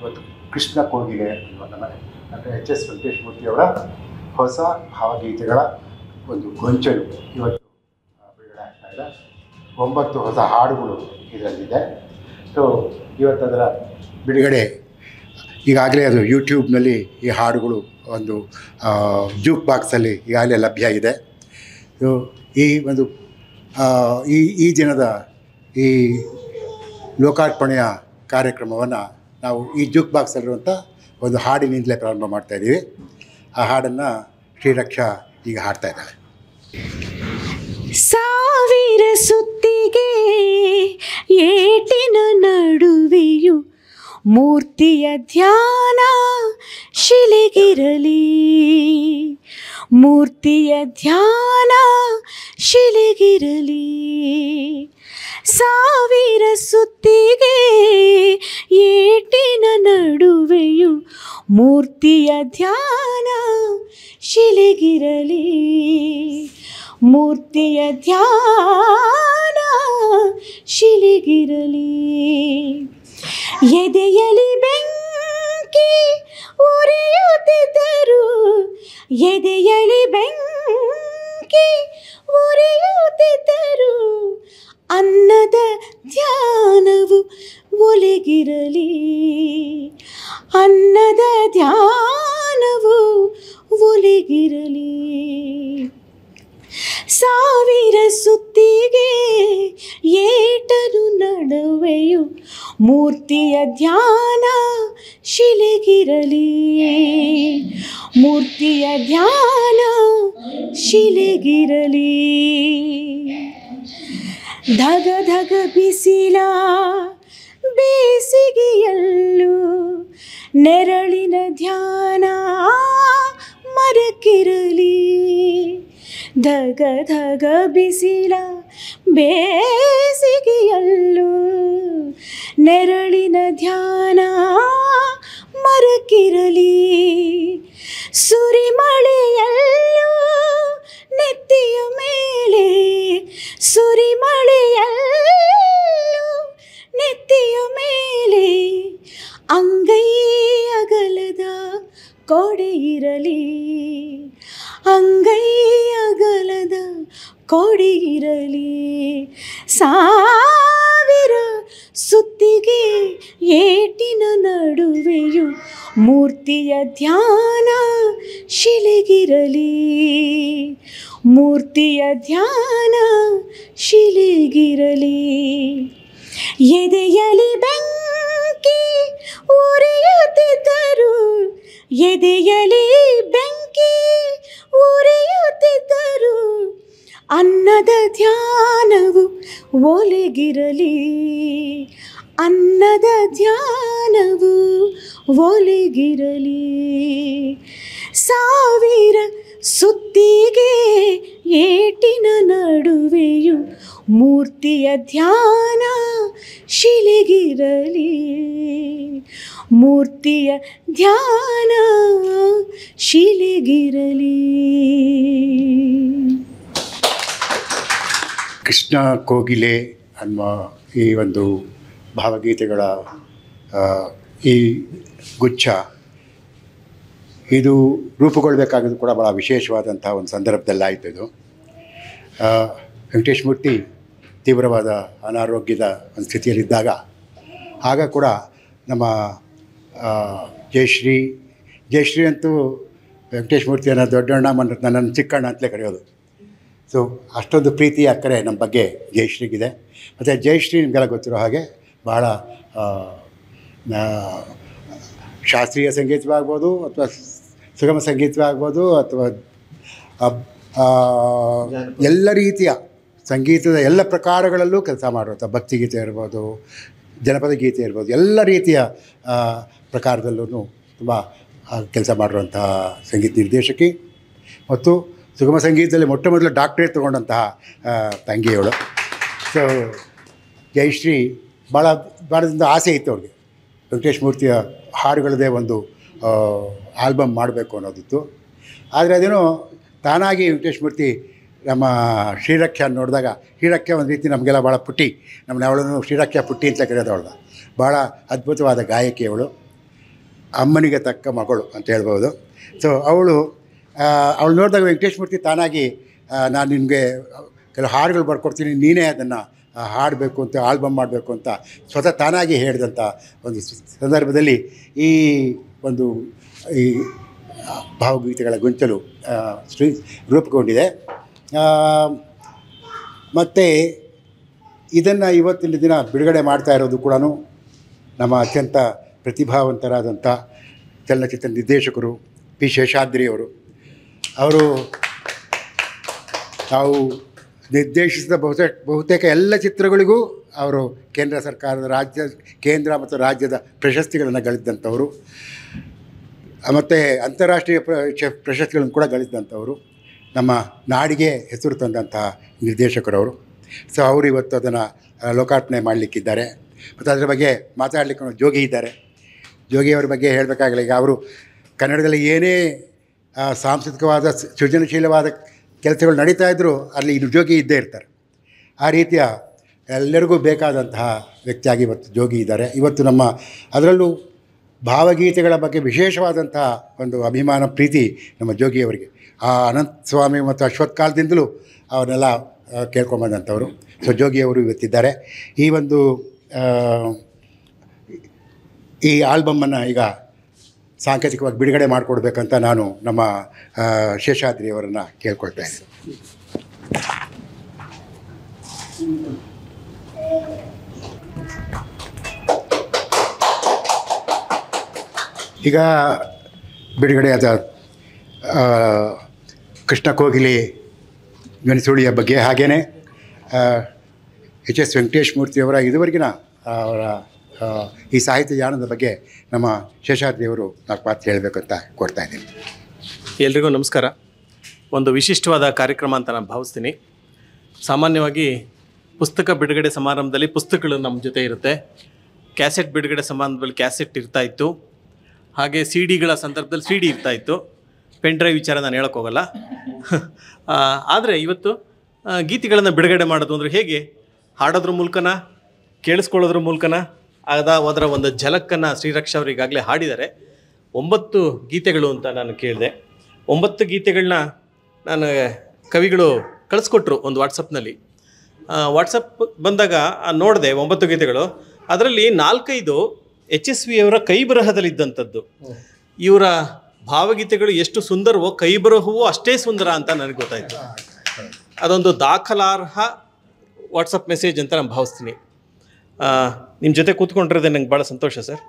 ಇವತ್ತು ಕೃಷ್ಣ ಕೋಗಿಲೆ ನಮ್ಮ ಎಚ್ ಎಸ್ ವೆಂಕಟೇಶ್ಮೂರ್ತಿಯವರ ಹೊಸ ಭಾವಗೀತೆಗಳ ಒಂದು ಗೊಂಚಲು ಇವತ್ತು ಬಿಡುಗಡೆ ಆಗ್ತಾ ಇದೆ. 9 ಹೊಸ ಹಾಡುಗಳು ಇದರಲ್ಲಿದೆ. ಸೊ ಇವತ್ತದರ ಬಿಡುಗಡೆ ಈಗಾಗಲೇ ಅದು ಯೂಟ್ಯೂಬ್ನಲ್ಲಿ ಈ ಹಾಡುಗಳು ಒಂದು ಜೂಕ್ ಬಾಕ್ಸಲ್ಲಿ ಈಗಾಗಲೇ ಲಭ್ಯ ಇದೆ. ಸೊ ಈ ಒಂದು ಈ ದಿನದ ಈ ಲೋಕಾರ್ಪಣೆಯ ಕಾರ್ಯಕ್ರಮವನ್ನು ನಾವು ಈ ಜೂಕ್ ಬಾಕ್ಸಲ್ಲಿರುವಂಥ ಒಂದು ಹಾಡಿನಿಂದಲೇ ಪ್ರಾರಂಭ ಮಾಡ್ತಾಯಿದ್ದೀವಿ. ಆ ಹಾಡನ್ನು ಶ್ರೀರಕ್ಷಾ ಈಗ ಹಾಡ್ತಾ ಇದ್ದಾಳೆ. ಸಾವಿರ ಸುತ್ತಿಗೆ ಏಟಿನ ನಡುವೆಯು ಮೂರ್ತಿಯ ಧ್ಯಾನ ಶಿಲೆಗಿರಲಿ, ಮೂರ್ತಿಯ ಧ್ಯಾನ ಶಿಲೆಗಿರಲಿ. ಸಾವಿರ ಸುತ್ತಿಗೆ ಏಟಿನ ನಡುವೆಯು ಮೂರ್ತಿಯ ಧ್ಯಾನ ಶಿಲೆಗಿರಲಿ, ಮೂರ್ತಿಯ ಧ್ಯಾನ ಶಿಲೆಗಿರಲಿ. ಎದೆಯಲಿ ಬೆಂಕಿ ಉರಿಯುತ್ತಿದ್ದರು, ಎದೆಯಲಿ ಬೆಂಕಿ ಉರಿಯುತ್ತಿದ್ದರು, ಅನ್ನದ ಧ್ಯಾನವು ಒಲೆಗಿರಲಿ, ಅನ್ನದ ಧ್ಯಾನವು ಒಲೆಗಿರಲಿ. ಸಾವಿರ ಸುತ್ತಿಗೆ ಏಟನು ನಡುವೆಯು ಮೂರ್ತಿಯ ಧ್ಯಾನ ಶಿಲೆಗಿರಲಿ, ಮೂರ್ತಿಯ ಧ್ಯಾನ ಶಿಲೆಗಿರಲಿ. ಧಗ ಧಗ ಬಿಸಿಲ ಬೇಸಿಗೆಯಲ್ಲೂ ನೆರಳಿನ ಧ್ಯಾನ ಮರಕ್ಕಿರಲಿ, ಧಗ ಧಗ ಬಿಸಿಲ ಬೇಸಿಗೆಯಲ್ಲೂ ನೆರಳಿನ ಧ್ಯಾನ ಮರಕ್ಕಿರಲಿ. ಸುರಿಮಳೆಯಲ್ಲೂ ನೆತ್ತಿಯ ಮೇಲೆ, ಸುರಿಮಳೆಯಲ್ಲೂ ನೆತ್ತಿಯ ಮೇಲೆ ಅಂಗೈ ಅಗಲದ ಕೊಡೆ ಇರಲಿ, ಅಂಗೈ ಅಗಲದ ಕೊಡೆ ಇರಲಿ. ಸಾವಿರ ಸುತ್ತಿಗೆ ಏಟಿನ ನಡುವೆಯು ಮೂರ್ತಿಯ ಧ್ಯಾನ ಶಿಲೆಗಿರಲಿ, ಮೂರ್ತಿಯ ಧ್ಯಾನ ಶಿಲೆಗಿರಲಿ. ಎದೆಯಲಿ ಬೆಂಕಿ ಉರಿಯುತ್ತಿದ್ದರು, ಎದೆಯಲಿ ಬೆಂಕಿ ಉರಿಯುತ್ತಿದ್ದರು, ಅನ್ನದ ಧ್ಯಾನವು ಒಲೆಗಿರಲಿ, ಅನ್ನದ ಧ್ಯಾನವು ಒಲೆಗಿರಲಿ. ಸಾವಿರ ಸುತ್ತಿಗೆ ಏಟಿನ ನಡುವೆಯು ಮೂರ್ತಿಯ ಧ್ಯಾನ ಶಿಲೆಗಿರಲಿ, ಮೂರ್ತಿಯ ಧ್ಯಾನ ಶಿಲೆಗಿರಲಿ. ಕೃಷ್ಣ ಕೋಗಿಲೆ ಅನ್ನುವ ಈ ಒಂದು ಭಾವಗೀತೆಗಳ ಈ ಗುಚ್ಛ ಇದು ರೂಪುಗೊಳ್ಳಬೇಕಾಗಿದ್ದು ಕೂಡ ಭಾಳ ವಿಶೇಷವಾದಂಥ ಒಂದು ಸಂದರ್ಭದಲ್ಲಾಯಿತು. ಇದು ವೆಂಕಟೇಶ್ಮೂರ್ತಿ ತೀವ್ರವಾದ ಅನಾರೋಗ್ಯದ ಒಂದು ಸ್ಥಿತಿಯಲ್ಲಿದ್ದಾಗ ಆಗ ಕೂಡ ನಮ್ಮ ಜಯಶ್ರೀ ಅಂತೂ ವೆಂಕಟೇಶ್ಮೂರ್ತಿಯನ್ನು ದೊಡ್ಡಣ್ಣ ನನ್ನನ್ನು ಚಿಕ್ಕಣ್ಣ ಅಂತಲೇ ಕರೆಯೋದು. ಸೊ ಅಷ್ಟೊಂದು ಪ್ರೀತಿ ಅಕ್ಕರೆ ನಮ್ಮ ಬಗ್ಗೆ ಜಯಶ್ರೀಗಿದೆ. ಮತ್ತು ಜಯಶ್ರೀ ನಿಮಗೆಲ್ಲ ಗೊತ್ತಿರೋ ಹಾಗೆ ಭಾಳ ಶಾಸ್ತ್ರೀಯ ಸಂಗೀತವಾಗ್ಬೋದು ಅಥವಾ ಸುಗಮ ಸಂಗೀತವಾಗ್ಬೋದು ಅಥವಾ ಎಲ್ಲ ರೀತಿಯ ಸಂಗೀತದ ಎಲ್ಲ ಪ್ರಕಾರಗಳಲ್ಲೂ ಕೆಲಸ ಮಾಡುವಂಥ ಭಕ್ತಿಗೀತೆ ಇರ್ಬೋದು, ಜನಪದ ಗೀತೆ ಇರ್ಬೋದು, ಎಲ್ಲ ರೀತಿಯ ಪ್ರಕಾರದಲ್ಲೂ ತುಂಬ ಕೆಲಸ ಮಾಡಿರುವಂತಹ ಸಂಗೀತ ನಿರ್ದೇಶಕಿ ಮತ್ತು ಸುಗಮ ಸಂಗೀತದಲ್ಲಿ ಮೊಟ್ಟ ಮೊದಲು ಡಾಕ್ಟ್ರೇಟ್ ತೊಗೊಂಡಂತಹ ತಂಗಿಯವಳು. ಸೊ ಜಯಶ್ರೀ ಭಾಳದಿಂದ ಆಸೆ ಇತ್ತು ಅವ್ರಿಗೆ, ವೆಂಕಟೇಶ್ಮೂರ್ತಿಯ ಹಾಡುಗಳದೇ ಒಂದು ಆಲ್ಬಮ್ ಮಾಡಬೇಕು ಅನ್ನೋದಿತ್ತು. ಆದರೆ ಅದೇನೋ ತಾನಾಗಿ ವೆಂಕಟೇಶ್ಮೂರ್ತಿ ನಮ್ಮ ಶ್ರೀರಕ್ಷಾ ನೋಡಿದಾಗ, ಶ್ರೀರಕ್ಷಾ ಒಂದು ರೀತಿ ನಮಗೆಲ್ಲ ಭಾಳ ಪುಟ್ಟಿ, ನಮ್ಮನ್ನ ಅವಳನ್ನು ಶ್ರೀರಕ್ಷಾ ಪುಟ್ಟಿ ಅಂತ ಕರೆಯೋದು. ಅವಳು ಭಾಳ ಅದ್ಭುತವಾದ ಗಾಯಕಿ ಅವಳು. ಅಮ್ಮನಿಗೆ ತಕ್ಕ ಮಗಳು ಅಂತ ಹೇಳ್ಬೋದು. ಸೊ ಅವಳು ನೋಡಿದಾಗ ವೆಂಕಟೇಶ್ ಮೂರ್ತಿ ತಾನಾಗಿ ನಾನು ನಿನಗೆ ಕೆಲವು ಹಾಡುಗಳು ಬರ್ಕೊಡ್ತೀನಿ, ನೀನೇ ಅದನ್ನು ಹಾಡಬೇಕು ಅಂತ, ಆಲ್ಬಮ್ ಮಾಡಬೇಕು ಅಂತ ಸ್ವತಃ ತಾನಾಗಿ ಹೇಳಿದಂಥ ಒಂದು ಸಂದರ್ಭದಲ್ಲಿ ಈ ಒಂದು ಈ ಭಾವಗೀತೆಗಳ ಗೊಂಚಲು ರೂಪುಗೊಂಡಿದೆ. ಮತ್ತು ಇದನ್ನು ಇವತ್ತಿನ ದಿನ ಬಿಡುಗಡೆ ಮಾಡ್ತಾ ಇರೋದು ಕೂಡ ನಮ್ಮ ಅತ್ಯಂತ ಪ್ರತಿಭಾವಂತರಾದಂಥ ಚಲನಚಿತ್ರ ನಿರ್ದೇಶಕರು ಪಿ ಶೇಷಾದ್ರಿಯವರು. ಅವರು ತಾವು ನಿರ್ದೇಶಿಸಿದ ಬಹುತೇಕ ಎಲ್ಲ ಚಿತ್ರಗಳಿಗೂ ಅವರು ಕೇಂದ್ರ ಸರ್ಕಾರದ ಕೇಂದ್ರ ಮತ್ತು ರಾಜ್ಯದ ಪ್ರಶಸ್ತಿಗಳನ್ನು ಗಳಿಸಿದಂಥವರು, ಮತ್ತು ಅಂತಾರಾಷ್ಟ್ರೀಯ ಪ್ರಶಸ್ತಿಗಳನ್ನು ಕೂಡ ಗಳಿಸಿದಂಥವರು, ನಮ್ಮ ನಾಡಿಗೆ ಹೆಸರು ತಂದಂತಹ ನಿರ್ದೇಶಕರವರು. ಸೊ ಅವರು ಇವತ್ತು ಅದನ್ನು ಲೋಕಾರ್ಪಣೆ ಮಾಡಲಿಕ್ಕಿದ್ದಾರೆ. ಮತ್ತು ಅದರ ಬಗ್ಗೆ ಮಾತಾಡಲಿಕ್ಕೆ ಜೋಗಿ ಇದ್ದಾರೆ. ಜೋಗಿಯವರ ಬಗ್ಗೆ ಹೇಳಬೇಕಾಗಿಲ್ಲ. ಈಗ ಅವರು ಕನ್ನಡದಲ್ಲಿ ಏನೇ ಸಾಂಸ್ಕೃತಿಕವಾದ ಸೃಜನಶೀಲವಾದ ಕೆಲಸಗಳು ನಡೀತಾ ಇದ್ದರೂ ಅಲ್ಲಿ ಜೋಗಿ ಇದ್ದೇ ಇರ್ತಾರೆ. ಆ ರೀತಿಯ ಎಲ್ಲರಿಗೂ ಬೇಕಾದಂತಹ ವ್ಯಕ್ತಿಯಾಗಿ ಇವತ್ತು ಜೋಗಿ ಇದ್ದಾರೆ. ಇವತ್ತು ನಮ್ಮ ಅದರಲ್ಲೂ ಭಾವಗೀತೆಗಳ ಬಗ್ಗೆ ವಿಶೇಷವಾದಂತಹ ಒಂದು ಅಭಿಮಾನ ಪ್ರೀತಿ ನಮ್ಮ ಜೋಗಿಯವರಿಗೆ. ಆ ಅನಂತ ಸ್ವಾಮಿ ಮತ್ತು ಅಶ್ವತ್ಥ ಕಾಲದಿಂದಲೂ ಅವನ್ನೆಲ್ಲ ಕೇಳ್ಕೊಂಬಂದಂಥವರು. ಸೊ ಜೋಗಿಯವರು ಇವತ್ತಿದ್ದಾರೆ. ಈ ಒಂದು ಈ ಆಲ್ಬಮ್ಮನ್ನು ಈಗ ಸಾಂಕೇತಿಕವಾಗಿ ಬಿಡುಗಡೆ ಮಾಡಿಕೊಡ್ಬೇಕಂತ ನಾನು ನಮ್ಮ ಶೇಷಾದ್ರಿಯವರನ್ನು ಕೇಳ್ಕೊಳ್ತಾ ಇದ್ದೀನಿ. ಈಗ ಬಿಡುಗಡೆಯಾದ ಕೃಷ್ಣ ಕೋಗಿಲೆ ಗಣಸುಳಿಯ ಬಗ್ಗೆ, ಹಾಗೆಯೇ ಎಚ್.ಎಸ್. ವೆಂಕಟೇಶ್ ಮೂರ್ತಿಯವರ ಇದುವರೆಗಿನ ಅವರ ಈ ಸಾಹಿತ್ಯ ಯಾನದ ಬಗ್ಗೆ ನಮ್ಮ ಶೇಷಾದ್ರಿಯವರು ನಾಲ್ಕು ಮಾತು ಹೇಳಬೇಕಂತ ಕೊಡ್ತಾ ಇದ್ದೀನಿ. ಎಲ್ರಿಗೂ ನಮಸ್ಕಾರ. ಒಂದು ವಿಶಿಷ್ಟವಾದ ಕಾರ್ಯಕ್ರಮ ಅಂತ ನಾನು ಭಾವಿಸ್ತೀನಿ. ಸಾಮಾನ್ಯವಾಗಿ ಪುಸ್ತಕ ಬಿಡುಗಡೆ ಸಮಾರಂಭದಲ್ಲಿ ಪುಸ್ತಕಗಳು ನಮ್ಮ ಜೊತೆ ಇರುತ್ತೆ. ಕ್ಯಾಸೆಟ್ ಬಿಡುಗಡೆ ಸಮಾರಂಭದಲ್ಲಿ ಕ್ಯಾಸೆಟ್ ಇರ್ತಾಯಿತ್ತು. ಹಾಗೆ ಸಿ ಡಿಗಳ ಸಂದರ್ಭದಲ್ಲಿ ಸಿ ಡಿ ಇರ್ತಾಯಿತ್ತು. ಪೆನ್ ಡ್ರೈವ್ ವಿಚಾರ ನಾನು ಹೇಳೋಕ್ಕೋಗಲ್ಲ. ಆದರೆ ಇವತ್ತು ಗೀತೆಗಳನ್ನು ಬಿಡುಗಡೆ ಮಾಡೋದು ಅಂದರೆ ಹೇಗೆ, ಹಾಡೋದ್ರ ಮೂಲಕನ, ಕೇಳಿಸ್ಕೊಳ್ಳೋದ್ರ ಮೂಲಕನ, ಅದರ ಒಂದು ಝಲಕ್ಕನ್ನು ಶ್ರೀರಕ್ಷಾ ಅವರು ಈಗಾಗಲೇ ಹಾಡಿದ್ದಾರೆ. 9 ಗೀತೆಗಳು ಅಂತ ನಾನು ಕೇಳಿದೆ. 9 ಗೀತೆಗಳನ್ನ ನಾನು ಕವಿಗಳು ಕಳಿಸ್ಕೊಟ್ರು ಒಂದು ವಾಟ್ಸಪ್ನಲ್ಲಿ. ವಾಟ್ಸಪ್ ಬಂದಾಗ ನೋಡಿದೆ 9 ಗೀತೆಗಳು. ಅದರಲ್ಲಿ 4-5 HSV ಅವರ ಕೈ ಬರಹದಲ್ಲಿದ್ದಂಥದ್ದು. ಇವರ ಭಾವಗೀತೆಗಳು ಎಷ್ಟು ಸುಂದರವೋ ಕೈ ಬರಹವೂ ಅಷ್ಟೇ ಸುಂದರ ಅಂತ ನನಗೆ ಗೊತ್ತಾಯಿತು. ಅದೊಂದು ದಾಖಲಾರ್ಹ ವಾಟ್ಸಪ್ ಮೆಸೇಜ್ ಅಂತ ನಾನು ಭಾವಿಸ್ತೀನಿ. ನಿಮ್ಮ ಜೊತೆ ಕೂತ್ಕೊಂಡಿರೋದೇ ನಂಗೆ ಭಾಳ ಸಂತೋಷ ಸರ್.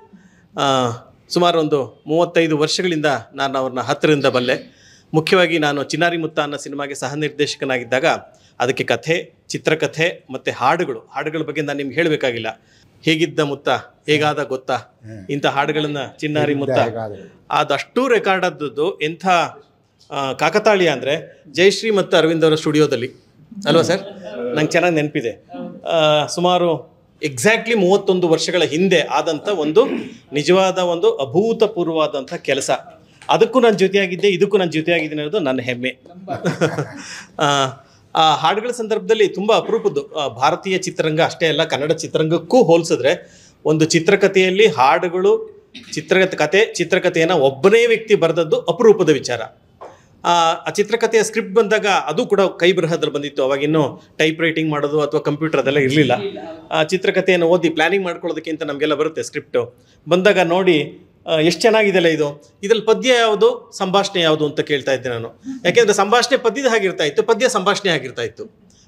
ಸುಮಾರು ಒಂದು 35 ವರ್ಷಗಳಿಂದ ನಾನು ಅವ್ರನ್ನ ಹತ್ತಿರದಿಂದ ಬಲ್ಲೆ. ಮುಖ್ಯವಾಗಿ ನಾನು ಚಿನ್ನಾರಿ ಮುತ್ತ ಅನ್ನೋ ಸಿನಿಮಾಗೆ ಸಹ ನಿರ್ದೇಶಕನಾಗಿದ್ದಾಗ ಅದಕ್ಕೆ ಕಥೆ, ಚಿತ್ರಕಥೆ ಮತ್ತು ಹಾಡುಗಳ ಬಗ್ಗೆ ನಾನು ನಿಮ್ಗೆ ಹೇಳಬೇಕಾಗಿಲ್ಲ. ಹೇಗಿದ್ದ ಮುತ್ತ, ಹೇಗಾದ ಗೊತ್ತಾ, ಇಂಥ ಹಾಡುಗಳನ್ನು ಚಿನ್ನಾರಿ ಮುತ್ತ ಅದಷ್ಟು ರೆಕಾರ್ಡ್ ಆದದ್ದು ಎಂಥ ಕಾಕತಾಳೀಯ ಅಂದರೆ ಜಯಶ್ರೀ ಮತ್ತು ಅರವಿಂದ್ ಅವರ ಸ್ಟುಡಿಯೋದಲ್ಲಿ ಅಲ್ವಾ ಸರ್? ನಂಗೆ ಚೆನ್ನಾಗಿ ನೆನಪಿದೆ. ಸುಮಾರು ಎಕ್ಸಾಕ್ಟ್ಲಿ 31 ವರ್ಷಗಳ ಹಿಂದೆ ಆದಂಥ ಒಂದು ನಿಜವಾದ ಒಂದು ಅಭೂತಪೂರ್ವವಾದಂಥ ಕೆಲಸ. ಅದಕ್ಕೂ ನಾನು ಜೊತೆಯಾಗಿದ್ದೆ, ಇದಕ್ಕೂ ನಾನು ಜೊತೆಯಾಗಿದ್ದೀನಿ ಅನ್ನೋದು ನನ್ನ ಹೆಮ್ಮೆ. ಆ ಹಾಡುಗಳ ಸಂದರ್ಭದಲ್ಲಿ ತುಂಬ ಅಪರೂಪದ್ದು. ಭಾರತೀಯ ಚಿತ್ರರಂಗ ಅಷ್ಟೇ ಅಲ್ಲ, ಕನ್ನಡ ಚಿತ್ರರಂಗಕ್ಕೂ ಹೋಲಿಸಿದ್ರೆ ಒಂದು ಚಿತ್ರಕಥೆಯಲ್ಲಿ ಹಾಡುಗಳು, ಚಿತ್ರಕಥೆಯನ್ನು ಒಬ್ಬನೇ ವ್ಯಕ್ತಿ ಬರೆದದ್ದು ಅಪರೂಪದ ವಿಚಾರ. ಆ ಚಿತ್ರಕಥೆಯ ಸ್ಕ್ರಿಪ್ಟ್ ಬಂದಾಗ ಅದು ಕೂಡ ಕೈ ಬರಹದಲ್ಲಿ ಬಂದಿತ್ತು. ಅವಾಗಿನ್ನೂ ಟೈಪ್ ರೈಟಿಂಗ್ ಮಾಡೋದು ಅಥವಾ ಕಂಪ್ಯೂಟರ್ ಅದೆಲ್ಲ ಇರಲಿಲ್ಲ. ಆ ಚಿತ್ರಕಥೆಯನ್ನು ಓದಿ ಪ್ಲ್ಯಾನಿಂಗ್ ಮಾಡ್ಕೊಳ್ಳೋದಕ್ಕಿಂತ ನಮಗೆಲ್ಲ ಬರುತ್ತೆ ಸ್ಕ್ರಿಪ್ಟು. ಬಂದಾಗ ನೋಡಿ ಎಷ್ಟು ಚೆನ್ನಾಗಿದೆಯಲ್ಲ ಇದು, ಇದರಲ್ಲಿ ಪದ್ಯ ಯಾವುದು, ಸಂಭಾಷಣೆ ಯಾವುದು ಅಂತ ಕೇಳ್ತಾ ಇದ್ದೆ ನಾನು. ಯಾಕೆಂದರೆ ಸಂಭಾಷಣೆ ಪದ್ಯದ ಹಾಗಿರ್ತಾ ಇತ್ತು, ಪದ್ಯ ಸಂಭಾಷಣೆ ಆಗಿರ್ತಾ ಇತ್ತು.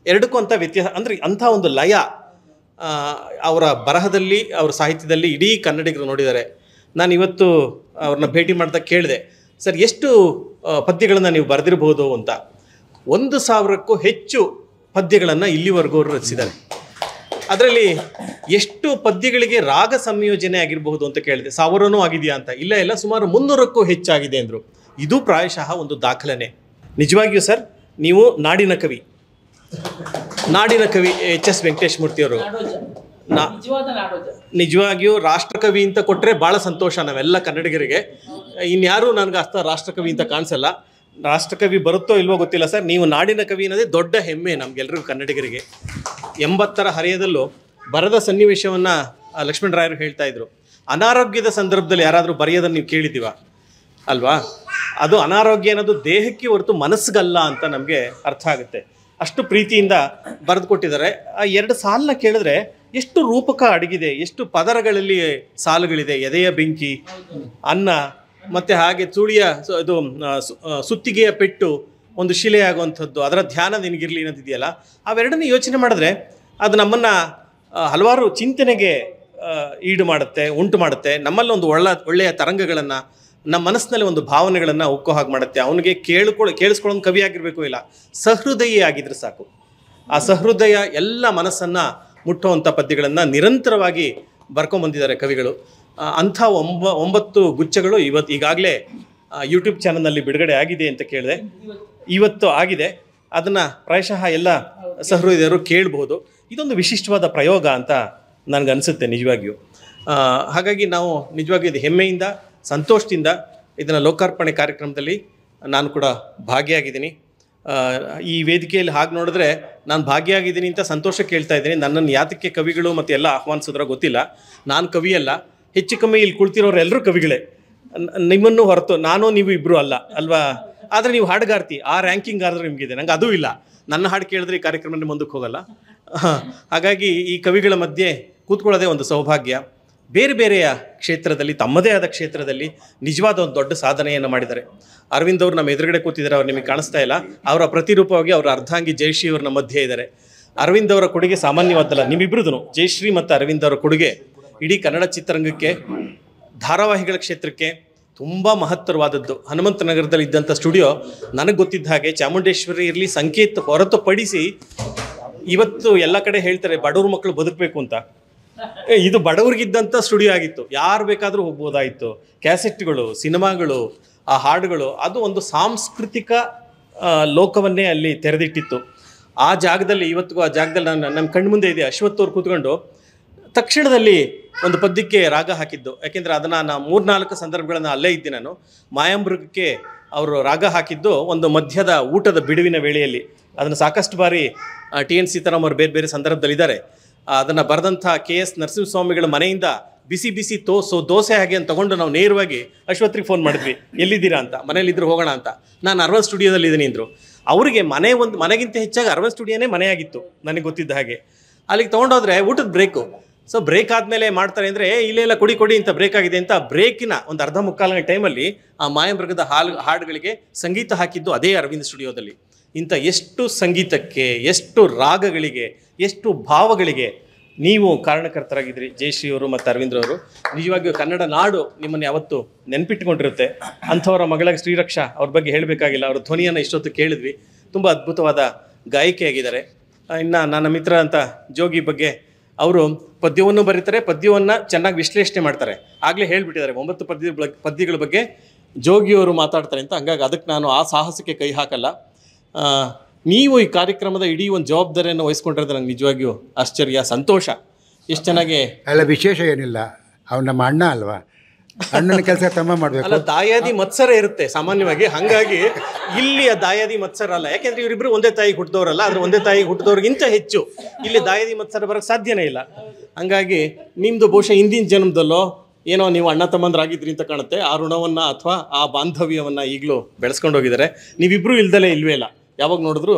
ಎರಡಕ್ಕೂ ಅಂಥ ವ್ಯತ್ಯಾಸ ಅಂದರೆ ಅಂಥ ಒಂದು ಲಯ ಅವರ ಬರಹದಲ್ಲಿ, ಅವರ ಸಾಹಿತ್ಯದಲ್ಲಿ ಇಡೀ ಕನ್ನಡಿಗರು ನೋಡಿದ್ದಾರೆ. ನಾನು ಇವತ್ತು ಅವ್ರನ್ನ ಭೇಟಿ ಮಾಡಿದಾಗ ಕೇಳಿದೆ, ಸರ್ ಎಷ್ಟು ಪದ್ಯಗಳನ್ನು ನೀವು ಬರೆದಿರ್ಬೋದು ಅಂತ. 1000ಕ್ಕೂ ಹೆಚ್ಚು ಪದ್ಯಗಳನ್ನು ಇಲ್ಲಿವರೆಗೂ ಅವರು ರಚಿಸಿದ್ದಾರೆ. ಅದರಲ್ಲಿ ಎಷ್ಟು ಪದ್ಯಗಳಿಗೆ ರಾಗ ಸಂಯೋಜನೆ ಆಗಿರಬಹುದು ಅಂತ ಕೇಳಿದೆ. 1000ನೂ ಆಗಿದೆಯಾ ಅಂತ. ಇಲ್ಲ ಸುಮಾರು 300ಕ್ಕೂ ಹೆಚ್ಚಾಗಿದೆ ಅಂದರು. ಇದು ಪ್ರಾಯಶಃ ಒಂದು ದಾಖಲೆನೇ. ನಿಜವಾಗಿಯೂ ಸರ್, ನೀವು ನಾಡಿನ ಕವಿ ಎಚ್.ಎಸ್. ವೆಂಕಟೇಶ್ ಮೂರ್ತಿಯವರು ನಿಜವಾಗಿಯೂ ರಾಷ್ಟ್ರಕವಿ ಅಂತ ಕೊಟ್ಟರೆ ಭಾಳ ಸಂತೋಷ ನಾವೆಲ್ಲ ಕನ್ನಡಿಗರಿಗೆ. ಇನ್ಯಾರೂ ನನಗೆ ಅಷ್ಟ ರಾಷ್ಟ್ರಕವಿ ಅಂತ ಕಾಣಿಸಲ್ಲ. ರಾಷ್ಟ್ರಕವಿ ಬರುತ್ತೋ ಇಲ್ವೋ ಗೊತ್ತಿಲ್ಲ ಸರ್, ನೀವು ನಾಡಿನ ಕವಿ ಅನ್ನೋದೇ ದೊಡ್ಡ ಹೆಮ್ಮೆ ನಮಗೆಲ್ಲರಿಗೂ ಕನ್ನಡಿಗರಿಗೆ. 80ರ ಹರೆಯದಲ್ಲೂ ಬರದ ಸನ್ನಿವೇಶವನ್ನು ಲಕ್ಷ್ಮಣರಾಯರು ಹೇಳ್ತಾ ಇದ್ರು. ಅನಾರೋಗ್ಯದ ಸಂದರ್ಭದಲ್ಲಿ ಯಾರಾದರೂ ಬರೆಯೋದನ್ನು ನೀವು ಕೇಳಿದ್ದೀವ ಅಲ್ವಾ? ಅದು ಅನಾರೋಗ್ಯ ಅನ್ನೋದು ದೇಹಕ್ಕೆ ಹೊರತು ಮನಸ್ಸಿಗಲ್ಲ ಅಂತ ನಮಗೆ ಅರ್ಥ ಆಗುತ್ತೆ. ಅಷ್ಟು ಪ್ರೀತಿಯಿಂದ ಬರೆದು ಕೊಟ್ಟಿದ್ದಾರೆ. ಆ 2 ಸಾಲನ್ನ ಕೇಳಿದ್ರೆ ಎಷ್ಟು ರೂಪಕ ಅಡಗಿದೆ, ಎಷ್ಟು ಪದರಗಳಲ್ಲಿ ಸಾಲುಗಳಿದೆ. ಎದೆಯ ಬೆಂಕಿ, ಅನ್ನ, ಮತ್ತು ಹಾಗೆ ಚೂಳಿಯ ಇದು ಸುತ್ತಿಗೆಯ ಪೆಟ್ಟು ಒಂದು ಶಿಲೆ ಆಗುವಂಥದ್ದು, ಅದರ ಧ್ಯಾನ ನಿನಗಿರಲಿ ಅನ್ನೋದಿದೆಯಲ್ಲ, ಅವೆರಡನ್ನೂ ಯೋಚನೆ ಮಾಡಿದ್ರೆ ಅದು ನಮ್ಮನ್ನು ಹಲವಾರು ಚಿಂತನೆಗೆ ಉಂಟು ಮಾಡುತ್ತೆ. ನಮ್ಮಲ್ಲಿ ಒಂದು ಒಳ್ಳೆಯ ತರಂಗಗಳನ್ನು, ನಮ್ಮ ಮನಸ್ಸಿನಲ್ಲಿ ಒಂದು ಭಾವನೆಗಳನ್ನು ಒಕ್ಕೋ ಹಾಗೆ ಮಾಡುತ್ತೆ. ಅವನಿಗೆ ಕೇಳಿಸ್ಕೊಳ್ಳೋದು ಕವಿ ಆಗಿರಬೇಕು ಇಲ್ಲ, ಸಹೃದಯಿ ಆಗಿದ್ರೆ ಸಾಕು. ಆ ಸಹೃದಯ ಎಲ್ಲ ಮನಸ್ಸನ್ನು ಮುಟ್ಟುವಂಥ ಪದ್ಯಗಳನ್ನು ನಿರಂತರವಾಗಿ ಬರ್ಕೊಂಬಂದಿದ್ದಾರೆ ಕವಿಗಳು. ಅಂಥ 9 ಗುಚ್ಛಗಳು ಈಗಾಗಲೇ ಯೂಟ್ಯೂಬ್ ಚಾನಲ್ನಲ್ಲಿ ಬಿಡುಗಡೆ ಆಗಿದೆ ಅಂತ ಕೇಳಿದೆ. ಇವತ್ತು ಆಗಿದೆ. ಅದನ್ನು ಪ್ರಾಯಶಃ ಎಲ್ಲ ಸಹೃದಯರು ಕೇಳಬಹುದು. ಇದೊಂದು ವಿಶಿಷ್ಟವಾದ ಪ್ರಯೋಗ ಅಂತ ನನಗನ್ಸುತ್ತೆ ನಿಜವಾಗಿಯೂ. ಹಾಗಾಗಿ ನಾವು ನಿಜವಾಗಿಯೂ ಇದು ಹೆಮ್ಮೆಯಿಂದ, ಸಂತೋಷದಿಂದ ಇದನ್ನು ಲೋಕಾರ್ಪಣೆ ಕಾರ್ಯಕ್ರಮದಲ್ಲಿ ನಾನು ಕೂಡ ಭಾಗಿಯಾಗಿದ್ದೀನಿ. ಈ ವೇದಿಕೆಯಲ್ಲಿ ಹಾಗೆ ನೋಡಿದ್ರೆ ನಾನು ಭಾಗಿಯಾಗಿದ್ದೀನಿ ಅಂತ ಸಂತೋಷ ಕೇಳ್ತಾ ಇದ್ದೀನಿ. ನನ್ನನ್ನು ಯಾತಕ್ಕೆ ಕವಿಗಳು ಮತ್ತು ಎಲ್ಲ ಆಹ್ವಾನಿಸಿದ್ರೋ ಗೊತ್ತಿಲ್ಲ. ನಾನು ಕವಿಯಲ್ಲ, ಹೆಚ್ಚು ಕಮ್ಮಿ ಇಲ್ಲಿ ಕುಳಿತಿರೋರು ಎಲ್ಲರೂ ಕವಿಗಳೇ, ನಿಮ್ಮನ್ನು ಹೊರತು ನಾನು ನೀವು ಇಬ್ಬರು ಅಲ್ಲ ಅಲ್ವಾ? ಆದರೆ ನೀವು ಹಾಡುಗಾರ್ತಿ, ಆ ರ್ಯಾಂಕಿಂಗ್ ಆದರೂ ನಿಮಗಿದೆ, ನಂಗೆ ಅದೂ ಇಲ್ಲ. ನನ್ನ ಹಾಡು ಕೇಳಿದ್ರೆ ಈ ಕಾರ್ಯಕ್ರಮದಲ್ಲಿ ಮುಂದಕ್ಕೆ ಹೋಗಲ್ಲ. ಹಾಗಾಗಿ ಈ ಕವಿಗಳ ಮಧ್ಯೆ ಕೂತ್ಕೊಳ್ಳೋದೇ ಒಂದು ಸೌಭಾಗ್ಯ. ಬೇರೆ ಬೇರೆಯ ಕ್ಷೇತ್ರದಲ್ಲಿ, ತಮ್ಮದೇ ಆದ ಕ್ಷೇತ್ರದಲ್ಲಿ ನಿಜವಾದ ಒಂದು ದೊಡ್ಡ ಸಾಧನೆಯನ್ನು ಮಾಡಿದ್ದಾರೆ. ಅರವಿಂದ್ ಅವರು ನಮ್ಮ ಎದುರುಗಡೆ ಕೂತಿದ್ದಾರೆ, ಅವ್ರು ನಿಮಗೆ ಕಾಣಿಸ್ತಾ ಇಲ್ಲ. ಅವರ ಪ್ರತಿರೂಪವಾಗಿ ಅವರ ಅರ್ಧಾಂಗಿ ಜಯಶ್ರೀ ಅವ್ರ ನಮ್ಮ ಮಧ್ಯೆ ಇದ್ದಾರೆ. ಅರವಿಂದ್ ಅವರ ಕೊಡುಗೆ ಸಾಮಾನ್ಯವಾದಲ್ಲ. ನಿಮ್ಮಿಬ್ಬರದು, ಜಯಶ್ರೀ ಮತ್ತು ಅರವಿಂದ್ ಅವರ ಕೊಡುಗೆ ಇಡೀ ಕನ್ನಡ ಚಿತ್ರರಂಗಕ್ಕೆ, ಧಾರಾವಾಹಿಗಳ ಕ್ಷೇತ್ರಕ್ಕೆ ತುಂಬ ಮಹತ್ತರವಾದದ್ದು. ಹನುಮಂತ ನಗರದಲ್ಲಿ ಇದ್ದಂಥ ಸ್ಟುಡಿಯೋ ನನಗೆ ಗೊತ್ತಿದ್ದ ಹಾಗೆ ಚಾಮುಂಡೇಶ್ವರಿ ಇರಲಿ, ಸಂಕೇತ ಹೊರತುಪಡಿಸಿ ಇವತ್ತು ಎಲ್ಲ ಕಡೆ ಹೇಳ್ತಾರೆ ಬಡವ್ರ ಮಕ್ಕಳು ಬದುಕಬೇಕು ಅಂತ. ಇದು ಬಡವರಿಗಿದ್ದಂಥ ಸ್ಟುಡಿಯೋ ಆಗಿತ್ತು, ಯಾರು ಬೇಕಾದರೂ ಹೋಗ್ಬೋದಾಯಿತು. ಕ್ಯಾಸೆಟ್ಗಳು, ಸಿನಿಮಾಗಳು, ಆ ಹಾಡುಗಳು, ಅದು ಒಂದು ಸಾಂಸ್ಕೃತಿಕ ಲೋಕವನ್ನೇ ಅಲ್ಲಿ ತೆರೆದಿಟ್ಟಿತ್ತು. ಆ ಜಾಗದಲ್ಲಿ ಇವತ್ತಿಗೂ ಆ ಜಾಗದಲ್ಲಿ ನಮ್ಮ ಕಣ್ಣು ಮುಂದೆ ಇದೆ. ಅಶ್ವಥ್ ಅವ್ರು ಕೂತ್ಕೊಂಡು ತಕ್ಷಣದಲ್ಲಿ ಒಂದು ಪದ್ಯಕ್ಕೆ ರಾಗ ಹಾಕಿದ್ದು. ಯಾಕೆಂದರೆ ಅದನ್ನು ನಾನು 3-4 ಸಂದರ್ಭಗಳನ್ನು ಅಲ್ಲೇ ಇದ್ದೆ ನಾನು. ಮಾಯಾಂಬೃಗಕ್ಕೆ ಅವರು ರಾಗ ಹಾಕಿದ್ದು ಒಂದು ಮಧ್ಯದ ಊಟದ ಬಿಡುವಿನ ವೇಳೆಯಲ್ಲಿ. ಅದನ್ನು ಸಾಕಷ್ಟು ಬಾರಿ TN ಸೀತಾರಾಮ್ ಅವರು ಬೇರೆ ಬೇರೆ ಸಂದರ್ಭದಲ್ಲಿದ್ದಾರೆ. ಅದನ್ನು ಬರೆದಂಥ KS ನರಸಿಂಹಸ್ವಾಮಿಗಳ ಮನೆಯಿಂದ ಬಿಸಿ ಬಿಸಿ ದೋಸೆ ಹಾಗೆ ಅಂತ ತಗೊಂಡು ನಾವು ನೇರವಾಗಿ ಅಶ್ವತ್ರಿಗೆ ಫೋನ್ ಮಾಡಿದ್ವಿ, ಎಲ್ಲಿದ್ದೀರಾ ಅಂತ. ಮನೇಲಿದ್ದರು ಹೋಗೋಣ ಅಂತ. ನಾನು ಅರವನ್ ಸ್ಟುಡಿಯೋದಲ್ಲಿ ಇದ್ದೀನಿ ಅಂದರು. ಅವರಿಗೆ ಮನೆಗಿಂತ ಹೆಚ್ಚಾಗಿ ಅರವನ್ ಸ್ಟುಡಿಯೋನೇ ಮನೆಯಾಗಿತ್ತು ನನಗೆ ಗೊತ್ತಿದ್ದ ಹಾಗೆ. ಅಲ್ಲಿಗೆ ತೊಗೊಂಡೋದ್ರೆ ಊಟದ ಬ್ರೇಕು. ಸೊ ಬ್ರೇಕ್ ಆದಮೇಲೆ ಮಾಡ್ತಾರೆ ಅಂದರೆ ಇಲ್ಲೆಲ್ಲ ಕೊಡಿ ಅಂತ ಬ್ರೇಕ್ ಆಗಿದೆ ಅಂತ ಬ್ರೇಕಿನ ಒಂದು ಅರ್ಧ ಮುಕ್ಕಾಲಿನ ಟೈಮಲ್ಲಿ ಆ ಮಾಯಾಂಬೃಗದ ಹಾಡುಗಳಿಗೆ ಸಂಗೀತ ಹಾಕಿದ್ದು ಅದೇ ಅರವಿಂದ್ ಸ್ಟುಡಿಯೋದಲ್ಲಿ. ಇಂಥ ಎಷ್ಟು ಸಂಗೀತಕ್ಕೆ, ಎಷ್ಟು ರಾಗಗಳಿಗೆ, ಎಷ್ಟು ಭಾವಗಳಿಗೆ ನೀವು ಕಾರಣಕರ್ತರಾಗಿದ್ದೀರಿ ಜಯಶ್ರೀ ಅವರು ಮತ್ತು ಅರವಿಂದ್ರವರು. ನಿಜವಾಗಿಯೂ ಕನ್ನಡ ನಾಡು ನಿಮ್ಮನ್ನು ಯಾವತ್ತು ನೆನಪಿಟ್ಟುಕೊಂಡಿರುತ್ತೆ. ಅಂಥವರ ಮಗಳ ಶ್ರೀರಕ್ಷಾ ಅವ್ರ ಬಗ್ಗೆ ಹೇಳಬೇಕಾಗಿಲ್ಲ. ಅವರ ಧ್ವನಿಯನ್ನು ಇಷ್ಟೊತ್ತು ಕೇಳಿದ್ವಿ. ತುಂಬ ಅದ್ಭುತವಾದ ಗಾಯಕಿಯಾಗಿದ್ದಾರೆ. ಇನ್ನು ನನ್ನ ಮಿತ್ರ ಅಂತ ಜೋಗಿ ಬಗ್ಗೆ, ಅವರು ಪದ್ಯವನ್ನು ಬರೀತಾರೆ, ಪದ್ಯವನ್ನು ಚೆನ್ನಾಗಿ ವಿಶ್ಲೇಷಣೆ ಮಾಡ್ತಾರೆ. ಆಗಲೇ ಹೇಳಿಬಿಟ್ಟಿದ್ದಾರೆ 9 ಪದ್ಯಗಳ ಬಗ್ಗೆ ಜೋಗಿಯವರು ಮಾತಾಡ್ತಾರೆ ಅಂತ. ಹಂಗಾಗಿ ಅದಕ್ಕೆ ನಾನು ಆ ಸಾಹಸಕ್ಕೆ ಕೈ ಹಾಕಲ್ಲ. ನೀವು ಈ ಕಾರ್ಯಕ್ರಮದ ಇಡೀ ಒಂದು ಜವಾಬ್ದಾರಿಯನ್ನು ವಹಿಸ್ಕೊಂಡಿರೋದು ನಂಗೆ ನಿಜವಾಗಿಯೂ ಆಶ್ಚರ್ಯ, ಸಂತೋಷ. ಎಷ್ಟು ಚೆನ್ನಾಗಿ ಅಲ್ಲ, ವಿಶೇಷ ಏನಿಲ್ಲ, ಅವ್ನು ನಮ್ಮ ಅಣ್ಣ ಅಲ್ವಾ, ಅಣ್ಣನ ಕೆಲಸ ತಮ್ಮ ಮಾಡಬೇಕು. ಅಲ್ಲ, ದಾಯಾದಿ ಮತ್ಸರ ಇರುತ್ತೆ ಸಾಮಾನ್ಯವಾಗಿ. ಹಾಗಾಗಿ ಇಲ್ಲಿ ಆ ದಾಯಾದಿ ಮತ್ಸರ ಅಲ್ಲ. ಯಾಕೆಂದ್ರೆ ಇವರಿಬ್ಬರು ಒಂದೇ ತಾಯಿಗೆ ಹುಟ್ಟಿದವರಲ್ಲ. ಆದರೆ ಒಂದೇ ತಾಯಿಗೆ ಹುಟ್ಟಿದವ್ರಿಗಿಂತ ಹೆಚ್ಚು ಇಲ್ಲಿ ದಾಯಾದಿ ಮತ್ಸರ ಬರೋಕ್ಕೆ ಸಾಧ್ಯನೇ ಇಲ್ಲ. ಹಂಗಾಗಿ ನಿಮ್ಮದು ಬಹುಶಃ ಹಿಂದಿನ ಜನ್ಮದಲ್ಲೋ ಏನೋ ನೀವು ಅಣ್ಣ ತಮ್ಮಂದ್ರಾಗಿದ್ರಿ ಅಂತ ಕಾಣುತ್ತೆ. ಆ ಋಣವನ್ನು ಅಥವಾ ಆ ಬಾಂಧವ್ಯವನ್ನು ಈಗಲೂ ಬೆಳೆಸ್ಕೊಂಡು ಹೋಗಿದ್ದಾರೆ. ನೀವಿಬ್ಬರು ಇಲ್ದಲೇ ಇಲ್ವೇ ಇಲ್ಲ. ಯಾವಾಗ ನೋಡಿದ್ರು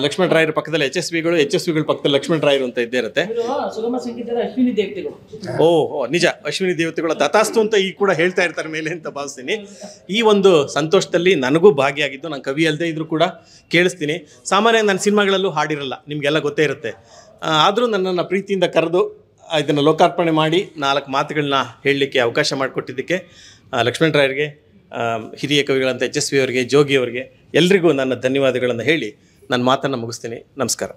ಲಕ್ಷ್ಮಣ ರಾಯರ ಪಕ್ಕದಲ್ಲಿ HSVಗಳ ಪಕ್ಕದಲ್ಲಿ ಲಕ್ಷ್ಮಣ ರಾಯರು ಅಂತ ಇದ್ದೇ ಇರುತ್ತೆ. ಓ ನಿಜ, ಅಶ್ವಿನಿ ದೇವತೆಗಳ ದತ್ತಾಸ್ತು ಅಂತ ಈಗ ಕೂಡ ಹೇಳ್ತಾ ಇರ್ತಾರೆ ಮೇಲೆ ಅಂತ ಭಾವಿಸ್ತೀನಿ. ಈ ಒಂದು ಸಂತೋಷದಲ್ಲಿ ನನಗೂ ಭಾಗಿಯಾಗಿದ್ದು. ನಾನು ಕವಿ ಅಲ್ಲದೆ ಇದ್ರೂ ಕೂಡ ಕೇಳಿಸ್ತೀನಿ. ಸಾಮಾನ್ಯ ನನ್ನ ಸಿನಿಮಾಗಳಲ್ಲೂ ಹಾಡಿರಲ್ಲ, ನಿಮಗೆಲ್ಲ ಗೊತ್ತೇ ಇರುತ್ತೆ. ಆದರೂ ನನ್ನನ್ನು ಪ್ರೀತಿಯಿಂದ ಕರೆದು ಇದನ್ನು ಲೋಕಾರ್ಪಣೆ ಮಾಡಿ 4 ಮಾತುಗಳನ್ನ ಹೇಳಲಿಕ್ಕೆ ಅವಕಾಶ ಮಾಡಿಕೊಟ್ಟಿದ್ದಕ್ಕೆ ಲಕ್ಷ್ಮಣ ರಾಯರಿಗೆ, ಹಿರಿಯ ಕವಿಗಳಂತ HSV ಅವರಿಗೆ, ಜೋಗಿ ಅವರಿಗೆ, ಎಲ್ರಿಗೂ ನನ್ನ ಧನ್ಯವಾದಗಳನ್ನು ಹೇಳಿ ನನ್ನ ಮಾತನ್ನು ಮುಗಿಸ್ತೀನಿ. ನಮಸ್ಕಾರ.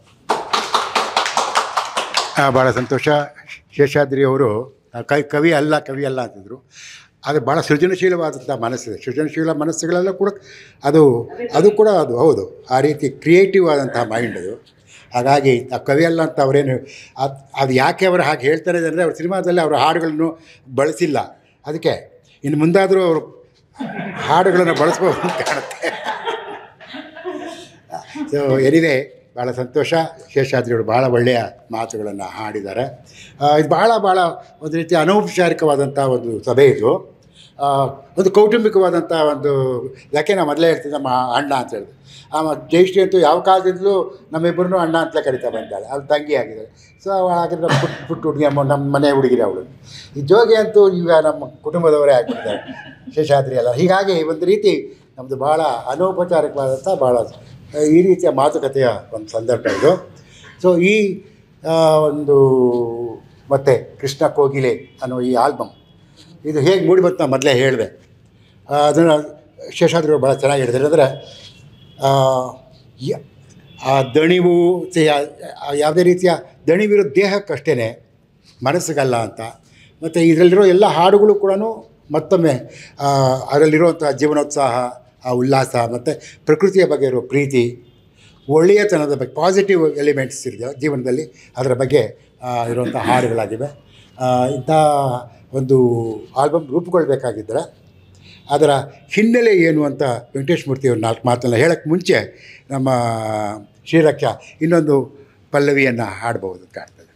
ಭಾಳ ಸಂತೋಷ. ಶೇಷಾದ್ರಿ ಅವರು ಕವಿ ಅಲ್ಲ ಅಂತಿದ್ರು. ಅದು ಭಾಳ ಸೃಜನಶೀಲವಾದಂಥ ಮನಸ್ಸಿದೆ. ಸೃಜನಶೀಲ ಮನಸ್ಸುಗಳೆಲ್ಲ ಕೂಡ ಅದು ಕೂಡ ಹೌದು, ಆ ರೀತಿ ಕ್ರಿಯೇಟಿವ್ ಆದಂಥ ಮೈಂಡ್ ಅದು. ಹಾಗಾಗಿ ಆ ಕವಿ ಅಲ್ಲ ಅಂತ ಅವರೇನು ಅದು ಯಾಕೆ ಅವರು ಹಾಗೆ ಹೇಳ್ತಾರೆ ಅಂದರೆ, ಅವ್ರ ಸಿನಿಮಾದಲ್ಲಿ ಅವರ ಹಾಡುಗಳನ್ನು ಬಳಸಿಲ್ಲ. ಅದಕ್ಕೆ ಇನ್ನು ಮುಂದಾದರೂ ಅವರು ಹಾಡುಗಳನ್ನು ಬಳಸ್ಬೋದು ಅಂತ ಕಾಣುತ್ತೆ. ಸೊ ಎನಿವೆ, ಭಾಳ ಸಂತೋಷ. ಶೇಷಾದ್ರಿಯವರು ಭಾಳ ಒಳ್ಳೆಯ ಮಾತುಗಳನ್ನು ಹಾಡಿದ್ದಾರೆ. ಇದು ಭಾಳ ಒಂದು ರೀತಿ ಅನೌಪಚಾರಿಕವಾದಂಥ ಒಂದು ಸಭೆ ಇದು. ಒಂದು ಕೌಟುಂಬಿಕವಾದಂಥ ಒಂದು, ಯಾಕೆ ನಾವು ಮೊದಲೇ ಹೇಳ್ತಿದ್ದೆ ನಮ್ಮ ಅಣ್ಣ ಅಂತ ಹೇಳಿದೆ. ಜಯಶ್ರೀ ಅಂತೂ ಯಾವ ಕಾಲದಿಂದಲೂ ನಮ್ಮಿಬ್ಬರನ್ನೂ ಅಣ್ಣ ಅಂತಲೇ ಕರಿತಾ ಬಂದಾಳೆ. ಅವ್ಳು ತಂಗಿ ಆಗಿದ್ದಾಳೆ. ಸೊ ಹಾಗಿದ್ರೆ ಪುಟ್ಟ ಹುಡುಗಿ ನಮ್ಮ ಮನೆ ಹುಡುಗಿರಿ ಅವಳು. ಈ ಜೋಗಿ ಅಂತೂ ಈಗ ನಮ್ಮ ಕುಟುಂಬದವರೇ ಆಗಿಬಿಟ್ಟಿದ್ದಾರೆ, ಶೇಷಾದ್ರಿ ಎಲ್ಲ. ಹೀಗಾಗಿ ಒಂದು ರೀತಿ ನಮ್ಮದು ಭಾಳ ಅನೌಪಚಾರಿಕವಾದಂಥ ಭಾಳ ಈ ರೀತಿಯ ಮಾತುಕತೆಯ ಒಂದು ಸಂದರ್ಭ ಇದು. ಸೊ ಈ ಒಂದು ಮತ್ತು ಕೃಷ್ಣ ಕೋಗಿಲೆ ಅನ್ನೋ ಈ ಆಲ್ಬಮ್ ಇದು ಹೇಗೆ ಮೂಡಿಬಂತು ನಾನು ಮೊದಲೇ ಹೇಳಿದೆ. ಅದನ್ನು ಶೇಷಾದ್ರಿ ಭಾಳ ಚೆನ್ನಾಗಿ ಹೇಳಿದ್ದಾರೆ. ಅಂದರೆ ಆ ದಣಿವು ಯಾವುದೇ ರೀತಿಯ ದಣಿವಿರೋ ದೇಹಕ್ಕಷ್ಟೇ, ಮನಸ್ಸಿಗಲ್ಲ ಅಂತ. ಮತ್ತು ಇದರಲ್ಲಿರೋ ಎಲ್ಲ ಹಾಡುಗಳು ಕೂಡ ಮತ್ತೊಮ್ಮೆ ಅದರಲ್ಲಿರುವಂಥ ಜೀವನೋತ್ಸಾಹ, ಆ ಉಲ್ಲಾಸ ಮತ್ತು ಪ್ರಕೃತಿಯ ಬಗ್ಗೆ ಇರೋ ಪ್ರೀತಿ, ಒಳ್ಳೆಯತನದ ಬಗ್ಗೆ, ಪಾಸಿಟಿವ್ ಎಲಿಮೆಂಟ್ಸ್ ಇದೆ ಜೀವನದಲ್ಲಿ, ಅದರ ಬಗ್ಗೆ ಇರುವಂಥ ಹಾಡುಗಳಾಗಿವೆ. ಇಂಥ ಒಂದು ಆಲ್ಬಮ್ ರೂಪುಗೊಳ್ಬೇಕಾಗಿದ್ದರೆ ಅದರ ಹಿನ್ನೆಲೆ ಏನು ಅಂತ ವೆಂಕಟೇಶ್ ಮೂರ್ತಿಯವ್ರ 4 ಮಾತನ್ನು ಹೇಳೋಕ್ಕೆ ಮುಂಚೆ ನಮ್ಮ ಶ್ರೀರಕ್ಷ ಇನ್ನೊಂದು ಪಲ್ಲವಿಯನ್ನು ಹಾಡ್ಬೋದು ಕಾಣ್ತದೆ.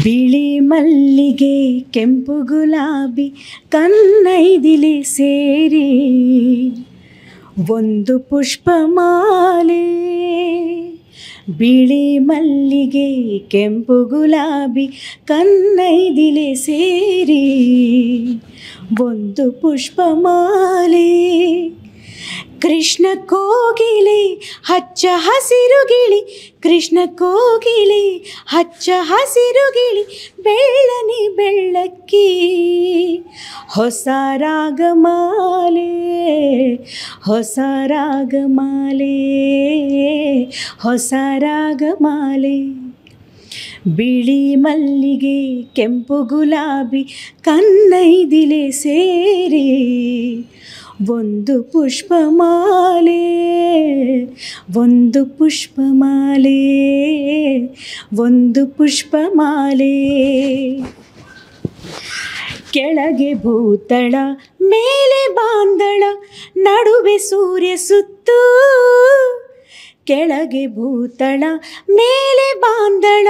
ಬಿಳಿ ಮಲ್ಲಿಗೆ ಕೆಂಪು ಗುಲಾಬಿ ಕನ್ನೈದಿಲಿ ಸೇರಿ ಒಂದು ಪುಷ್ಪಮಾಲೆ. ಬಿಳಿ ಮಲ್ಲಿಗೆ ಕೆಂಪು ಗುಲಾಬಿ ಕನ್ನೈದಿಲೆ ಸೇರಿ ಒಂದು ಪುಷ್ಪಮಾಲೆ. ಕೃಷ್ಣ ಕೋಗಿಲೆ ಹಚ್ಚ ಹಸಿರು ಗಿಳಿ, ಕೃಷ್ಣ ಕೋಗಿಲೆ ಹಚ್ಚ ಹಸಿರು ಗಿಳಿ, ಬೆಳ್ಳನಿ ಬೆಳ್ಳಕ್ಕಿ ಹೊಸ ರಾಗಮಾಲೆ, ಹೊಸ ರಾಗಮಾಲೆ, ಹೊಸ ರಾಗಮಾಲೆ. ಬಿಳಿ ಮಲ್ಲಿಗೆ ಕೆಂಪು ಗುಲಾಬಿ ಕನ್ನೈದಿಲೆ ಸೇರಿ ಒಂದು ಪುಷ್ಪಮಾಲೆ, ಒಂದು ಪುಷ್ಪಮಾಲೆ, ಒಂದು ಪುಷ್ಪಮಾಲೆ. ಕೆಳಗೆ ಭೂತಳ ಮೇಲೆ ಬಾಂದಳ ನಡುವೆ ಸೂರ್ಯ ಸುತ್ತು, ಕೆಳಗೆ ಭೂತಳ ಮೇಲೆ ಬಾಂದಳ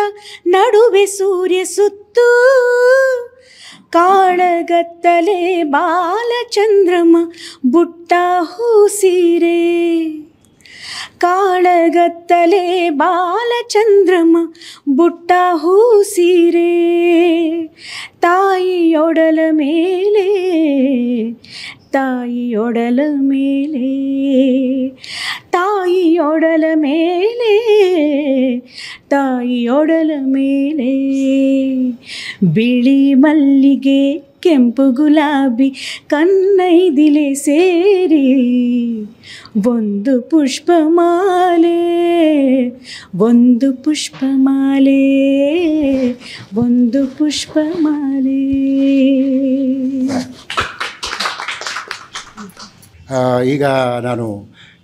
ನಡುವೆ ಸೂರ್ಯ ಸುತ್ತು, ಕಾಳಗತ್ತಲೆ ಬಾಲಚಂದ್ರಮ ಬುಟ್ಟ ಹೂಸೀರೆ, ಕಾಳಗತ್ತಲೆ ಬಾಲಚಂದ್ರಮ ಬುಟ್ಟ ಹೂಸೀರೆ. ತಾಯಿಯೊಡಲ ಮೇಲೆ, ತಾಯಿಯೊಡಲ ಮೇಲೆ, ತಾಯಿಯೊಡಲ ಮೇಲೆ, ತಾಯಿಯೊಡಲ ಮೇಲೆ. ಬಿಳಿ ಮಲ್ಲಿಗೆ ಕೆಂಪು ಗುಲಾಬಿ ಕನ್ನೈದಿಲೆ ಸೇರಿ ಒಂದು ಪುಷ್ಪಮಾಲೆ, ಒಂದು ಪುಷ್ಪಮಾಲೆ, ಒಂದು ಪುಷ್ಪಮಾಲೆ. ಈಗ ನಾನು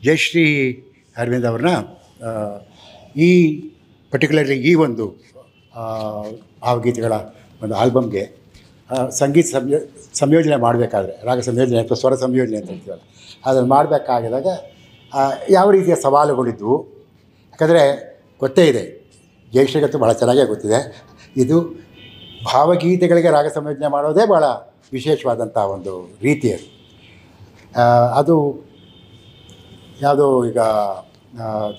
ಜಯಶ್ರೀ ಅರವಿಂದ್ ಅವ್ರನ್ನ ಈ ಪರ್ಟಿಕ್ಯುಲರ್ಲಿ ಈ ಒಂದು ಭಾವಗೀತೆಗಳ ಒಂದು ಆಲ್ಬಮ್ಗೆ ಸಂಗೀತ ಸಂಯೋಜನೆ ಮಾಡಬೇಕಾದ್ರೆ, ರಾಗ ಸಂಯೋಜನೆ ಅಥವಾ ಸ್ವರ ಸಂಯೋಜನೆ ಅಂತ ಹೇಳ್ತೀವಲ್ಲ, ಅದನ್ನು ಮಾಡಬೇಕಾಗಿದಾಗ ಯಾವ ರೀತಿಯ ಸವಾಲುಗಳಿದ್ವು. ಯಾಕಂದರೆ ಗೊತ್ತೇ ಇದೆ, ಜಯಶ್ರೀಗಂತೂ ಭಾಳ ಚೆನ್ನಾಗೇ ಗೊತ್ತಿದೆ, ಇದು ಭಾವಗೀತೆಗಳಿಗೆ ರಾಗ ಸಂಯೋಜನೆ ಮಾಡೋದೇ ಭಾಳ ವಿಶೇಷವಾದಂಥ ಒಂದು ರೀತಿ ಅದು. ಅದು ಯಾವುದೋ ಈಗ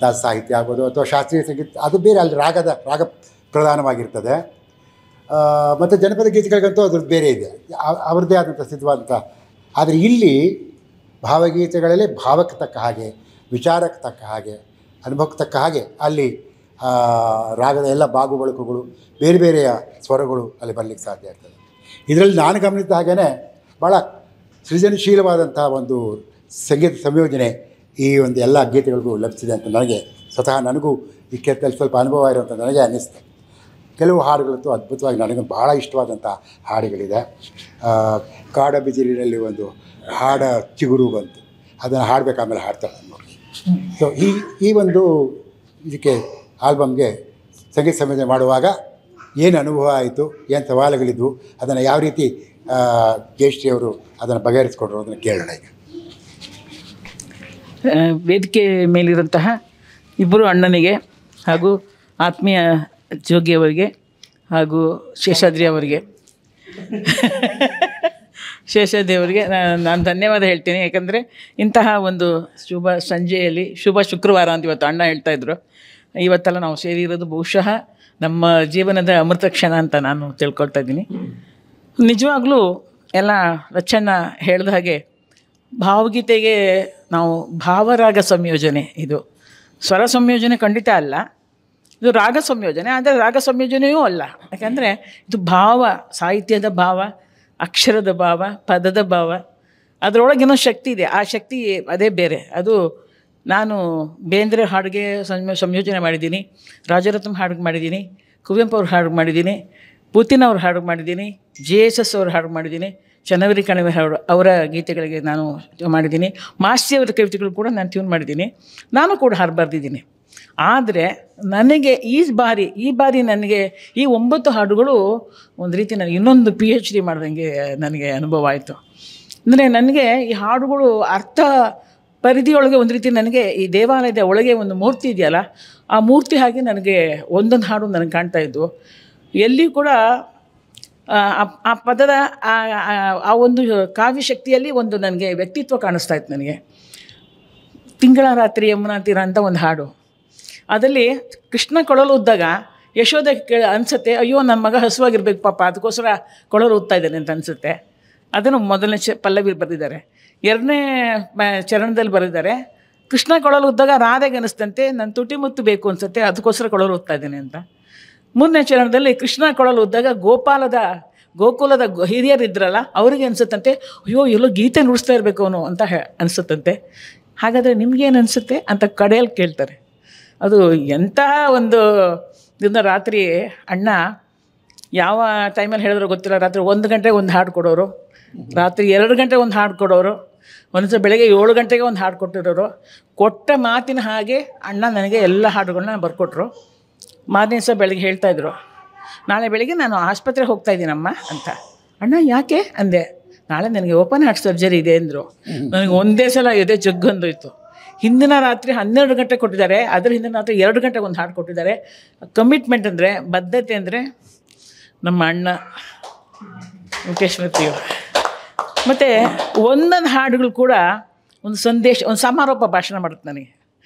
ದಾಸ ಸಾಹಿತ್ಯ ಆಗ್ಬೋದು ಅಥವಾ ಶಾಸ್ತ್ರೀಯ ಸಂಗೀತ, ಅದು ಬೇರೆ, ಅಲ್ಲಿ ರಾಗ ಪ್ರಧಾನವಾಗಿರ್ತದೆ. ಮತ್ತು ಜನಪದ ಗೀತೆಗಳಿಗಂತೂ ಅದ್ರದ್ದು ಬೇರೆ ಇದೆ, ಅವ್ರದ್ದೇ ಆದಂಥ ಸಿದ್ಧವಾದಂಥ. ಆದರೆ ಇಲ್ಲಿ ಭಾವಗೀತೆಗಳಲ್ಲಿ ಭಾವಕ್ಕೆ ತಕ್ಕ ಹಾಗೆ, ವಿಚಾರಕ್ಕೆ ತಕ್ಕ ಹಾಗೆ, ಅನುಭವಕ್ಕೆ ತಕ್ಕ ಹಾಗೆ ಅಲ್ಲಿ ರಾಗದ ಎಲ್ಲ ಬಾಗು ಬಳಕುಗಳು, ಬೇರೆ ಬೇರೆಯ ಸ್ವರಗಳು ಅಲ್ಲಿ ಬರಲಿಕ್ಕೆ ಸಾಧ್ಯ ಆಗ್ತದೆ. ಇದರಲ್ಲಿ ನಾನು ಗಮನಿಸಿದ ಹಾಗೇ ಭಾಳ ಸೃಜನಶೀಲವಾದಂಥ ಒಂದು ಸಂಗೀತ ಸಂಯೋಜನೆ ಈ ಒಂದು ಎಲ್ಲ ಗೀತೆಗಳಿಗೂ ಲಭಿಸಿದೆ ಅಂತ ನನಗೂ ಈ ಕ್ಷೇತ್ರದಲ್ಲಿ ಸ್ವಲ್ಪ ಅನುಭವ ಇರುವಂಥ ನನಗೆ ಅನ್ನಿಸ್ತು. ಕೆಲವು ಹಾಡುಗಳಂತೂ ಅದ್ಭುತವಾಗಿ ನನಗೆ ಭಾಳ ಇಷ್ಟವಾದಂಥ ಹಾಡುಗಳಿದೆ. ಕಾಡ ಬಿದಿರಿನಲ್ಲಿ ಒಂದು ಹಾಡ ಚಿಗುರು ಬಂತು, ಅದನ್ನು ಹಾಡಬೇಕು, ಆಮೇಲೆ ಹಾಡ್ತಾಳೆ ನೋಡಿ. ಸೊ ಈ ಒಂದು ಇದಕ್ಕೆ ಆಲ್ಬಮ್ಗೆ ಸಂಗೀತ ಸಂಯೋಜನೆ ಮಾಡುವಾಗ ಏನು ಅನುಭವ ಆಯಿತು, ಏನು ಸವಾಲುಗಳಿದ್ವು, ಅದನ್ನು ಯಾವ ರೀತಿ ಜಯಶ್ರೀ ಅವರು ಅದನ್ನು ಬಗೆಹರಿಸ್ಕೊಂಡ್ರು ಅದನ್ನು ಕೇಳೋಣ. ಈಗ ವೇದಿಕೆ ಮೇಲಿರುವಂತಹ ಇಬ್ಬರು ಅಣ್ಣನಿಗೆ ಹಾಗೂ ಆತ್ಮೀಯ ಜೋಗಿಯವರಿಗೆ ಹಾಗೂ ಶೇಷಾದ್ರಿ ಅವರಿಗೆ ಶೇಷಾದ್ರಿ ನಾನು ಧನ್ಯವಾದ ಹೇಳ್ತೀನಿ. ಯಾಕಂದರೆ ಇಂತಹ ಒಂದು ಶುಭ ಸಂಜೆಯಲ್ಲಿ, ಶುಭ ಶುಕ್ರವಾರ ಅಂತ ಇವತ್ತು ಅಣ್ಣ ಹೇಳ್ತಾಯಿದ್ರು, ಇವತ್ತೆಲ್ಲ ನಾವು ಸೇರಿರೋದು ಬಹುಶಃ ನಮ್ಮ ಜೀವನದ ಅಮೃತ ಕ್ಷಣ ಅಂತ ನಾನು ತಿಳ್ಕೊಳ್ತಾ ಇದ್ದೀನಿ. ನಿಜವಾಗ್ಲೂ ಎಲ್ಲ ರಚಣ್ಣ ಹೇಳಿದ ಹಾಗೆ ಭಾವಗೀತೆಗೆ ನಾವು ಭಾವರಾಗ ಸಂಯೋಜನೆ, ಇದು ಸ್ವರ ಸಂಯೋಜನೆ ಖಂಡಿತ ಅಲ್ಲ, ಇದು ರಾಗ ಸಂಯೋಜನೆ. ಆದರೆ ರಾಗ ಸಂಯೋಜನೆಯೂ ಅಲ್ಲ, ಯಾಕಂದರೆ ಇದು ಭಾವ, ಸಾಹಿತ್ಯದ ಭಾವ, ಅಕ್ಷರದ ಭಾವ, ಪದದ ಭಾವ, ಅದರೊಳಗೇನೋ ಶಕ್ತಿ ಇದೆ. ಆ ಶಕ್ತಿ ಅದೇ ಬೇರೆ. ಅದು ನಾನು ಬೇಂದ್ರೆ ಹಾಡಿಗೆ ಸಂಯೋಜನೆ ಮಾಡಿದ್ದೀನಿ, ರಾಜರತ್ನ ಹಾಡಿಗೆ ಮಾಡಿದ್ದೀನಿ, ಕುವೆಂಪು ಅವ್ರ ಹಾಡಿಗೆ ಮಾಡಿದ್ದೀನಿ, ಪೂತಿನ ಅವ್ರ ಹಾಡಿಗೆ ಮಾಡಿದ್ದೀನಿ, JSS ಅವ್ರ ಹಾಡಿಗೆ ಮಾಡಿದ್ದೀನಿ, ಚನ್ನವೀರ ಕಣಿವೆ ಅವರ ಗೀತೆಗಳಿಗೆ ನಾನು ಮಾಡಿದ್ದೀನಿ, ಮಾಸ್ತಿಯವರ ಕವಿತೆಗಳು ಕೂಡ ನಾನು ಟ್ಯೂನ್ ಮಾಡಿದ್ದೀನಿ, ನಾನು ಕೂಡ ಹಾಡು ಬರೆದಿದ್ದೀನಿ. ಆದರೆ ನನಗೆ ಈ ಬಾರಿ ನನಗೆ ಈ 9 ಹಾಡುಗಳು ಒಂದು ರೀತಿ ನನಗೆ ಇನ್ನೊಂದು PhD ಮಾಡ್ದಂಗೆ ನನಗೆ ಅನುಭವ ಆಯಿತು. ಅಂದರೆ ನನಗೆ ಈ ಹಾಡುಗಳು ಅರ್ಥ ಪರಿಧಿಯೊಳಗೆ ಒಂದು ರೀತಿ ನನಗೆ ಈ ದೇವಾಲಯದ ಒಳಗೆ ಒಂದು ಮೂರ್ತಿ ಇದೆಯಲ್ಲ, ಆ ಮೂರ್ತಿ ಹಾಗೆ ನನಗೆ ಒಂದೊಂದು ಹಾಡು ನನಗೆ ಕಾಣ್ತಾ ಇದ್ದು, ಎಲ್ಲಿ ಕೂಡ ಆ ಪದದ ಆ ಒಂದು ಕಾವ್ಯ ಶಕ್ತಿಯಲ್ಲಿ ಒಂದು ನನಗೆ ವ್ಯಕ್ತಿತ್ವ ಕಾಣಿಸ್ತಾ ಇತ್ತು. ನನಗೆ ತಿಂಗಳ ರಾತ್ರಿ ಯಮುನಾ ತೀರ ಅಂತ ಒಂದು ಹಾಡು, ಅದರಲ್ಲಿ ಕೃಷ್ಣ ಕೊಳಲು ಉದ್ದಾಗ ಯಶೋದೆ ಅನಿಸುತ್ತೆ, ಅಯ್ಯೋ ನನ್ನ ಮಗ ಹಸುವಾಗಿರ್ಬೇಕು ಪಾಪ, ಅದಕ್ಕೋಸ್ಕರ ಕೊಳಲು ಊದ್ತಾ ಇದ್ದಾನೆ ಅಂತ ಅನಿಸುತ್ತೆ. ಅದನ್ನು ಮೊದಲನೇ ಪಲ್ಲವಿ ಬರೆದಿದ್ದಾರೆ. 2ನೇ ಚರಣದಲ್ಲಿ ಬರೆದಿದ್ದಾರೆ, ಕೃಷ್ಣ ಕೊಳಲು ಉದ್ದಾಗ ರಾಧೆಗೆ ಅನಿಸ್ತಂತೆ ನನ್ನ ತುಟಿ ಮುತ್ತು ಬೇಕು ಅನಿಸುತ್ತೆ, ಅದಕ್ಕೋಸ್ಕರ ಕೊಳಲು ಊದ್ತಾ ಇದ್ದೇನೆ ಅಂತ. 3ನೇ ಚರಣದಲ್ಲಿ ಕೃಷ್ಣ ಕೊಳಲು ಉದ್ದಾಗ ಗೋಕುಲದ ಹಿರಿಯರಿದ್ರಲ್ಲ ಅವರಿಗೆ ಅನಿಸುತ್ತಂತೆ, ಅಯ್ಯೋ ಎಲ್ಲೋ ಗೀತೆ ನುಡಿಸ್ತಾ ಇರಬೇಕು ಅವನು ಅಂತ ಅನಿಸುತ್ತಂತೆ. ಹಾಗಾದರೆ ನಿಮಗೇನು ಅನಿಸುತ್ತೆ ಅಂತ ಕಡೆಯಲ್ಲಿ ಕೇಳ್ತಾರೆ. ಅದು ಎಂತಹ ಒಂದು ದಿನ ರಾತ್ರಿ ಅಣ್ಣ ಯಾವ ಟೈಮಲ್ಲಿ ಹೇಳಿದ್ರು ಗೊತ್ತಿಲ್ಲ, ರಾತ್ರಿ 1 ಗಂಟೆಗೆ ಒಂದು ಹಾಡು ಕೊಡೋರು, ರಾತ್ರಿ 2 ಗಂಟೆಗೆ ಒಂದು ಹಾಡು ಕೊಡೋರು, ಒಂದ್ಸಲ ಬೆಳಗ್ಗೆ 7 ಗಂಟೆಗೆ ಒಂದು ಹಾಡು ಕೊಟ್ಟಿರೋರು. ಕೊಟ್ಟ ಮಾತಿನ ಹಾಗೆ ಅಣ್ಣ ನನಗೆ ಎಲ್ಲ ಹಾಡುಗಳನ್ನ ಬರ್ಕೊಟ್ರು. ಮಾರನೇ ದಿವಸ ಬೆಳಗ್ಗೆ ಹೇಳ್ತಾಯಿದ್ರು, ನಾಳೆ ಬೆಳಗ್ಗೆ ನಾನು ಆಸ್ಪತ್ರೆಗೆ ಹೋಗ್ತಾಯಿದ್ದೀನಮ್ಮ ಅಂತ. ಅಣ್ಣ ಯಾಕೆ ಅಂದೆ. ನಾಳೆ ನನಗೆ ಓಪನ್ ಹಾರ್ಟ್ ಸರ್ಜರಿ ಇದೆ ಅಂದರು. ನನಗೆ ಒಂದೇ ಸಲ ಎದೆ ಜಗ್ಗಂದೋಯ್ತು. ಹಿಂದಿನ ರಾತ್ರಿ 12 ಗಂಟೆ ಕೊಟ್ಟಿದ್ದಾರೆ, ಅದರ ಹಿಂದಿನ ರಾತ್ರಿ 2 ಗಂಟೆಗೆ ಒಂದು ಹಾಡು ಕೊಟ್ಟಿದ್ದಾರೆ. ಕಮಿಟ್ಮೆಂಟ್ ಅಂದರೆ, ಬದ್ಧತೆ ಅಂದರೆ ನಮ್ಮ ಅಣ್ಣ ಮುಖೇಶ್ವತಿಯವರು. ಮತ್ತು ಒಂದೊಂದು ಹಾಡುಗಳು ಕೂಡ ಒಂದು ಸಂದೇಶ, ಒಂದು ಸಮಾರೋಪ ಭಾಷಣ ಮಾಡುತ್ತೆ ನನಗೆ.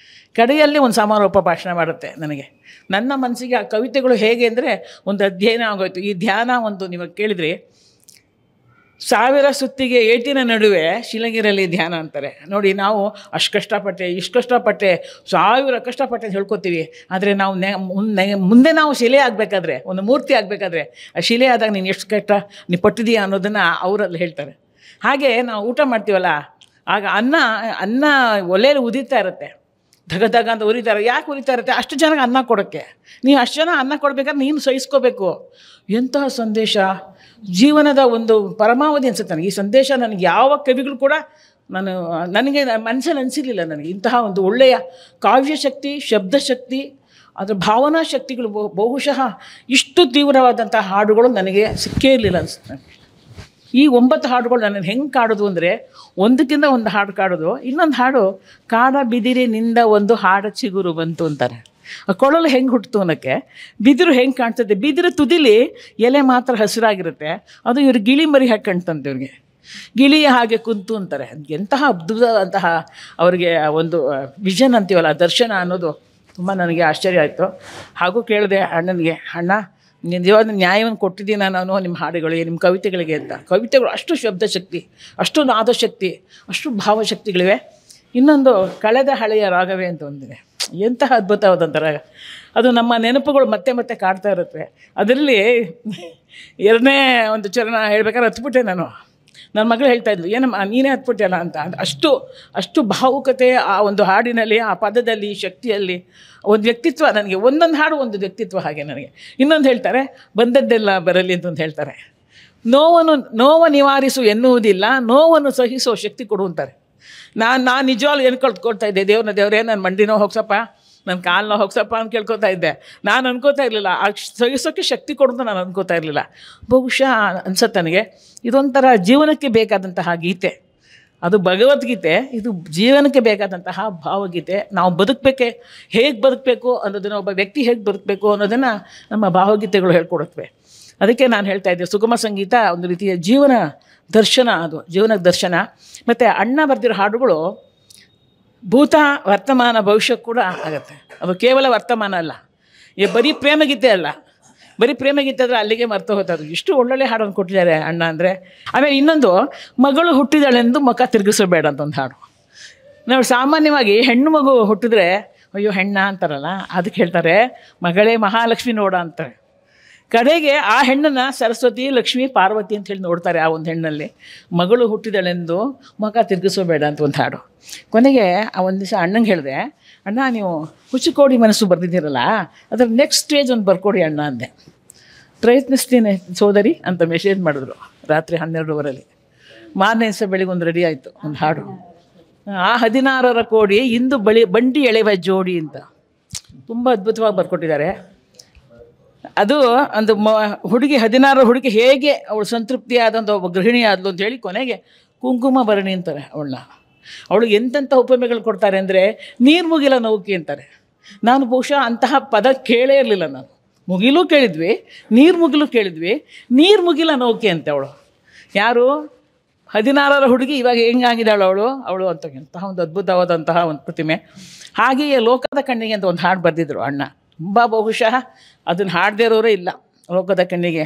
ಕಡೆಯಲ್ಲಿ ಒಂದು ಸಮಾರೋಪ ಭಾಷಣ ಮಾಡುತ್ತೆ ನನಗೆ. ನನ್ನ ಮನಸ್ಸಿಗೆ ಆ ಕವಿತೆಗಳು ಹೇಗೆ ಅಂದರೆ ಒಂದು ಅಧ್ಯಯನ ಆಗೋಯ್ತು. ಈ ಧ್ಯಾನ ಒಂದು ನೀವು ಕೇಳಿದ್ರಿ, 1000 ಸುತ್ತಿಗೆ ಏಟಿನ ನಡುವೆ ಶಿಲಂಗಿರಲ್ಲಿ ಧ್ಯಾನ ಅಂತಾರೆ ನೋಡಿ. ನಾವು ಅಷ್ಟು ಕಷ್ಟಪಟ್ಟೆ, ಇಷ್ಟು ಕಷ್ಟಪಟ್ಟೆ, 1000 ಕಷ್ಟಪಟ್ಟೆ ಅಂತ ಹೇಳ್ಕೊತೀವಿ. ಆದರೆ ನಾವು ಮುಂದೆ ನಾವು ಶಿಲೆ ಆಗಬೇಕಾದ್ರೆ, ಒಂದು ಮೂರ್ತಿ ಆಗಬೇಕಾದ್ರೆ, ಆ ಶಿಲೆ ಆದಾಗ ನೀನು ಎಷ್ಟು ಕಷ್ಟ ನೀನು ಪಟ್ಟಿದೀಯ ಅನ್ನೋದನ್ನು ಅವರಲ್ಲಿ ಹೇಳ್ತಾರೆ. ಹಾಗೆ ನಾವು ಊಟ ಮಾಡ್ತೀವಲ್ಲ, ಆಗ ಅನ್ನ ಒಲೆಯಲ್ಲಿ ಉದಿತಾ ಇರುತ್ತೆ, ಧಗ ಅಂತ ಉರಿತಾರೆ. ಯಾಕೆ ಉರಿತಾ ಇರುತ್ತೆ? ಅಷ್ಟು ಜನಕ್ಕೆ ಅನ್ನ ಕೊಡೋಕ್ಕೆ. ನೀವು ಅಷ್ಟು ಜನ ಅನ್ನ ಕೊಡಬೇಕಾದ್ರೆ ನೀನು ಸಹಿಸ್ಕೋಬೇಕು. ಎಂತಹ ಸಂದೇಶ, ಜೀವನದ ಒಂದು ಪರಮಾವಧಿ ಅನಿಸುತ್ತೆ ನನಗೆ ಈ ಸಂದೇಶ. ನನಗೆ ಯಾವ ಕವಿಗಳು ಕೂಡ ನನಗೆ ಮನಸ್ಸಲ್ಲಿ ಅನಿಸಿರಲಿಲ್ಲ ನನಗೆ ಇಂತಹ ಒಂದು ಒಳ್ಳೆಯ ಕಾವ್ಯಶಕ್ತಿ, ಶಬ್ದಶಕ್ತಿ, ಅದರ ಭಾವನಾ ಶಕ್ತಿಗಳು ಬಹುಶಃ ಇಷ್ಟು ತೀವ್ರವಾದಂಥ ಹಾಡುಗಳು ನನಗೆ ಸಿಕ್ಕೇ ಇರಲಿಲ್ಲ ಅನಿಸುತ್ತೆ ನನಗೆ. ಈ 9 ಹಾಡುಗಳು ನನ್ನನ್ನು ಹೆಂಗೆ ಕಾಡೋದು ಅಂದರೆ, ಒಂದಕ್ಕಿಂತ ಒಂದು ಹಾಡು ಕಾಡೋದು. ಇನ್ನೊಂದು ಹಾಡು, ಕಾಡ ಬಿದಿರಿನಿಂದ ಒಂದು ಹಾಡ ಚಿಗುರು ಬಂತು ಅಂತಾರೆ. ಆ ಕೊಳಲು ಹೆಂಗೆ ಹುಟ್ಟಿತು ಅನ್ನೋಕ್ಕೆ ಬಿದಿರು ಹೆಂಗೆ ಕಾಣ್ತದೆ. ಬಿದಿರು ತುದಿಲಿ ಎಲೆ ಮಾತ್ರ ಹಸಿರಾಗಿರುತ್ತೆ, ಅದು ಇವ್ರು ಗಿಳಿ ಮರಿ ಹಾಕಿ ಕಾಣ್ತಂತೆ. ಇವ್ರಿಗೆ ಗಿಳಿಯ ಹಾಗೆ ಕುಂತು ಅಂತಾರೆ. ಎಂತಹ ಅದ್ಭುತವಂತಹ ಅವ್ರಿಗೆ ಒಂದು ವಿಷನ್ ಅಂತೀವಲ್ಲ, ದರ್ಶನ ಅನ್ನೋದು ತುಂಬ ನನಗೆ ಆಶ್ಚರ್ಯ ಆಯಿತು. ಹಾಗೂ ಕೇಳಿದೆ ಅಣ್ಣನಿಗೆ, ಅಣ್ಣ ನಿಜವಾದ ನ್ಯಾಯವನ್ನು ಕೊಟ್ಟಿದ್ದೀನಿ ನಾನು ನಿಮ್ಮ ಹಾಡುಗಳಿಗೆ, ನಿಮ್ಮ ಕವಿತೆಗಳಿಗೆ ಅಂತ. ಕವಿತೆಗಳು ಅಷ್ಟು ಶಬ್ದಶಕ್ತಿ, ಅಷ್ಟು ನಾದಶಕ್ತಿ, ಅಷ್ಟು ಭಾವಶಕ್ತಿಗಳಿವೆ. ಇನ್ನೊಂದು ಕಳೆದ ಹಳೆಯ ರಾಗವೇ ಅಂತ ಒಂದಿದೆ, ಎಂತಹ ಅದ್ಭುತವಾದಂಥ ರಾಗ. ಅದು ನಮ್ಮ ನೆನಪುಗಳು ಮತ್ತೆ ಮತ್ತೆ ಕಾಡ್ತಾ ಇರುತ್ತೆ. ಅದರಲ್ಲಿ 2ನೇ ಒಂದು ಚರಣ ಹೇಳ್ಬೇಕಾದ್ರೆ ಹತ್ಬಿಟ್ಟೆ ನಾನು. ನನ್ನ ಮಗಳು ಹೇಳ್ತಾಯಿದ್ಲು, ಏನಮ್ಮ ನೀನೇ ಹತ್ಬಿಟ್ಟೆಲ್ಲ ಅಂತ. ಅಷ್ಟು ಭಾವುಕತೆ ಆ ಒಂದು ಹಾಡಿನಲ್ಲಿ, ಆ ಪದದಲ್ಲಿ, ಶಕ್ತಿಯಲ್ಲಿ ಒಂದು ವ್ಯಕ್ತಿತ್ವ. ನನಗೆ ಒಂದೊಂದು ಹಾಡು ಒಂದು ವ್ಯಕ್ತಿತ್ವ ಹಾಗೆ ನನಗೆ. ಇನ್ನೊಂದು ಹೇಳ್ತಾರೆ, ಬಂದದ್ದೆಲ್ಲ ಬರಲಿ ಅಂತಂದು ಹೇಳ್ತಾರೆ. ನೋವು ನಿವಾರಿಸು ಎನ್ನುವುದಿಲ್ಲ, ನೋವನ್ನು ಸಹಿಸೋ ಶಕ್ತಿ ಕೊಡು ಅಂತಾರೆ. ನಾನು ನಿಜವಾಗ್ಲೂ ಏನು ಕಳ್ಕೊಳ್ತಾ ಇದ್ದೆ, ದೇವರೇ ನನ್ನ ಮಂಡಿನೋ ಹೋಗ್ಸಪ್ಪ, ನನ್ನ ಕಾಲನ್ನ ಹೋಗ್ಸಪ್ಪ ಅಂತ ಕೇಳ್ಕೊತಾ ಇದ್ದೆ. ನಾನು ಅನ್ಕೋತಾ ಇರಲಿಲ್ಲ ಆ ಸಹಿಸೋಕ್ಕೆ ಶಕ್ತಿ ಕೊಡೋದು, ನಾನು ಅನ್ಕೋತಾ ಇರಲಿಲ್ಲ. ಬಹುಶಃ ಅನ್ಸತ್ತೆ ನನಗೆ ಇದೊಂಥರ ಜೀವನಕ್ಕೆ ಬೇಕಾದಂತಹ ಗೀತೆ. ಅದು ಭಗವದ್ಗೀತೆ, ಇದು ಜೀವನಕ್ಕೆ ಬೇಕಾದಂತಹ ಭಾವಗೀತೆ. ನಾವು ಹೇಗೆ ಬದುಕಬೇಕು ಅನ್ನೋದನ್ನು, ಒಬ್ಬ ವ್ಯಕ್ತಿ ಹೇಗೆ ಬದುಕಬೇಕು ಅನ್ನೋದನ್ನು ನಮ್ಮ ಭಾವಗೀತೆಗಳು ಹೇಳ್ಕೊಡುತ್ತವೆ. ಅದಕ್ಕೆ ನಾನು ಹೇಳ್ತಾ ಇದ್ದೆ, ಸುಗಮ ಸಂಗೀತ ಒಂದು ರೀತಿಯ ಜೀವನ ದರ್ಶನ, ಅದು ಜೀವನ ದರ್ಶನ. ಮತ್ತು ಅಣ್ಣ ಬರೆದಿರೋ ಹಾಡುಗಳು ಭೂತ, ವರ್ತಮಾನ, ಭವಿಷ್ಯ ಕೂಡ ಆಗುತ್ತೆ. ಅದು ಕೇವಲ ವರ್ತಮಾನ ಅಲ್ಲ, ಬರೀ ಪ್ರೇಮಗೀತೆ ಅಲ್ಲ. ಬರೀ ಪ್ರೇಮಗೀತೆ ಆದರೆ ಅಲ್ಲಿಗೆ ಮರ್ತು ಹೋಗ್ತದೆ. ಇಷ್ಟು ಒಳ್ಳೊಳ್ಳೆ ಹಾಡನ್ನು ಕೊಟ್ಟಿದ್ದಾರೆ ಅಣ್ಣ ಅಂದರೆ. ಆಮೇಲೆ ಇನ್ನೊಂದು, ಮಗಳು ಹುಟ್ಟಿದಳೆಂದು ಮುಖ ತಿರುಗಿಸಬೇಡ ಅಂತ ಒಂದು ಹಾಡು. ನಾವು ಸಾಮಾನ್ಯವಾಗಿ ಹೆಣ್ಣು ಮಗು ಹುಟ್ಟಿದ್ರೆ ಅಯ್ಯೋ ಹೆಣ್ಣ ಅಂತಾರಲ್ಲ, ಅದಕ್ಕೆ ಹೇಳ್ತಾರೆ ಮಗಳೇ ಮಹಾಲಕ್ಷ್ಮಿ ನೋಡ ಅಂತಾರೆ. ಕಡೆಗೆ ಆ ಹೆಣ್ಣನ್ನು ಸರಸ್ವತಿ, ಲಕ್ಷ್ಮಿ, ಪಾರ್ವತಿ ಅಂತ ಹೇಳಿ ನೋಡ್ತಾರೆ. ಆ ಒಂದು ಹೆಣ್ಣಲ್ಲಿ ಮಗಳು ಹುಟ್ಟಿದಳೆಂದು ಮುಖ ತಿರುಗಿಸಬೇಡ ಅಂತ ಒಂದು ಹಾಡು. ಕೊನೆಗೆ ಆ ಒಂದು ದಿವಸ ಅಣ್ಣಂಗೆ ಹೇಳಿದೆ, ಅಣ್ಣ ನೀವು ಹುಚ್ಚುಕೋಡಿ ಮನಸ್ಸು ಬರೆದಿದ್ದೀರಲ್ಲ, ಅದರ ನೆಕ್ಸ್ಟ್ ಸ್ಟೇಜ್ ಒಂದು ಬರ್ಕೊಡಿ ಅಣ್ಣ ಅಂದೆ. ಪ್ರಯತ್ನಿಸ್ತೀನಿ ಸೋದರಿ ಅಂತ ಮೆಸೇಜ್ ಮಾಡಿದ್ರು ರಾತ್ರಿ 12:15. ಮಾರನೇ ದಿವಸ ಬೆಳಿಗ್ಗೆ ಒಂದು ರೆಡಿ ಆಯಿತು ಒಂದು ಹಾಡು. ಆ 16 ಕೋಡಿ ಇಂದು ಬಂಡಿ ಎಳೆವ ಜೋಡಿ ಅಂತ ತುಂಬ ಅದ್ಭುತವಾಗಿ ಬರ್ಕೊಟ್ಟಿದ್ದಾರೆ. ಅದು ಒಂದು ಹುಡುಗಿ 16 ಹುಡುಗಿ ಹೇಗೆ ಅವಳು ಸಂತೃಪ್ತಿಯಾದಂಥ ಒಬ್ಬ ಗೃಹಿಣಿ ಆದಳು ಅಂತೇಳಿ ಕೊನೆಗೆ ಕುಂಕುಮ ಭರಣಿ ಅಂತಾರೆ ಅವಳನ್ನ. ಅವಳಿಗೆ ಎಂತೆಂಥ ಉಪಮೆಗಳು ಕೊಡ್ತಾರೆ ಅಂದರೆ ನೀರು ಮುಗಿಲ ನೌಕಿ ಅಂತಾರೆ. ನಾನು ಬಹುಶಃ ಅಂತಹ ಪದ ಕೇಳೇ ಇರಲಿಲ್ಲ. ನಾನು ಮುಗಿಲೂ ಕೇಳಿದ್ವಿ, ನೀರು ಮುಗಿಲು ಕೇಳಿದ್ವಿ, ನೀರು ಮುಗಿಲ ನೌಕಿ ಅಂತೆ ಅವಳು. ಯಾರು 16 ಹುಡುಗಿ ಇವಾಗ ಹೆಂಗಾಗಿದ್ದಾಳು ಅವಳು ಅಂತ ಎಂತಹ ಒಂದು ಅದ್ಭುತವಾದಂತಹ ಒಂದು ಪ್ರತಿಮೆ. ಹಾಗೆಯೇ ಲೋಕದ ಕಣ್ಣಿಗೆ ಅಂತ ಒಂದು ಹಾಡು ಬರೆದಿದ್ರು ಅಣ್ಣ. ತುಂಬ ಬಹುಶಃ ಅದನ್ನು ಹಾಡದೇ ಇರೋರೇ ಇಲ್ಲ. ಲೋಕದ ಕಣ್ಣಿಗೆ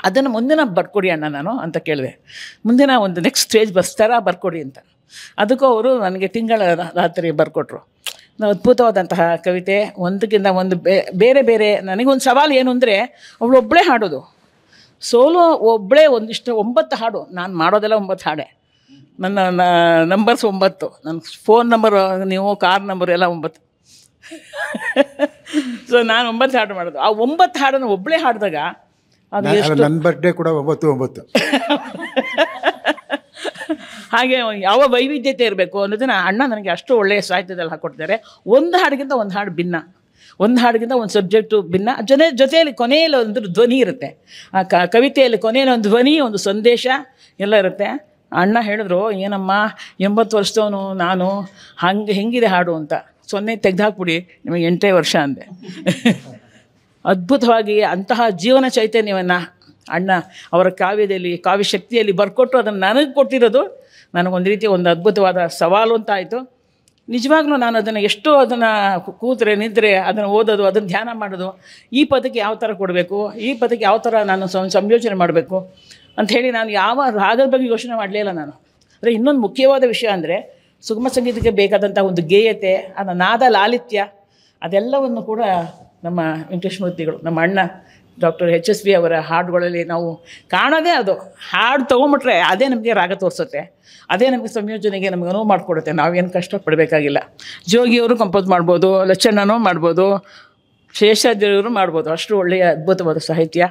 ಅದನ್ನು ಮುಂದಿನ ಬರ್ಕೊಡಿ ಅಣ್ಣ ನಾನು ಅಂತ ಕೇಳಿದೆ. ಮುಂದಿನ ಒಂದು ನೆಕ್ಸ್ಟ್ ಸ್ಟೇಜ್ ಬರ್ಕೊಡಿ ಅಂತ. ಅದಕ್ಕೂ ಅವರು ನನಗೆ ತಿಂಗಳ ರಾತ್ರಿ ಬರ್ಕೊಟ್ರು. ಅದ್ಭುತವಾದಂತಹ ಕವಿತೆ, ಒಂದಕ್ಕಿಂತ ಒಂದು ಬೇರೆ ಬೇರೆ. ನನಗೊಂದು ಸವಾಲು ಏನು ಅಂದರೆ ಅವಳು ಒಬ್ಬಳೇ ಹಾಡೋದು, ಸೋಲೋ ಒಬ್ಬಳೇ 9 ಹಾಡು. ನಾನು ಮಾಡೋದೆಲ್ಲ 9 ಹಾಡೆ. ನನ್ನ ನಂಬರ್ಸ್ 9, ನನ್ನ ಫೋನ್ ನಂಬರ್, ನೀವು ಕಾರ್ ನಂಬರ್ ಎಲ್ಲ 9. ಸೊ ನಾನು 9 ಹಾಡು ಮಾಡೋದು. ಆ 9 ಹಾಡನ್ನು ಒಬ್ಬಳೇ ಹಾಡಿದಾಗ ಅದು ಎಷ್ಟು, ನನ್ನ ಬರ್ಡೇ ಕೂಡ 9. ಹಾಗೆ ಯಾವ ವೈವಿಧ್ಯತೆ ಇರಬೇಕು ಅನ್ನೋದನ್ನ ಅಣ್ಣ ನನಗೆ ಅಷ್ಟು ಒಳ್ಳೆಯ ಸಾಹಿತ್ಯದಲ್ಲಿ ಹಾಕ್ಕೊಡ್ತಾರೆ. ಒಂದು ಹಾಡಿಗಿಂತ ಒಂದು ಹಾಡು ಭಿನ್ನ, ಒಂದು ಹಾಡಿಗಿಂತ ಒಂದು ಸಬ್ಜೆಕ್ಟು ಭಿನ್ನ. ಜೊತೆಯಲ್ಲಿ ಕೊನೆಯಲ್ಲಿ ಒಂದು ಧ್ವನಿ ಇರುತ್ತೆ. ಆ ಕವಿತೆಯಲ್ಲಿ ಕೊನೆಯಲ್ಲಿ ಒಂದು ಧ್ವನಿ, ಒಂದು ಸಂದೇಶ ಎಲ್ಲ ಇರುತ್ತೆ. ಅಣ್ಣ ಹೇಳಿದ್ರು, ಏನಮ್ಮ 80 ವರ್ಷದವನು ನಾನು, ಹೆಂಗಿದೆ ಹಾಡು ಅಂತ. 0 ತೆಗೆದುಹಾಕ್ಬಿಡಿ, ನಿಮಗೆ 8 ವರ್ಷ ಅಂದೆ. ಅದ್ಭುತವಾಗಿ ಅಂತಹ ಜೀವನ ಚೈತನ್ಯವನ್ನು ಅಣ್ಣ ಅವರ ಕಾವ್ಯ ಶಕ್ತಿಯಲ್ಲಿ ಬರ್ಕೊಟ್ಟು ಅದನ್ನು ನನಗೆ ಕೊಟ್ಟಿರೋದು ನನಗೊಂದು ರೀತಿ ಒಂದು ಅದ್ಭುತವಾದ ಸವಾಲು ಅಂತ ಆಯಿತು. ನಿಜವಾಗ್ಲೂ ನಾನು ಅದನ್ನು ಕೂತ್ರೆ ನಿದ್ರೆ ಅದನ್ನು ಓದೋದು, ಅದನ್ನು ಧ್ಯಾನ ಮಾಡೋದು, ಈ ಪದಕ್ಕೆ ಯಾವ ಥರ ಕೊಡಬೇಕು, ಈ ಪದಕ್ಕೆ ಯಾವ ಥರ ನಾನು ಸಂಯೋಜನೆ ಮಾಡಬೇಕು ಅಂಥೇಳಿ ನಾನು ಯಾವ ರಾಗದ ಬಗ್ಗೆ ಯೋಚನೆ ಮಾಡಲೇ ಇಲ್ಲ ನಾನು. ಅಂದರೆ ಇನ್ನೊಂದು ಮುಖ್ಯವಾದ ವಿಷಯ ಅಂದರೆ ಸುಗಮ ಸಂಗೀತಕ್ಕೆ ಬೇಕಾದಂಥ ಒಂದು ಗೇಯತೆ, ಅದರ ನಾದ ಲಾಲಿತ್ಯ, ಅದೆಲ್ಲವನ್ನು ಕೂಡ ನಮ್ಮ ವೆಂಕಟೇಶ್ಮೂರ್ತಿಗಳು, ನಮ್ಮ ಅಣ್ಣ ಡಾಕ್ಟರ್ HSV ಅವರ ಹಾಡುಗಳಲ್ಲಿ ನಾವು ಕಾಣೋದೇ ಅದು. ಹಾಡು ತೊಗೊಂಬಿಟ್ರೆ ಅದೇ ನಮಗೆ ರಾಗ ತೋರಿಸುತ್ತೆ, ಅದೇ ನಮಗೆ ಸಂಯೋಜನೆಗೆ ನಮಗೆ ಅನುವು ಮಾಡಿಕೊಡುತ್ತೆ. ನಾವೇನು ಕಷ್ಟಪಡಬೇಕಾಗಿಲ್ಲ. ಜೋಗಿಯವರು ಕಂಪೋಸ್ ಮಾಡ್ಬೋದು, ಲಚ್ಚಣ್ಣನೂ ಮಾಡ್ಬೋದು, ಶೇಷಾದ್ರಿಯವರು ಮಾಡ್ಬೋದು. ಅಷ್ಟು ಒಳ್ಳೆಯ ಅದ್ಭುತವಾದ ಸಾಹಿತ್ಯ.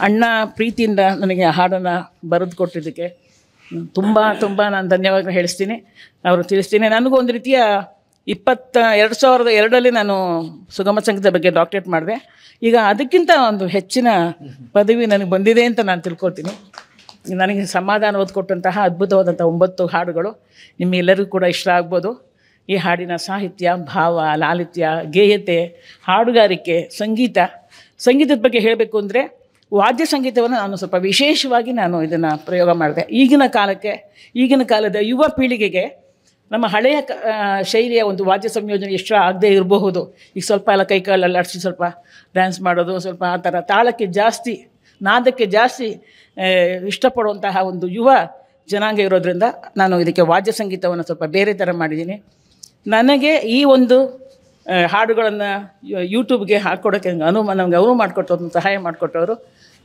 ಅಣ್ಣ ಪ್ರೀತಿಯಿಂದ ನನಗೆ ಹಾಡನ್ನು ಬರೆದು ಕೊಟ್ಟಿದ್ದಕ್ಕೆ ತುಂಬ ನಾನು ಧನ್ಯವಾದ ತಿಳಿಸ್ತೀನಿ. ನನಗೂ ಒಂದು ರೀತಿಯ 2002 ನಾನು ಸುಗಮ ಸಂಗೀತ ಬಗ್ಗೆ ಡಾಕ್ಟರೇಟ್ ಮಾಡಿದೆ. ಈಗ ಅದಕ್ಕಿಂತ ಒಂದು ಹೆಚ್ಚಿನ ಪದವಿ ನನಗೆ ಬಂದಿದೆ ಅಂತ ನಾನು ತಿಳ್ಕೊಳ್ತೀನಿ. ನನಗೆ ಸಮಾಧಾನ ಕೊಟ್ಟಂತಹ ಅದ್ಭುತವಾದಂಥ 9 ಹಾಡುಗಳು ನಿಮ್ಮೆಲ್ಲರಿಗೂ ಕೂಡ ಇಷ್ಟ ಆಗ್ಬೋದು. ಈ ಹಾಡಿನ ಸಾಹಿತ್ಯ, ಭಾವ, ಲಾಲಿತ್ಯ, ಗೇಯತೆ, ಹಾಡುಗಾರಿಕೆ, ಸಂಗೀತದ ಬಗ್ಗೆ ಹೇಳಬೇಕು ಅಂದರೆ ವಾದ್ಯ ಸಂಗೀತವನ್ನು ನಾನು ಸ್ವಲ್ಪ ವಿಶೇಷವಾಗಿ ಇದನ್ನು ಪ್ರಯೋಗ ಮಾಡಿದೆ. ಈಗಿನ ಕಾಲದ ಯುವ ಪೀಳಿಗೆಗೆ ನಮ್ಮ ಹಳೆಯ ಶೈಲಿಯ ಒಂದು ವಾದ್ಯ ಸಂಯೋಜನೆ ಎಷ್ಟು ಆಗದೆ ಇರಬಹುದು. ಈಗ ಸ್ವಲ್ಪ ಎಲ್ಲ ಕೈಕಾಲಲ್ಲಿ ಅಡಿಸಿ ಸ್ವಲ್ಪ ಡ್ಯಾನ್ಸ್ ಮಾಡೋದು, ಸ್ವಲ್ಪ ಆ ಥರ ತಾಳಕ್ಕೆ ಜಾಸ್ತಿ, ನಾದಕ್ಕೆ ಜಾಸ್ತಿ ಇಷ್ಟಪಡುವಂತಹ ಒಂದು ಯುವ ಜನಾಂಗ ಇರೋದ್ರಿಂದ ನಾನು ಇದಕ್ಕೆ ವಾದ್ಯ ಸಂಗೀತವನ್ನು ಸ್ವಲ್ಪ ಬೇರೆ ಥರ ಮಾಡಿದ್ದೀನಿ. ನನಗೆ ಈ ಒಂದು ಹಾಡುಗಳನ್ನು ಯೂಟ್ಯೂಬ್ಗೆ ಹಾಕ್ಕೊಡೋಕ್ಕೆ ನಮಗೆ ಅನುವು ಮಾಡಿಕೊಟ್ಟವ್ರು, ಸಹಾಯ ಮಾಡಿಕೊಟ್ಟವರು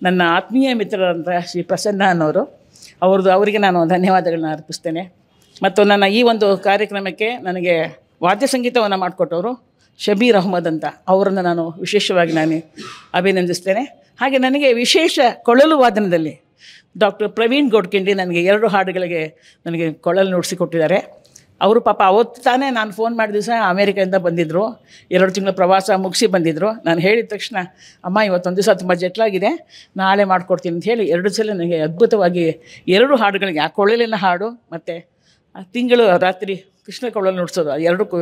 ನನ್ನ ಆತ್ಮೀಯ ಮಿತ್ರರಂಥ ಶ್ರೀ ಪ್ರಸನ್ನ ಅನ್ನೋರು. ಅವರಿಗೆ ನಾನು ಧನ್ಯವಾದಗಳನ್ನ ಅರ್ಪಿಸ್ತೇನೆ. ಮತ್ತು ನನ್ನ ಈ ಒಂದು ಕಾರ್ಯಕ್ರಮಕ್ಕೆ ನನಗೆ ವಾದ್ಯ ಸಂಗೀತವನ್ನು ಮಾಡಿಕೊಟ್ಟವರು ಶಬೀರ್ ಅಹ್ಮದ್ ಅಂತ, ಅವರನ್ನು ನಾನು ವಿಶೇಷವಾಗಿ ಅಭಿನಂದಿಸ್ತೇನೆ. ಹಾಗೆ ನನಗೆ ವಿಶೇಷ ಕೊಳಲು ವಾದನದಲ್ಲಿ ಡಾಕ್ಟರ್ ಪ್ರವೀಣ್ ಗೋಡ್ಕಿಂಡಿ ನನಗೆ 2 ಹಾಡುಗಳಿಗೆ ಕೊಳಲು ನುಡಿಸಿಕೊಟ್ಟಿದ್ದಾರೆ. ಅವರು ಪಾಪ ಅವತ್ತು ತಾನೇ ನಾನು ಫೋನ್ ಮಾಡಿದ ದಿವಸ ಅಮೇರಿಕಾದಿಂದ ಬಂದಿದ್ದರು, 2 ತಿಂಗಳ ಪ್ರವಾಸ ಮುಗಿಸಿ ಬಂದಿದ್ದರು. ನಾನು ಹೇಳಿದ ತಕ್ಷಣ, ಅಮ್ಮ ಇವತ್ತೊಂದು ದಿವಸ ತುಂಬ ಜಟ್ಲಾಗಿದೆ, ನಾಳೆ ಮಾಡಿಕೊಡ್ತೀನಿ ಅಂತ ಹೇಳಿ 2 ಸಲ ನನಗೆ ಅದ್ಭುತವಾಗಿ 2 ಹಾಡುಗಳಿಗೆ, ಆ ಕೊಳಲಿನ ಹಾಡು ಮತ್ತು ಆ ತಿಂಗಳು ರಾತ್ರಿ ಕೃಷ್ಣ ಕೊಳಲು ನುಡಿಸೋದು, ಆ 2ಕ್ಕೂ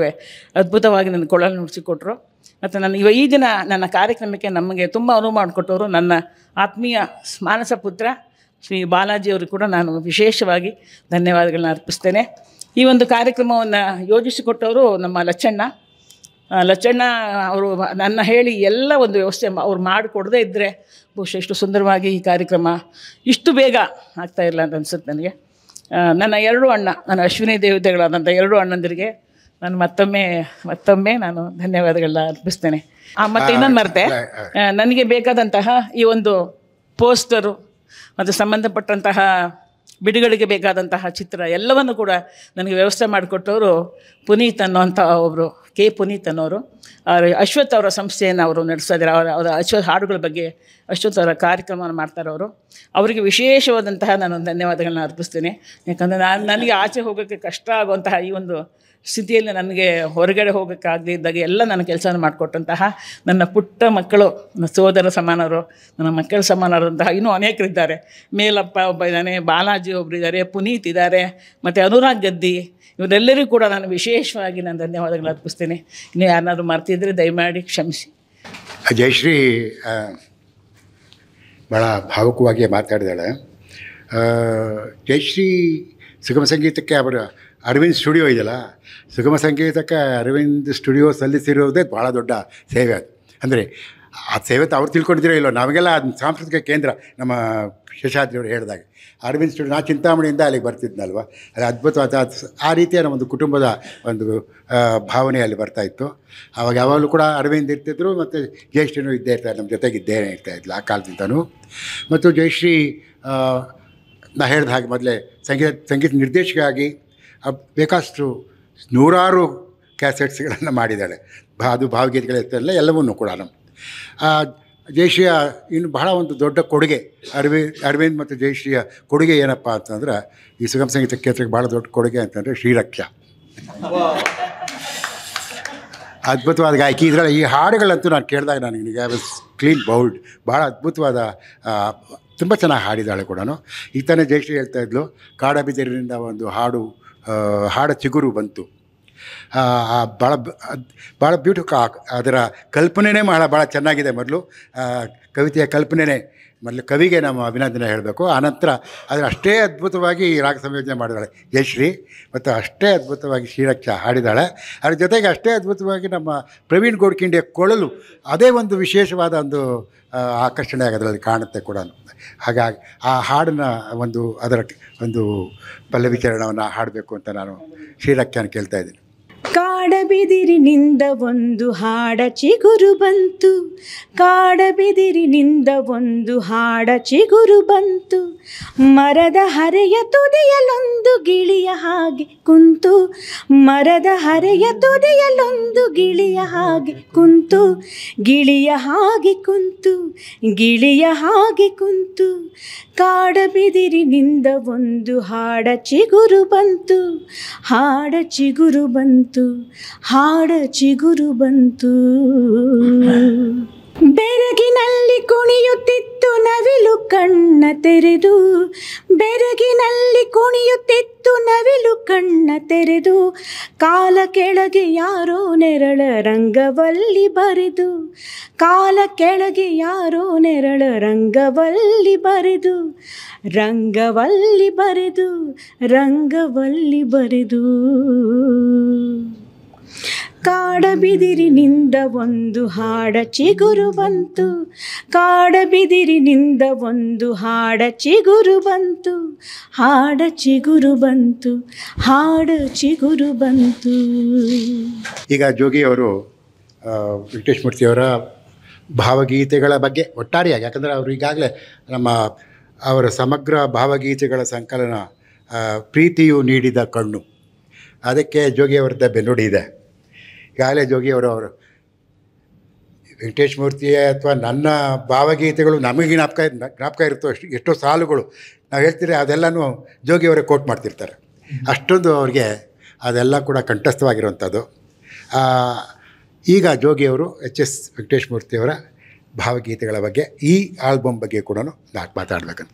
ಅದ್ಭುತವಾಗಿ ನನ್ನ ಕೊಳಲು ನುಡಿಸಿಕೊಟ್ರು. ಮತ್ತು ನಾನು ಈ ದಿನ ನನ್ನ ಕಾರ್ಯಕ್ರಮಕ್ಕೆ ನಮಗೆ ತುಂಬ ಅನುವು ಮಾಡಿಕೊಟ್ಟವರು ನನ್ನ ಆತ್ಮೀಯ ಮಾನಸ ಪುತ್ರ ಶ್ರೀ ಬಾಲಾಜಿಯವರು ಕೂಡ ನಾನು ವಿಶೇಷವಾಗಿ ಧನ್ಯವಾದಗಳನ್ನ ಅರ್ಪಿಸ್ತೇನೆ. ಈ ಒಂದು ಕಾರ್ಯಕ್ರಮವನ್ನು ಯೋಜಿಸಿಕೊಟ್ಟವರು ನಮ್ಮ ಲಚ್ಚಣ್ಣ ಅವರು ನನ್ನ ಹೇಳಿ ಎಲ್ಲ ಒಂದು ವ್ಯವಸ್ಥೆ ಅವ್ರು ಮಾಡಿಕೊಡದೇ ಇದ್ದರೆ ಬಹುಶಃ ಇಷ್ಟು ಸುಂದರವಾಗಿ ಈ ಕಾರ್ಯಕ್ರಮ ಇಷ್ಟು ಬೇಗ ಆಗ್ತಾಯಿಲ್ಲ ಅಂತ ಅನಿಸುತ್ತೆ ನನಗೆ. ನನ್ನ 2 ಅಣ್ಣ, ನನ್ನ ಅಶ್ವಿನಿ ದೇವತೆಗಳಾದಂಥ 2 ಅಣ್ಣಂದಿರಿಗೆ ನಾನು ಮತ್ತೊಮ್ಮೆ ನಾನು ಧನ್ಯವಾದಗಳನ್ನ ಅರ್ಪಿಸ್ತೇನೆ. ಮತ್ತು ಇನ್ನೊಂದು ಮರೆತೆ, ನನಗೆ ಬೇಕಾದಂತಹ ಈ ಒಂದು ಪೋಸ್ಟರು ಮತ್ತು ಸಂಬಂಧಪಟ್ಟಂತಹ ಬಿಡುಗಡೆಗೆ ಬೇಕಾದಂತಹ ಚಿತ್ರ ಎಲ್ಲವನ್ನು ಕೂಡ ನನಗೆ ವ್ಯವಸ್ಥೆ ಮಾಡಿಕೊಟ್ಟವರು ಪುನೀತ್ ಅನ್ನೋಂಥ ಒಬ್ಬರು ಪುನೀತ್ ಅನ್ನೋರು. ಅಶ್ವಥ್ ಅವರ ಸಂಸ್ಥೆಯನ್ನು ಅವರು ನಡೆಸ್ತಾ ಇದ್ದಾರೆ. ಅವರ ಅಶ್ವಥ್ ಹಾಡುಗಳ ಬಗ್ಗೆ ಅಶ್ವಥ್ ಅವರ ಕಾರ್ಯಕ್ರಮವನ್ನು ಮಾಡ್ತಾರೆ ಅವರು. ಅವರಿಗೆ ವಿಶೇಷವಾದಂತಹ ನಾನು ಧನ್ಯವಾದಗಳನ್ನ ಅರ್ಪಿಸ್ತೀನಿ. ಯಾಕಂದರೆ ನನಗೆ ಆಚೆ ಹೋಗೋಕ್ಕೆ ಕಷ್ಟ ಆಗುವಂತಹ ಈ ಒಂದು ಸ್ಥಿತಿಯಲ್ಲಿ ನನಗೆ ಹೊರಗಡೆ ಹೋಗೋಕ್ಕಾಗದೇ ಇದ್ದಾಗ ಎಲ್ಲ ನನ್ನ ಕೆಲಸವನ್ನು ಮಾಡಿಕೊಟ್ಟಂತಹ ನನ್ನ ಪುಟ್ಟ ಮಕ್ಕಳು, ನನ್ನ ಸೋದರ ಸಮಾನರು, ನನ್ನ ಮಕ್ಕಳ ಸಮಾನರಾದಂತಹ ಇನ್ನೂ ಅನೇಕರಿದ್ದಾರೆ. ಮೇಲಪ್ಪ ಒಬ್ಬ ಇದ್ದಾನೆ, ಬಾಲಾಜಿ ಒಬ್ಬರಿದ್ದಾರೆ, ಪುನೀತ್ ಇದ್ದಾರೆ, ಮತ್ತು ಅನುರಾಗ್ ಗದ್ದಿ, ಇವರೆಲ್ಲರಿಗೂ ಕೂಡ ನಾನು ವಿಶೇಷವಾಗಿ ನಾನು ಧನ್ಯವಾದಗಳು ಅರ್ಪಿಸ್ತೀನಿ. ನೀವು ಯಾರನ್ನಾದ್ರೂ ಮರ್ತಿದ್ರೆ ದಯಮಾಡಿ ಕ್ಷಮಿಸಿ. ಜಯಶ್ರೀ ಭಾಳ ಭಾವುಕವಾಗಿ ಮಾತಾಡಿದಾಳೆ. ಜಯಶ್ರೀ ಸುಗಮ ಸಂಗೀತಕ್ಕೆ ಅವರ ಅರವಿಂದ್ ಸ್ಟುಡಿಯೋ ಇದೆಯಲ್ಲ, ಸುಗಮ ಸಂಗೀತಕ್ಕೆ ಅರವಿಂದ್ ಸ್ಟುಡಿಯೋ ಸಲ್ಲಿಸಿರೋದೇ ಭಾಳ ದೊಡ್ಡ ಸೇವೆ. ಅದು ಅಂದರೆ ಆ ಸೇವೆ ಅವ್ರು ತಿಳ್ಕೊಂಡಿದ್ದೀರೋ ಇಲ್ಲೋ, ನಮಗೆಲ್ಲ ಅದು ಸಾಂಸ್ಕೃತಿಕ ಕೇಂದ್ರ. ನಮ್ಮ ಶೇಷಾದ್ರಿಯವರು ಹೇಳಿದಾಗ ಅರವಿಂದ್ ಸ್ಟುಡಿಯೋ, ನಾ ಚಿಂತಾಮಣಿಯಿಂದ ಅಲ್ಲಿಗೆ ಬರ್ತಿದ್ನಲ್ವ, ಅದು ಅದ್ಭುತವಾದ ಆ ರೀತಿಯ ನಮ್ಮೊಂದು ಕುಟುಂಬದ ಒಂದು ಭಾವನೆ ಅಲ್ಲಿ ಬರ್ತಾಯಿತ್ತು. ಆವಾಗ ಯಾವಾಗಲೂ ಕೂಡ ಅರವಿಂದ್ ಇರ್ತಿದ್ರು ಮತ್ತು ಜಯಶ್ರೀನೂ ಇದ್ದೇ ಇರ್ತಾರೆ, ನಮ್ಮ ಜೊತೆಗಿದ್ದೇ ಇರ್ತಾಯಿದ್ಲು ಆ ಕಾಲದಿಂದನೂ. ಮತ್ತು ಜಯಶ್ರೀ ನಾ ಹೇಳಿದ ಹಾಗೆ ಮೊದಲೇ ಸಂಗೀತ ನಿರ್ದೇಶಕಿಯಾಗಿ ಬೇಕಾದಷ್ಟು 100 ಕ್ಯಾಸೆಟ್ಸ್ಗಳನ್ನು ಮಾಡಿದ್ದಾಳೆ. ಅದು ಭಾವಗೀತೆಗಳಿರ್ತಾರಲ್ಲ ಎಲ್ಲವನ್ನೂ ಕೂಡ. ಜಯಶ್ರೀಯ ಇನ್ನು ಬಹಳ ಒಂದು ದೊಡ್ಡ ಕೊಡುಗೆ ಅರವಿಂದ್ ಮತ್ತು ಜಯಶ್ರೀಯ ಕೊಡುಗೆ ಏನಪ್ಪ ಅಂತಂದ್ರೆ, ಈ ಸುಗಮ ಸಂಗೀತ ಕ್ಷೇತ್ರಕ್ಕೆ ಭಾಳ ದೊಡ್ಡ ಕೊಡುಗೆ ಅಂತಂದರೆ ಶ್ರೀರಕ್ಷಾ. ಅದ್ಭುತವಾದ ಗಾಯಕಿ. ಇದರಲ್ಲಿ ಈ ಹಾಡುಗಳಂತೂ ನಾನು ಕೇಳಿದಾಗ ನನಗೆ ಐ ವಾಸ್ ಕ್ಲೀನ್ ಬೌಲ್ಡ್. ಭಾಳ ಅದ್ಭುತವಾದ, ತುಂಬ ಚೆನ್ನಾಗಿ ಹಾಡಿದ್ದಾಳೆ ಕೂಡ. ಈಗ ತಾನೇ ಜಯಶ್ರೀ ಹೇಳ್ತಾಯಿದ್ಲು, ಕಾಡಬಿದಿರಿನಿಂದ ಒಂದು ಹಾಡ ಚಿಗುರು ಬಂತು. ಭಾಳ ಬ್ಯೂಟಿಫುಲ್. ಅದರ ಕಲ್ಪನೆಯೇ ಭಾಳ ಚೆನ್ನಾಗಿದೆ. ಮೊದಲು ಕವಿತೆಯ ಕಲ್ಪನೆಯೇ ಮೊದಲು ಕವಿಗೆ ನಮ್ಮ ಅಭಿನಂದನೆ ಹೇಳಬೇಕು. ಆನಂತರ ಅದನ್ನು ಅಷ್ಟೇ ಅದ್ಭುತವಾಗಿ ರಾಗ ಸಂಯೋಜನೆ ಮಾಡಿದ್ದಾಳೆ ಜಯಶ್ರೀ, ಮತ್ತು ಅಷ್ಟೇ ಅದ್ಭುತವಾಗಿ ಶ್ರೀರಕ್ಷಾ ಹಾಡಿದ್ದಾಳೆ. ಅದ್ರ ಜೊತೆಗೆ ಅಷ್ಟೇ ಅದ್ಭುತವಾಗಿ ನಮ್ಮ ಪ್ರವೀಣ್ ಗೋಡ್ಖಿಂಡಿಯ ಕೊಳಲು, ಅದೇ ಒಂದು ವಿಶೇಷವಾದ ಒಂದು ಆಕರ್ಷಣೆ ಅದರಲ್ಲಿ ಕಾಣುತ್ತೆ ಕೂಡ. ಹಾಗಾಗಿ ಆ ಹಾಡನ್ನು ಅದರ ಒಂದು ಪಲ್ಲವಿ ಚರಣವನ್ನು ಹಾಡಬೇಕು ಅಂತ ನಾನು ಶ್ರೀರಕ್ಷಾನ ಕೇಳ್ತಾ ಇದ್ದೀನಿ. ಕಾಡಬಿದಿರಿನಿಂದ ಒಂದು ಹಾಡ ಚಿಗುರು ಬಂತು, ಕಾಡಬಿದಿರಿನಿಂದ ಒಂದು ಹಾಡ ಚಿಗುರು ಬಂತು, ಮರದ ಹರೆಯ ತುದಿಯಲೊಂದು ಗಿಳಿಯ ಹಾಗೆ ಕುಂತು, ಮರದ ಹರೆಯ ತುದಿಯಲೊಂದು ಗಿಳಿಯ ಹಾಗೆ ಕುಂತು, ಗಿಳಿಯ ಹಾಗೆ ಕುಂತು, ಗಿಳಿಯ ಹಾಗೆ ಕುಂತು, ಕಾಡಬಿದಿರಿನಿಂದ ಒಂದು ಹಾಡ ಚಿಗುರು ಬಂತು, ಹಾಡ ಚಿಗುರು ಬಂತು, ಹಾಡ ಚಿಗುರು ಬಂತು. ಬೆರಗಿನಲ್ಲಿ ಕುಣಿಯುತ್ತಿತ್ತು ನವಿಲು ಕಣ್ಣ ತೆರೆದು, ಬೆರಗಿನಲ್ಲಿ ಕುಣಿಯುತ್ತಿತ್ತು ನವಿಲು ಕಣ್ಣ ತೆರೆದು, ಕಾಲ ಕೆಳಗೆ ಯಾರೋ ನೆರಳ ರಂಗವಲ್ಲಿ ಬರೆದು, ಕಾಲ ಕೆಳಗೆ ಯಾರೋ ನೆರಳ ರಂಗವಲ್ಲಿ ಬರೆದು, ರಂಗವಲ್ಲಿ ಬರೆದು, ರಂಗವಲ್ಲಿ ಬರೆದು. ಕಾಡಬಿದಿರಿನಿಂದ ಒಂದು ಹಾಡ ಚಿಗುರು ಬಂತು, ಕಾಡಬಿದಿರಿನಿಂದ ಒಂದು ಹಾಡ ಚಿಗುರು ಬಂತು, ಹಾಡ ಚಿಗುರು ಬಂತು, ಹಾಡ ಚಿಗುರು ಬಂತು. ಈಗ ಜೋಗಿಯವರು ವೆಂಕಟೇಶ ಮೂರ್ತಿಯವರ ಭಾವಗೀತೆಗಳ ಬಗ್ಗೆ ಒಟ್ಟಾರೆಯಾಗಿ, ಯಾಕಂದರೆ ಅವರು ಈಗಾಗಲೇ ಅವರ ಸಮಗ್ರ ಭಾವಗೀತೆಗಳ ಸಂಕಲನ ಪ್ರೀತಿಯು ನೀಡಿದ ಕಣ್ಣು, ಅದಕ್ಕೆ ಜೋಗಿಯವರದ್ದ ಬೆನ್ನುಡಿ ಇದೆ. ಈಗಾಗಲೇ ಜೋಗಿಯವರು ವೆಂಕಟೇಶ ಮೂರ್ತಿ ಅಥವಾ ನನ್ನ ಭಾವಗೀತೆಗಳು ನಮಗೆ ಜ್ಞಾಪಕ ಇರುತ್ತೋ ಎಷ್ಟೋ ಸಾಲುಗಳು ನಾವು ಹೇಳ್ತೀರಿ, ಅದೆಲ್ಲನೂ ಜೋಗಿಯವರೇ ಕೋಟ್ ಮಾಡ್ತಿರ್ತಾರೆ. ಅಷ್ಟೊಂದು ಅವ್ರಿಗೆ ಅದೆಲ್ಲ ಕೂಡ ಕಂಠಸ್ಥವಾಗಿರುವಂಥದ್ದು. ಈಗ ಜೋಗಿಯವರು ಎಚ್.ಎಸ್. ವೆಂಕಟೇಶ ಮೂರ್ತಿಯವರ ಭಾವಗೀತೆಗಳ ಬಗ್ಗೆ, ಈ ಆಲ್ಬಮ್ ಬಗ್ಗೆ ಕೂಡ ಮಾತಾಡ್ಬೇಕಂತ.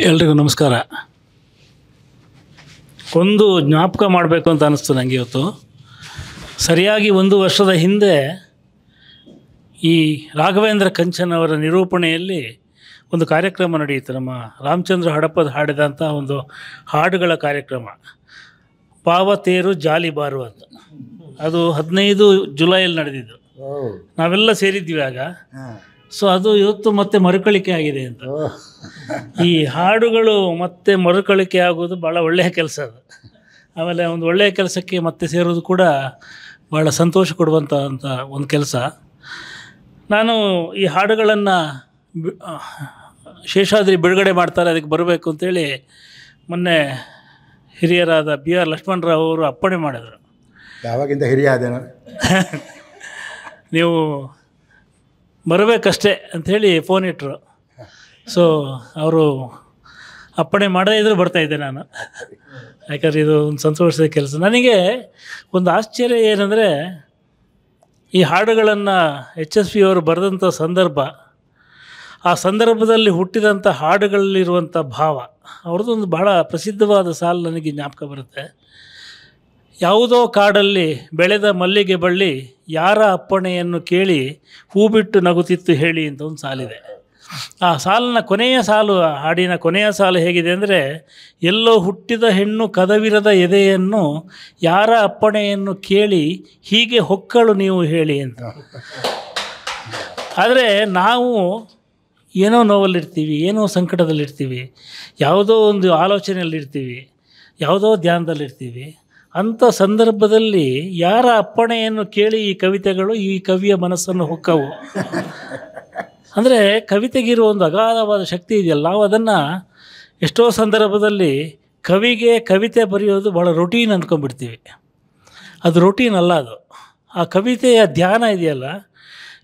ಎಲ್ರಿಗೂ ನಮಸ್ಕಾರ. ಒಂದು ಜ್ಞಾಪಕ ಮಾಡಬೇಕು ಅಂತ ಅನ್ನಿಸ್ತು ನನಗೆ ಇವತ್ತು. ಸರಿಯಾಗಿ 1 ವರ್ಷದ ಹಿಂದೆ ಈ ರಾಘವೇಂದ್ರ ಕಂಚನ್ ಅವರ ನಿರೂಪಣೆಯಲ್ಲಿ ಒಂದು ಕಾರ್ಯಕ್ರಮ ನಡೆಯಿತು. ನಮ್ಮ ರಾಮಚಂದ್ರ ಹಡಪದ ಹಾಡಿದಂಥ ಒಂದು ಹಾಡುಗಳ ಕಾರ್ಯಕ್ರಮ, ಪಾವತೇರು ಜಾಲಿ ಬಾರು ಅಂತ. ಅದು 15 ಜುಲೈಯಲ್ಲಿ ನಡೆದಿದ್ದು. ನಾವೆಲ್ಲ ಸೇರಿದ್ವಿ ಆಗ. ಸೊ ಅದು ಇವತ್ತು ಮತ್ತೆ ಮರುಕಳಿಕೆ ಆಗಿದೆ ಅಂತ. ಈ ಹಾಡುಗಳು ಮತ್ತೆ ಮರುಕಳಿಕೆ ಆಗೋದು ಭಾಳ ಒಳ್ಳೆಯ ಕೆಲಸ ಅದು. ಆಮೇಲೆ ಒಂದು ಒಳ್ಳೆಯ ಕೆಲಸಕ್ಕೆ ಮತ್ತೆ ಸೇರೋದು ಕೂಡ ಭಾಳ ಸಂತೋಷ ಕೊಡುವಂಥ ಒಂದು ಕೆಲಸ. ನಾನು ಈ ಹಾಡುಗಳನ್ನು ಶೇಷಾದ್ರಿ ಬಿಡುಗಡೆ ಮಾಡ್ತಾರೆ, ಅದಕ್ಕೆ ಬರಬೇಕು ಅಂತೇಳಿ ಮೊನ್ನೆ ಹಿರಿಯರಾದ B.R. ಲಕ್ಷ್ಮಣರಾವ್ ಅವರು ಅಪ್ಪಣೆ ಮಾಡಿದರು. ಯಾವಾಗಿಂದ ಹಿರಿಯ ಅದೇನೋ ನೀವು ಬರಬೇಕಷ್ಟೇ ಅಂಥೇಳಿ ಫೋನ್ ಇಟ್ಟರು. ಸೊ ಅವರು ಅಪ್ಪಣೆ ಮಾಡದೇ ಇದ್ರೂ ಬರ್ತಾಯಿದ್ದೆ ನಾನು, ಯಾಕಂದರೆ ಇದು ಒಂದು ಸಂತೋಷದ ಕೆಲಸ. ನನಗೆ ಒಂದು ಆಶ್ಚರ್ಯ ಏನಂದರೆ, ಈ ಹಾಡುಗಳನ್ನು HSP ಅವರು ಬರೆದಂಥ ಸಂದರ್ಭ, ಆ ಸಂದರ್ಭದಲ್ಲಿ ಹುಟ್ಟಿದಂಥ ಹಾಡುಗಳಲ್ಲಿರುವಂಥ ಭಾವ, ಅವ್ರದ್ದೊಂದು ಬಹಳ ಪ್ರಸಿದ್ಧವಾದ ಸಾಲು ನನಗೆ ಜ್ಞಾಪಕ ಬರುತ್ತೆ. ಯಾವುದೋ ಕಾಡಲ್ಲಿ ಬೆಳೆದ ಮಲ್ಲಿಗೆ ಬಳ್ಳಿ ಯಾರ ಅಪ್ಪಣೆಯನ್ನು ಕೇಳಿ ಹೂ ಬಿಟ್ಟು ನಗುತ್ತಿತ್ತು ಹೇಳಿ ಅಂತ ಒಂದು ಸಾಲಿದೆ. ಆ ಸಾಲಿನ ಕೊನೆಯ ಸಾಲು, ಹಾಡಿನ ಕೊನೆಯ ಸಾಲು ಹೇಗಿದೆ ಅಂದರೆ, ಎಲ್ಲೋ ಹುಟ್ಟಿದ ಹೆಣ್ಣು ಕದವಿರದ ಎದೆಯನ್ನು ಯಾರ ಅಪ್ಪಣೆಯನ್ನು ಕೇಳಿ ಹೀಗೆ ಹೊಕ್ಕಳು ನೀವು ಹೇಳಿ ಅಂತ. ಆದರೆ ನಾವು ಏನೋ ನೋವಲ್ಲಿರ್ತೀವಿ, ಏನೋ ಸಂಕಟದಲ್ಲಿರ್ತೀವಿ, ಯಾವುದೋ ಒಂದು ಆಲೋಚನೆಯಲ್ಲಿರ್ತೀವಿ, ಯಾವುದೋ ಧ್ಯಾನದಲ್ಲಿರ್ತೀವಿ. ಅಂಥ ಸಂದರ್ಭದಲ್ಲಿ ಯಾರ ಅಪ್ಪಣೆಯನ್ನು ಕೇಳಿ ಈ ಕವಿತೆಗಳು ಈ ಕವಿಯ ಮನಸ್ಸನ್ನು ಹೊಕ್ಕವು. ಅಂದರೆ ಕವಿತೆಗಿರೋ ಒಂದು ಅಗಾಧವಾದ ಶಕ್ತಿ ಇದೆಯಲ್ಲ, ನಾವು ಅದನ್ನು ಎಷ್ಟೋ ಸಂದರ್ಭದಲ್ಲಿ ಕವಿಗೆ ಕವಿತೆ ಬರೆಯೋದು ಭಾಳ ರೊಟೀನ್ ಅಂದ್ಕೊಂಡ್ಬಿಡ್ತೀವಿ. ಅದು ರೊಟೀನ್ ಅಲ್ಲ. ಅದು ಆ ಕವಿತೆಯ ಧ್ಯಾನ ಇದೆಯಲ್ಲ.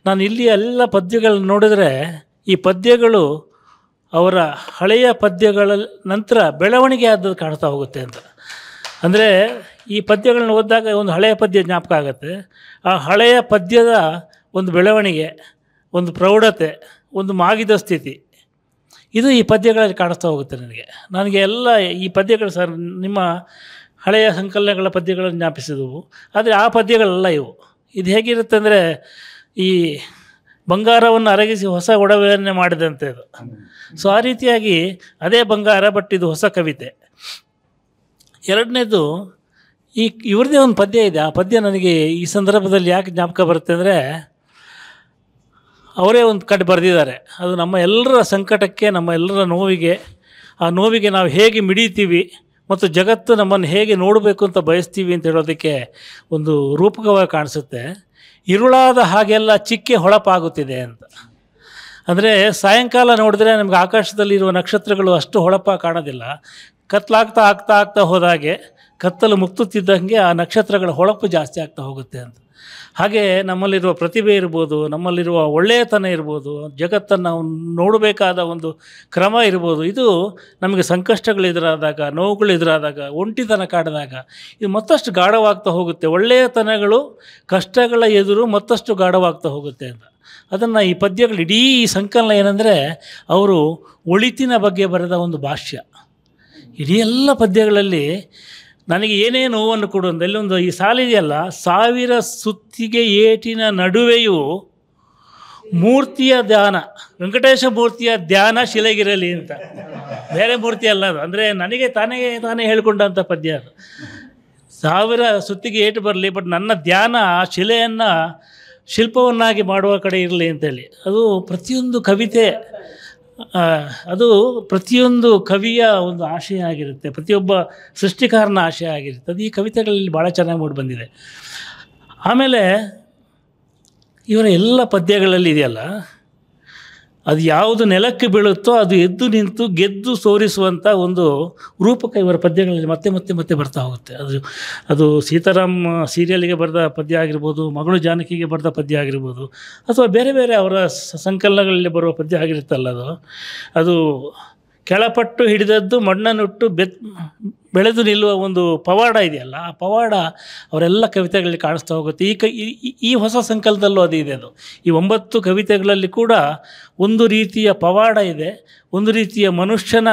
ನಾನು ಇಲ್ಲಿ ಎಲ್ಲ ಪದ್ಯಗಳನ್ನ ನೋಡಿದ್ರೆ, ಈ ಪದ್ಯಗಳು ಅವರ ಹಳೆಯ ಪದ್ಯಗಳ ನಂತರ ಬೆಳವಣಿಗೆ ಆದದ್ದು ಕಾಣ್ತಾ ಹೋಗುತ್ತೆ ಅಂತ. ಅಂದರೆ ಈ ಪದ್ಯಗಳನ್ನ ಓದಿದಾಗ ಒಂದು ಹಳೆಯ ಪದ್ಯ ಜ್ಞಾಪಕ ಆಗುತ್ತೆ. ಆ ಹಳೆಯ ಪದ್ಯದ ಒಂದು ಬೆಳವಣಿಗೆ, ಒಂದು ಪ್ರೌಢತೆ, ಒಂದು ಮಾಗಿದ ಸ್ಥಿತಿ, ಇದು ಈ ಪದ್ಯಗಳಲ್ಲಿ ಕಾಣಿಸ್ತಾ ಹೋಗುತ್ತೆ ನನಗೆ ಎಲ್ಲ ಈ ಪದ್ಯಗಳು ಸರ್ ನಿಮ್ಮ ಹಳೆಯ ಸಂಕಲನಗಳ ಪದ್ಯಗಳನ್ನು ಜ್ಞಾಪಿಸಿದವು, ಆದರೆ ಆ ಪದ್ಯಗಳೆಲ್ಲ ಇವು. ಇದು ಹೇಗಿರುತ್ತೆ ಅಂದರೆ, ಈ ಬಂಗಾರವನ್ನು ಅರಗಿಸಿ ಹೊಸ ಒಡವೆಯನ್ನೇ ಮಾಡಿದಂತೆ ಅದು. ಸೊ ಆ ರೀತಿಯಾಗಿ ಅದೇ ಬಂಗಾರ, ಬಟ್ ಇದು ಹೊಸ ಕವಿತೆ. ಎರಡನೇದು, ಇವ್ರದ್ದೇ ಒಂದು ಪದ್ಯ ಇದೆ. ಆ ಪದ್ಯ ನನಗೆ ಈ ಸಂದರ್ಭದಲ್ಲಿ ಯಾಕೆ ಜ್ಞಾಪಕ ಬರುತ್ತೆ ಅಂದರೆ, ಅವರೇ ಒಂದು ಕಡೆ ಬರೆದಿದ್ದಾರೆ. ಅದು ನಮ್ಮ ಎಲ್ಲರ ಸಂಕಟಕ್ಕೆ, ನಮ್ಮ ಎಲ್ಲರ ನೋವಿಗೆ, ಆ ನೋವಿಗೆ ನಾವು ಹೇಗೆ ಮಿಡಿತೀವಿ ಮತ್ತು ಜಗತ್ತು ನಮ್ಮನ್ನು ಹೇಗೆ ನೋಡಬೇಕು ಅಂತ ಬಯಸ್ತೀವಿ ಅಂತ ಹೇಳೋದಕ್ಕೆ ಒಂದು ರೂಪಕವಾಗಿ ಕಾಣಿಸುತ್ತೆ. ಇರುಳಾದ ಹಾಗೆಲ್ಲ ಚಿಕ್ಕೆ ಹೊಳಪಾಗುತ್ತಿದೆ ಅಂತ. ಅಂದರೆ ಸಾಯಂಕಾಲ ನೋಡಿದ್ರೆ ನಮಗೆ ಆಕಾಶದಲ್ಲಿರುವ ನಕ್ಷತ್ರಗಳು ಅಷ್ಟು ಹೊಳಪ ಕಾಣೋದಿಲ್ಲ. ಕತ್ತಲಾಗ್ತಾ ಆಗ್ತಾ ಹೋದಾಗೆ, ಕತ್ತಲು ಮುಕ್ತುತ್ತಿದ್ದಂಗೆ ಆ ನಕ್ಷತ್ರಗಳ ಹೊಳಪು ಜಾಸ್ತಿ ಆಗ್ತಾ ಹೋಗುತ್ತೆ ಅಂತ. ಹಾಗೆ ನಮ್ಮಲ್ಲಿರುವ ಪ್ರತಿಭೆ ಇರ್ಬೋದು, ನಮ್ಮಲ್ಲಿರುವ ಒಳ್ಳೆಯತನ ಇರ್ಬೋದು, ಜಗತ್ತನ್ನು ನೋಡಬೇಕಾದ ಒಂದು ಕ್ರಮ ಇರ್ಬೋದು, ಇದು ನಮಗೆ ಸಂಕಷ್ಟಗಳು ಎದುರಾದಾಗ, ನೋವುಗಳು ಎದುರಾದಾಗ, ಒಂಟಿತನ ಕಾಡಿದಾಗ ಇದು ಮತ್ತಷ್ಟು ಗಾಢವಾಗ್ತಾ ಹೋಗುತ್ತೆ. ಒಳ್ಳೆಯತನಗಳು ಕಷ್ಟಗಳ ಎದುರು ಮತ್ತಷ್ಟು ಗಾಢವಾಗ್ತಾ ಹೋಗುತ್ತೆ ಅಂತ. ಅದನ್ನು ಈ ಪದ್ಯಗಳು, ಇಡೀ ಈ ಸಂಕಲನ ಏನಂದರೆ, ಅವರು ಒಳಿತಿನ ಬಗ್ಗೆ ಬರೆದ ಒಂದು ಭಾಷ್ಯ. ಇಡೀ ಎಲ್ಲ ಪದ್ಯಗಳಲ್ಲಿ ನನಗೆ ಏನೇ ನೋವನ್ನು ಕೊಡುವಂಥ ಇಲ್ಲೊಂದು ಈ ಸಾಲಿದೆಯಲ್ಲ, 1000 ಸುತ್ತಿಗೆ ಏಟಿನ ನಡುವೆಯೂ ಮೂರ್ತಿಯ ಧ್ಯಾನ, ವೆಂಕಟೇಶ ಮೂರ್ತಿಯ ಧ್ಯಾನ ಶಿಲೆಗಿರಲಿ ಅಂತ. ಬೇರೆ ಮೂರ್ತಿ ಅಲ್ಲ ಅದು. ಅಂದರೆ ನನಗೆ ತಾನೇ ಹೇಳಿಕೊಂಡಂಥ ಪದ್ಯ ಅದು. 1000 ಸುತ್ತಿಗೆ ಏಟು ಬರಲಿ, ಬಟ್ ನನ್ನ ಧ್ಯಾನ ಆ ಶಿಲೆಯನ್ನು ಶಿಲ್ಪವನ್ನಾಗಿ ಮಾಡುವ ಕಡೆ ಇರಲಿ ಅಂತೇಳಿ. ಅದು ಪ್ರತಿಯೊಂದು ಕವಿತೆ, ಅದು ಪ್ರತಿಯೊಂದು ಕವಿಯ ಒಂದು ಆಶಯ ಆಗಿರುತ್ತೆ, ಪ್ರತಿಯೊಬ್ಬ ಸೃಷ್ಟಿಕಾರನ ಆಶಯ ಆಗಿರುತ್ತೆ. ಅದು ಈ ಕವಿತೆಗಳಲ್ಲಿ ಭಾಳ ಚೆನ್ನಾಗಿ ಮೂಡಿ ಬಂದಿದೆ. ಆಮೇಲೆ ಇವರ ಎಲ್ಲ ಪದ್ಯಗಳಲ್ಲಿ ಇದೆಯಲ್ಲ, ಅದು ಯಾವುದು ನೆಲಕ್ಕೆ ಬೀಳುತ್ತೋ ಅದು ಎದ್ದು ನಿಂತು ಗೆದ್ದು ಸೋರಿಸುವಂಥ ಒಂದು ರೂಪಕ ಇವರ ಪದ್ಯಗಳಲ್ಲಿ ಮತ್ತೆ ಬರ್ತಾ ಹೋಗುತ್ತೆ. ಅದು ಸೀತಾರಾಮ್ ಸೀರಿಯಲ್ಗೆ ಬರೆದ ಪದ್ಯ ಆಗಿರ್ಬೋದು, ಮಗಳು ಜಾನಕಿಗೆ ಬರೆದ ಪದ್ಯ ಆಗಿರ್ಬೋದು, ಅಥವಾ ಬೇರೆ ಅವರ ಸಂಕಲನಗಳಲ್ಲಿ ಬರುವ ಪದ್ಯ ಆಗಿರುತ್ತಲ್ಲ, ಅದು ಕೆಳಪಟ್ಟು ಹಿಡಿದದ್ದು ಮಣ್ಣನ್ನುಟ್ಟು ಬೆಳೆದು ನಿಲ್ಲುವ ಒಂದು ಪವಾಡ ಇದೆಯಲ್ಲ, ಆ ಪವಾಡ ಅವರೆಲ್ಲ ಕವಿತೆಗಳಲ್ಲಿ ಕಾಣಿಸ್ತಾ ಹೋಗುತ್ತೆ. ಈ ಹೊಸ ಸಂಕಲನದಲ್ಲೂ ಅದು ಇದೆ. ಅದು ಈ 9 ಕವಿತೆಗಳಲ್ಲಿ ಕೂಡ ಒಂದು ರೀತಿಯ ಪವಾಡ ಇದೆ, ಒಂದು ರೀತಿಯ ಮನುಷ್ಯನ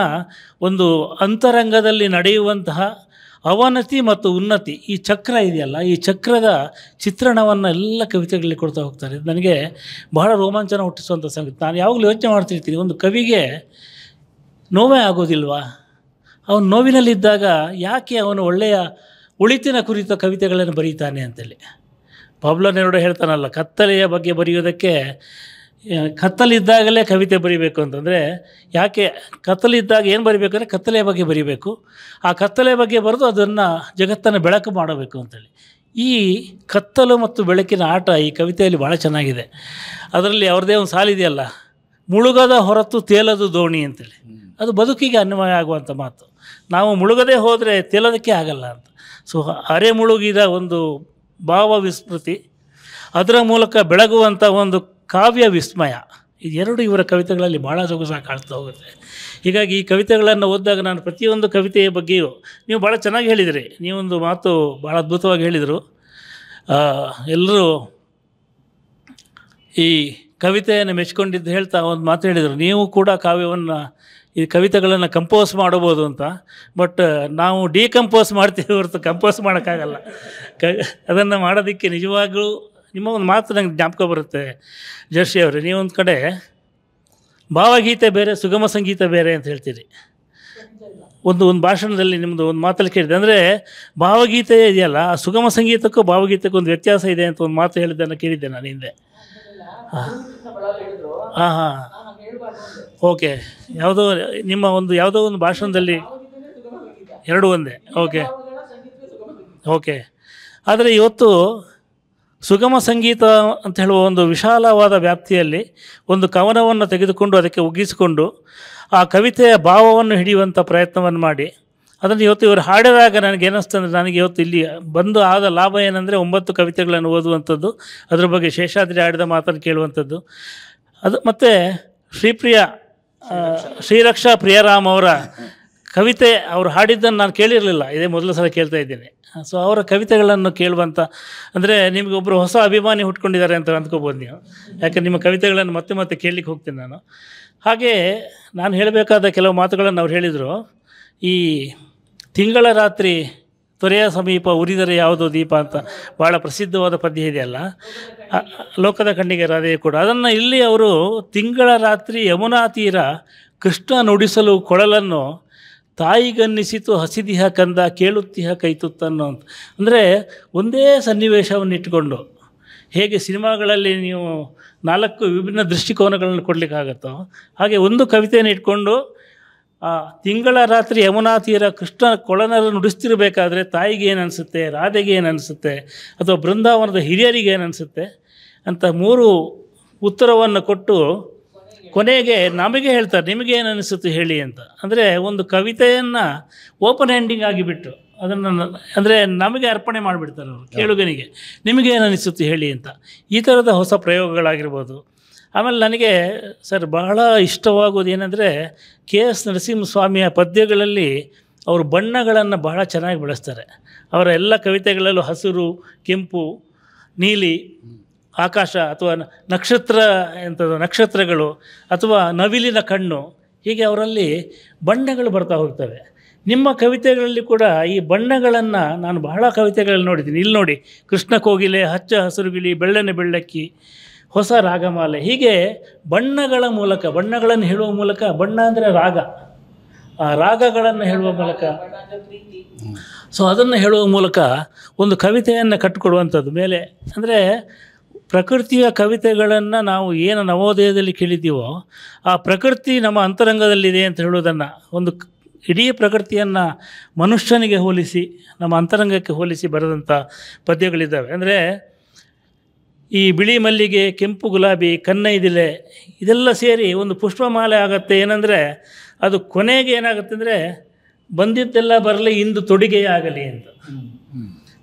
ಒಂದು ಅಂತರಂಗದಲ್ಲಿ ನಡೆಯುವಂತಹ ಅವನತಿ ಮತ್ತು ಉನ್ನತಿ, ಈ ಚಕ್ರ ಇದೆಯಲ್ಲ, ಈ ಚಕ್ರದ ಚಿತ್ರಣವನ್ನು ಎಲ್ಲ ಕವಿತೆಗಳಲ್ಲಿ ಕೊಡ್ತಾ ಹೋಗ್ತಾರೆ. ಇದು ನನಗೆ ಬಹಳ ರೋಮಾಂಚನ ಹುಟ್ಟಿಸುವಂಥ ಸಂಗತಿ. ನಾನು ಯಾವಾಗಲೂ ಯೋಚನೆ ಮಾಡ್ತಿರ್ತೀನಿ, ಒಂದು ಕವಿಗೆ ನೋವೇ ಆಗೋದಿಲ್ವಾ? ಅವನು ನೋವಿನಲ್ಲಿದ್ದಾಗ ಯಾಕೆ ಅವನು ಒಳ್ಳೆಯ ಒಳಿತಿನ ಕುರಿತ ಕವಿತೆಗಳನ್ನು ಬರೀತಾನೆ ಅಂತೇಳಿ. ಪಾಬ್ಲೋ ನೆರೂಡ ಹೇಳ್ತಾನಲ್ಲ, ಕತ್ತಲೆಯ ಬಗ್ಗೆ ಬರೆಯೋದಕ್ಕೆ ಕತ್ತಲಿದ್ದಾಗಲೇ ಕವಿತೆ ಬರೀಬೇಕು ಅಂತಂದರೆ, ಯಾಕೆ ಕತ್ತಲಿದ್ದಾಗ ಏನು ಬರೀಬೇಕಂದ್ರೆ ಕತ್ತಲೆಯ ಬಗ್ಗೆ ಬರೀಬೇಕು. ಆ ಕತ್ತಲೆಯ ಬಗ್ಗೆ ಬರೆದು ಅದನ್ನು ಜಗತ್ತನ್ನು ಬೆಳಕು ಮಾಡಬೇಕು ಅಂತೇಳಿ. ಈ ಕತ್ತಲು ಮತ್ತು ಬೆಳಕಿನ ಆಟ ಈ ಕವಿತೆಯಲ್ಲಿ ಭಾಳ ಚೆನ್ನಾಗಿದೆ. ಅದರಲ್ಲಿ ಅವ್ರದ್ದೇ ಒಂದು ಸಾಲಿದೆಯಲ್ಲ, ಮುಳುಗದ ಹೊರತು ತೇಲದು ದೋಣಿ ಅಂತೇಳಿ. ಅದು ಬದುಕಿಗೆ ಅನ್ವಯ ಆಗುವಂಥ ಮಾತು. ನಾವು ಮುಳುಗದೆ ಹೋದರೆ ತೇಲೋದಕ್ಕೆ ಆಗಲ್ಲ ಅಂತ. ಸೊ ಅರೆ ಮುಳುಗಿದ ಒಂದು ಭಾವ ವಿಸ್ಮೃತಿ, ಅದರ ಮೂಲಕ ಬೆಳಗುವಂಥ ಒಂದು ಕಾವ್ಯ ವಿಸ್ಮಯ, ಇದೆರಡು ಇವರ ಕವಿತೆಗಳಲ್ಲಿ ಭಾಳ ಸೊಗಸಾಗಿ ಕಾಣ್ತಾ ಹೋಗುತ್ತೆ. ಹೀಗಾಗಿ ಈ ಕವಿತೆಗಳನ್ನು ಓದಿದಾಗ ನಾನು ಪ್ರತಿಯೊಂದು ಕವಿತೆಯ ಬಗ್ಗೆಯೂ ನೀವು ಭಾಳ ಚೆನ್ನಾಗಿ ಹೇಳಿದಿರಿ. ನೀವೊಂದು ಮಾತು ಭಾಳ ಅದ್ಭುತವಾಗಿ ಹೇಳಿದರು. ಎಲ್ಲರೂ ಈ ಕವಿತೆಯನ್ನು ಮೆಚ್ಕೊಂಡಿದ್ದು ಹೇಳ್ತಾ ಒಂದು ಮಾತು ಹೇಳಿದರು, ನೀವು ಕೂಡ ಕಾವ್ಯವನ್ನು ಈ ಕವಿತೆಗಳನ್ನು ಕಂಪೋಸ್ ಮಾಡಬೋದು ಅಂತ. ಬಟ್ ನಾವು ಡಿಕಂಪೋಸ್ ಮಾಡ್ತೀವಿ ಹೊರತು ಕಂಪೋಸ್ ಮಾಡೋಕ್ಕಾಗಲ್ಲ. ಅದನ್ನು ಮಾಡೋದಕ್ಕೆ ನಿಜವಾಗ್ಲೂ ನಿಮ್ಮ ಒಂದು ಮಾತು ನಂಗೆ ಜ್ಞಾಪಕ ಬರುತ್ತೆ ಜರ್ಷಿ ಅವರೇ. ನೀವೊಂದು ಕಡೆ ಭಾವಗೀತೆ ಬೇರೆ, ಸುಗಮ ಸಂಗೀತ ಬೇರೆ ಅಂತ ಹೇಳ್ತೀರಿ. ಒಂದು ಭಾಷಣದಲ್ಲಿ ನಿಮ್ಮದು ಒಂದು ಮಾತಲ್ಲಿ ಕೇಳಿದೆ, ಅಂದರೆ ಭಾವಗೀತೆ ಇದೆಯಲ್ಲ, ಆ ಸುಗಮ ಸಂಗೀತಕ್ಕೂ ಭಾವಗೀತಕ್ಕೂ ಒಂದು ವ್ಯತ್ಯಾಸ ಇದೆ ಅಂತ ಒಂದು ಮಾತು ಹೇಳಿದ್ದನ್ನು ಕೇಳಿದ್ದೆ ನಾನು ಹಿಂದೆ. ಹಾಂ ಹಾಂ ಓಕೆ. ಯಾವುದೋ ನಿಮ್ಮ ಯಾವುದೋ ಒಂದು ಭಾಷಣದಲ್ಲಿ ಎರಡು ಒಂದೇ. Okay okay. ಆದರೆ ಇವತ್ತು ಸುಗಮ ಸಂಗೀತ ಅಂತ ಹೇಳುವ ಒಂದು ವಿಶಾಲವಾದ ವ್ಯಾಪ್ತಿಯಲ್ಲಿ ಒಂದು ಕವನವನ್ನು ತೆಗೆದುಕೊಂಡು ಅದಕ್ಕೆ ಒಗ್ಗಿಸಿಕೊಂಡು ಆ ಕವಿತೆಯ ಭಾವವನ್ನು ಹಿಡಿಯುವಂಥ ಪ್ರಯತ್ನವನ್ನು ಮಾಡಿ ಅದನ್ನು ಇವತ್ತು ಇವರು ಹಾಡಿದಾಗ ನನಗೇನಿಸ್ತಂದರೆ, ನನಗೆ ಇವತ್ತು ಇಲ್ಲಿ ಬಂದು ಆದ ಲಾಭ ಏನಂದರೆ 9 ಕವಿತೆಗಳನ್ನು ಓದುವಂಥದ್ದು, ಅದ್ರ ಬಗ್ಗೆ ಶೇಷಾದ್ರಿ ಆಡಿದ ಮಾತನ್ನು ಕೇಳುವಂಥದ್ದು. ಅದು ಮತ್ತು ಶ್ರೀರಕ್ಷಾ ಪ್ರಿಯರಾಮ್ ಅವರ ಕವಿತೆ ಅವರು ಹಾಡಿದ್ದನ್ನು ನಾನು ಕೇಳಿರಲಿಲ್ಲ, ಇದೇ ಮೊದಲ ಸಲ ಕೇಳ್ತಾ ಇದ್ದೀನಿ. ಸೊ ಅವರ ಕವಿತೆಗಳನ್ನು ಕೇಳುವಂಥ, ಅಂದರೆ ನಿಮಗೆ ಒಬ್ಬರು ಹೊಸ ಅಭಿಮಾನಿ ಹುಟ್ಕೊಂಡಿದ್ದಾರೆ ಅಂತ ಅಂದ್ಕೋಬೋದು ನೀವು, ಯಾಕೆ ನಿಮ್ಮ ಕವಿತೆಗಳನ್ನು ಮತ್ತೆ ಮತ್ತೆ ಕೇಳಲಿಕ್ಕೆ ಹೋಗ್ತೀನಿ ನಾನು. ಹಾಗೆ ನಾನು ಹೇಳಬೇಕಾದ ಕೆಲವು ಮಾತುಗಳನ್ನು ಅವ್ರು ಹೇಳಿದರು. ಈ ತಿಂಗಳ ರಾತ್ರಿ ತೊರೆಯ ಸಮೀಪ ಉರಿದರೆ ಯಾವುದೋ ದೀಪ ಅಂತ ಭಾಳ ಪ್ರಸಿದ್ಧವಾದ ಪದ್ಯ ಇದೆಯಲ್ಲ, ಲೋಕದ ಕಣ್ಣಿಗೆ ರಾಧೆ ಕೂಡ. ಅದನ್ನು ಇಲ್ಲಿ ಅವರು ತಿಂಗಳ ರಾತ್ರಿ ಯಮುನಾ ತೀರ ಕೃಷ್ಣ ನುಡಿಸಲು ಕೊಳಲನ್ನು ತಾಯಿಗನ್ನಿಸಿತು ಹಸಿದಿಹ ಕಂದ ಕೇಳುತ್ತಿಹ ಕೈತುತ್ತನ್ನು ಅಂತ. ಅಂದರೆ ಒಂದೇ ಸನ್ನಿವೇಶವನ್ನು ಇಟ್ಟುಕೊಂಡು, ಹೇಗೆ ಸಿನಿಮಾಗಳಲ್ಲಿ ನೀವು 4 ವಿಭಿನ್ನ ದೃಷ್ಟಿಕೋನಗಳನ್ನು ಕೊಡಲಿಕ್ಕಾಗತ್ತೋ ಹಾಗೆ ಒಂದು ಕವಿತೆಯನ್ನು ಇಟ್ಕೊಂಡು ಆ ತಿಂಗಳ ರಾತ್ರಿ ಯಮುನಾ ತೀರ ಕೃಷ್ಣ ಕೊಳಲನ್ನು ನುಡಿಸ್ತಿರಬೇಕಾದ್ರೆ ತಾಯಿಗೆ ಏನು ಅನಿಸುತ್ತೆ, ರಾಧೆಗೆ ಏನು ಅನಿಸುತ್ತೆ, ಅಥವಾ ಬೃಂದಾವನದ ಹಿರಿಯರಿಗೆ ಏನು ಅನಿಸುತ್ತೆ ಅಂತ 3 ಉತ್ತರವನ್ನು ಕೊಟ್ಟು ಕೊನೆಗೆ ನಮಗೆ ಹೇಳ್ತಾರೆ, ನಿಮಗೇನು ಅನಿಸುತ್ತೆ ಹೇಳಿ ಅಂತ. ಅಂದರೆ ಒಂದು ಕವಿತೆಯನ್ನು ಓಪನ್ ಎಂಡಿಂಗ್ ಆಗಿಬಿಟ್ಟು ಅದನ್ನು ಅಂದರೆ ನಮಗೆ ಅರ್ಪಣೆ ಮಾಡಿಬಿಡ್ತಾರೆ ಅವರು, ಕೇಳುಗನಿಗೆ ನಿಮಗೇನು ಅನಿಸುತ್ತೆ ಹೇಳಿ ಅಂತ. ಈ ಥರದ ಹೊಸ ಪ್ರಯೋಗಗಳಾಗಿರ್ಬೋದು. ಆಮೇಲೆ ನನಗೆ ಸರ್ ಬಹಳ ಇಷ್ಟವಾಗೋದು ಏನಂದರೆ, KS ನರಸಿಂಹಸ್ವಾಮಿಯ ಪದ್ಯಗಳಲ್ಲಿ ಅವರು ಬಣ್ಣಗಳನ್ನು ಬಹಳ ಚೆನ್ನಾಗಿ ಬಳಸ್ತಾರೆ. ಅವರ ಎಲ್ಲ ಕವಿತೆಗಳಲ್ಲೂ ಹಸಿರು, ಕೆಂಪು, ನೀಲಿ, ಆಕಾಶ ಅಥವಾ ನಕ್ಷತ್ರಗಳು ಅಥವಾ ನವಿಲಿನ ಕಣ್ಣು, ಹೀಗೆ ಅವರಲ್ಲಿ ಬಣ್ಣಗಳು ಬರ್ತಾ ಹೋಗ್ತವೆ. ನಿಮ್ಮ ಕವಿತೆಗಳಲ್ಲಿ ಕೂಡ ಈ ಬಣ್ಣಗಳನ್ನು ನಾನು ಬಹಳ ಕವಿತೆಗಳಲ್ಲಿ ನೋಡಿದ್ದೀನಿ. ಇಲ್ಲಿ ನೋಡಿ, ಕೃಷ್ಣ ಕೋಗಿಲೆ, ಹಚ್ಚ ಹಸಿರು ಗಿಳಿ, ಬೆಳ್ಳನೆ ಬೆಳ್ಳಕ್ಕಿ, ಹೊಸ ರಾಗಮಾಲೆ, ಹೀಗೆ ಬಣ್ಣಗಳ ಮೂಲಕ, ಬಣ್ಣಗಳನ್ನು ಹೇಳುವ ಮೂಲಕ, ಬಣ್ಣ ಅಂದರೆ ರಾಗ, ಆ ರಾಗಗಳನ್ನು ಹೇಳುವ ಮೂಲಕ, ಸೊ ಅದನ್ನು ಹೇಳುವ ಮೂಲಕ ಒಂದು ಕವಿತೆಯನ್ನು ಕಟ್ಟಿಕೊಡುವಂಥದ್ದು. ಮೇಲೆ ಅಂದರೆ ಪ್ರಕೃತಿಯ ಕವಿತೆಗಳನ್ನು ನಾವು ಏನು ನವೋದಯದಲ್ಲಿ ಕೇಳಿದ್ದೀವೋ ಆ ಪ್ರಕೃತಿ ನಮ್ಮ ಅಂತರಂಗದಲ್ಲಿದೆ ಅಂತ ಹೇಳೋದನ್ನು, ಒಂದು ಇಡೀ ಪ್ರಕೃತಿಯನ್ನು ಮನುಷ್ಯನಿಗೆ ಹೋಲಿಸಿ, ನಮ್ಮ ಅಂತರಂಗಕ್ಕೆ ಹೋಲಿಸಿ ಬರೆದಂಥ ಪದ್ಯಗಳಿದ್ದಾವೆ. ಅಂದರೆ ಈ ಬಿಳಿ ಮಲ್ಲಿಗೆ, ಕೆಂಪು ಗುಲಾಬಿ, ಕನ್ನೈದಿಲೆ ಇದೆಲ್ಲ ಸೇರಿ ಒಂದು ಪುಷ್ಪಮಾಲೆ ಆಗುತ್ತೆ. ಏನಂದರೆ ಅದು ಕೊನೆಗೆ ಏನಾಗುತ್ತೆ ಅಂದರೆ, ಬಂದಿದ್ದೆಲ್ಲ ಬರಲಿ ಇಂದು ತೊಡಿಗೆಯಾಗಲಿ ಅಂತ,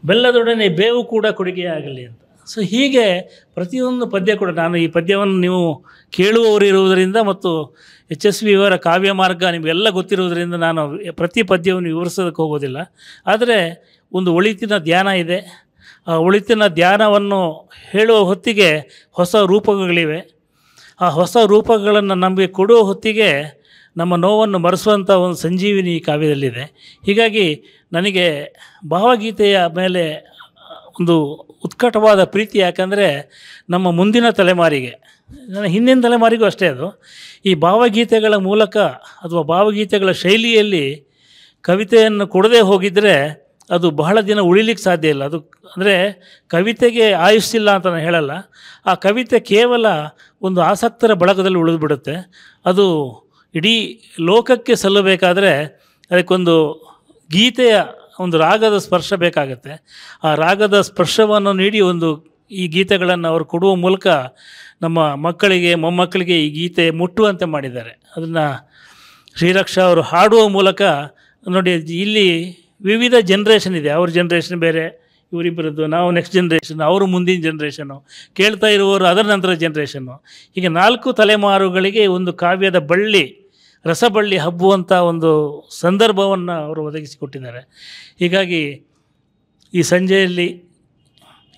ಬೆಲ್ಲದೊಡನೆ ಬೇವು ಕೂಡ ಕೊಡುಗೆಯಾಗಲಿ ಅಂತ. ಸೊ ಹೀಗೆ ಪ್ರತಿಯೊಂದು ಪದ್ಯ ಕೂಡ, ನಾನು ಈ ಪದ್ಯವನ್ನು ನೀವು ಕೇಳುವವರು ಇರುವುದರಿಂದ ಮತ್ತು HSV ಅವರ ಕಾವ್ಯ ಮಾರ್ಗ ನಿಮಗೆಲ್ಲ ಗೊತ್ತಿರೋದ್ರಿಂದ ನಾನು ಪ್ರತಿ ಪದ್ಯವನ್ನು ವಿವರಿಸೋದಕ್ಕೆ ಹೋಗೋದಿಲ್ಲ. ಆದರೆ ಒಂದು ಒಳಿತಿನ ಧ್ಯಾನ ಇದೆ. ಆ ಒಳಿತಿನ ಧ್ಯಾನವನ್ನು ಹೇಳುವ ಹೊತ್ತಿಗೆ ಹೊಸ ರೂಪಗಳಿವೆ. ಆ ಹೊಸ ರೂಪಗಳನ್ನು ನಮಗೆ ಕೊಡುವ ಹೊತ್ತಿಗೆ ನಮ್ಮ ನೋವನ್ನು ಮರೆಸುವಂಥ ಒಂದು ಸಂಜೀವಿನಿ ಈ ಕಾವ್ಯದಲ್ಲಿದೆ. ಹೀಗಾಗಿ ನನಗೆ ಭಾವಗೀತೆಯ ಮೇಲೆ ಒಂದು ಉತ್ಕಟವಾದ ಪ್ರೀತಿ. ಯಾಕಂದರೆ ನಮ್ಮ ಮುಂದಿನ ತಲೆಮಾರಿಗೆ, ನನ್ನ ಹಿಂದಿನ ತಲೆಮಾರಿಗೂ ಅಷ್ಟೇ, ಅದು ಈ ಭಾವಗೀತೆಗಳ ಮೂಲಕ ಅಥವಾ ಭಾವಗೀತೆಗಳ ಶೈಲಿಯಲ್ಲಿ ಕವಿತೆಯನ್ನು ಕೊಡದೇ ಹೋಗಿದ್ದರೆ ಅದು ಬಹಳ ದಿನ ಉಳಿಲಿಕ್ಕೆ ಸಾಧ್ಯ ಇಲ್ಲ. ಅದು ಅಂದರೆ ಕವಿತೆಗೆ ಆಯುಷ್ಯಿಲ್ಲ ಅಂತ ನಾನು ಹೇಳಲ್ಲ. ಆ ಕವಿತೆ ಕೇವಲ ಒಂದು ಆಸಕ್ತರ ಬಳಗದಲ್ಲಿ ಉಳಿದುಬಿಡುತ್ತೆ. ಅದು ಇಡೀ ಲೋಕಕ್ಕೆ ಸಲ್ಲಬೇಕಾದರೆ ಅದಕ್ಕೊಂದು ಗೀತೆಯ ಒಂದು ರಾಗದ ಸ್ಪರ್ಶ ಬೇಕಾಗುತ್ತೆ. ಆ ರಾಗದ ಸ್ಪರ್ಶವನ್ನು ನೀಡಿ ಈ ಗೀತೆಗಳನ್ನು ಅವರು ಕೊಡುವ ಮೂಲಕ ನಮ್ಮ ಮಕ್ಕಳಿಗೆ ಮೊಮ್ಮಕ್ಕಳಿಗೆ ಈ ಗೀತೆ ಮುಟ್ಟುವಂತೆ ಮಾಡಿದ್ದಾರೆ. ಅದನ್ನು ಶ್ರೀರಕ್ಷಾ ಅವರು ಹಾಡುವ ಮೂಲಕ ನೋಡಿ, ಇಲ್ಲಿ ವಿವಿಧ ಜನ್ರೇಷನ್ ಇದೆ. ಅವ್ರ ಜನ್ರೇಷನ್ ಬೇರೆ, ಇವರಿಬ್ಬರದ್ದು, ನಾವು ನೆಕ್ಸ್ಟ್ ಜನ್ರೇಷನ್, ಅವರು ಮುಂದಿನ ಜನ್ರೇಷನ್ನು, ಕೇಳ್ತಾ ಇರುವವರು ಅದರ ನಂತರ ಜನ್ರೇಷನ್ನು. ಹೀಗೆ 4 ತಲೆಮಾರುಗಳಿಗೆ ಒಂದು ಕಾವ್ಯದ ಬಳ್ಳಿ, ರಸಬಳ್ಳಿ ಹಬ್ಬುವಂಥ ಒಂದು ಸಂದರ್ಭವನ್ನು ಅವರು ಒದಗಿಸಿಕೊಟ್ಟಿದ್ದಾರೆ. ಹೀಗಾಗಿ ಈ ಸಂಜೆಯಲ್ಲಿ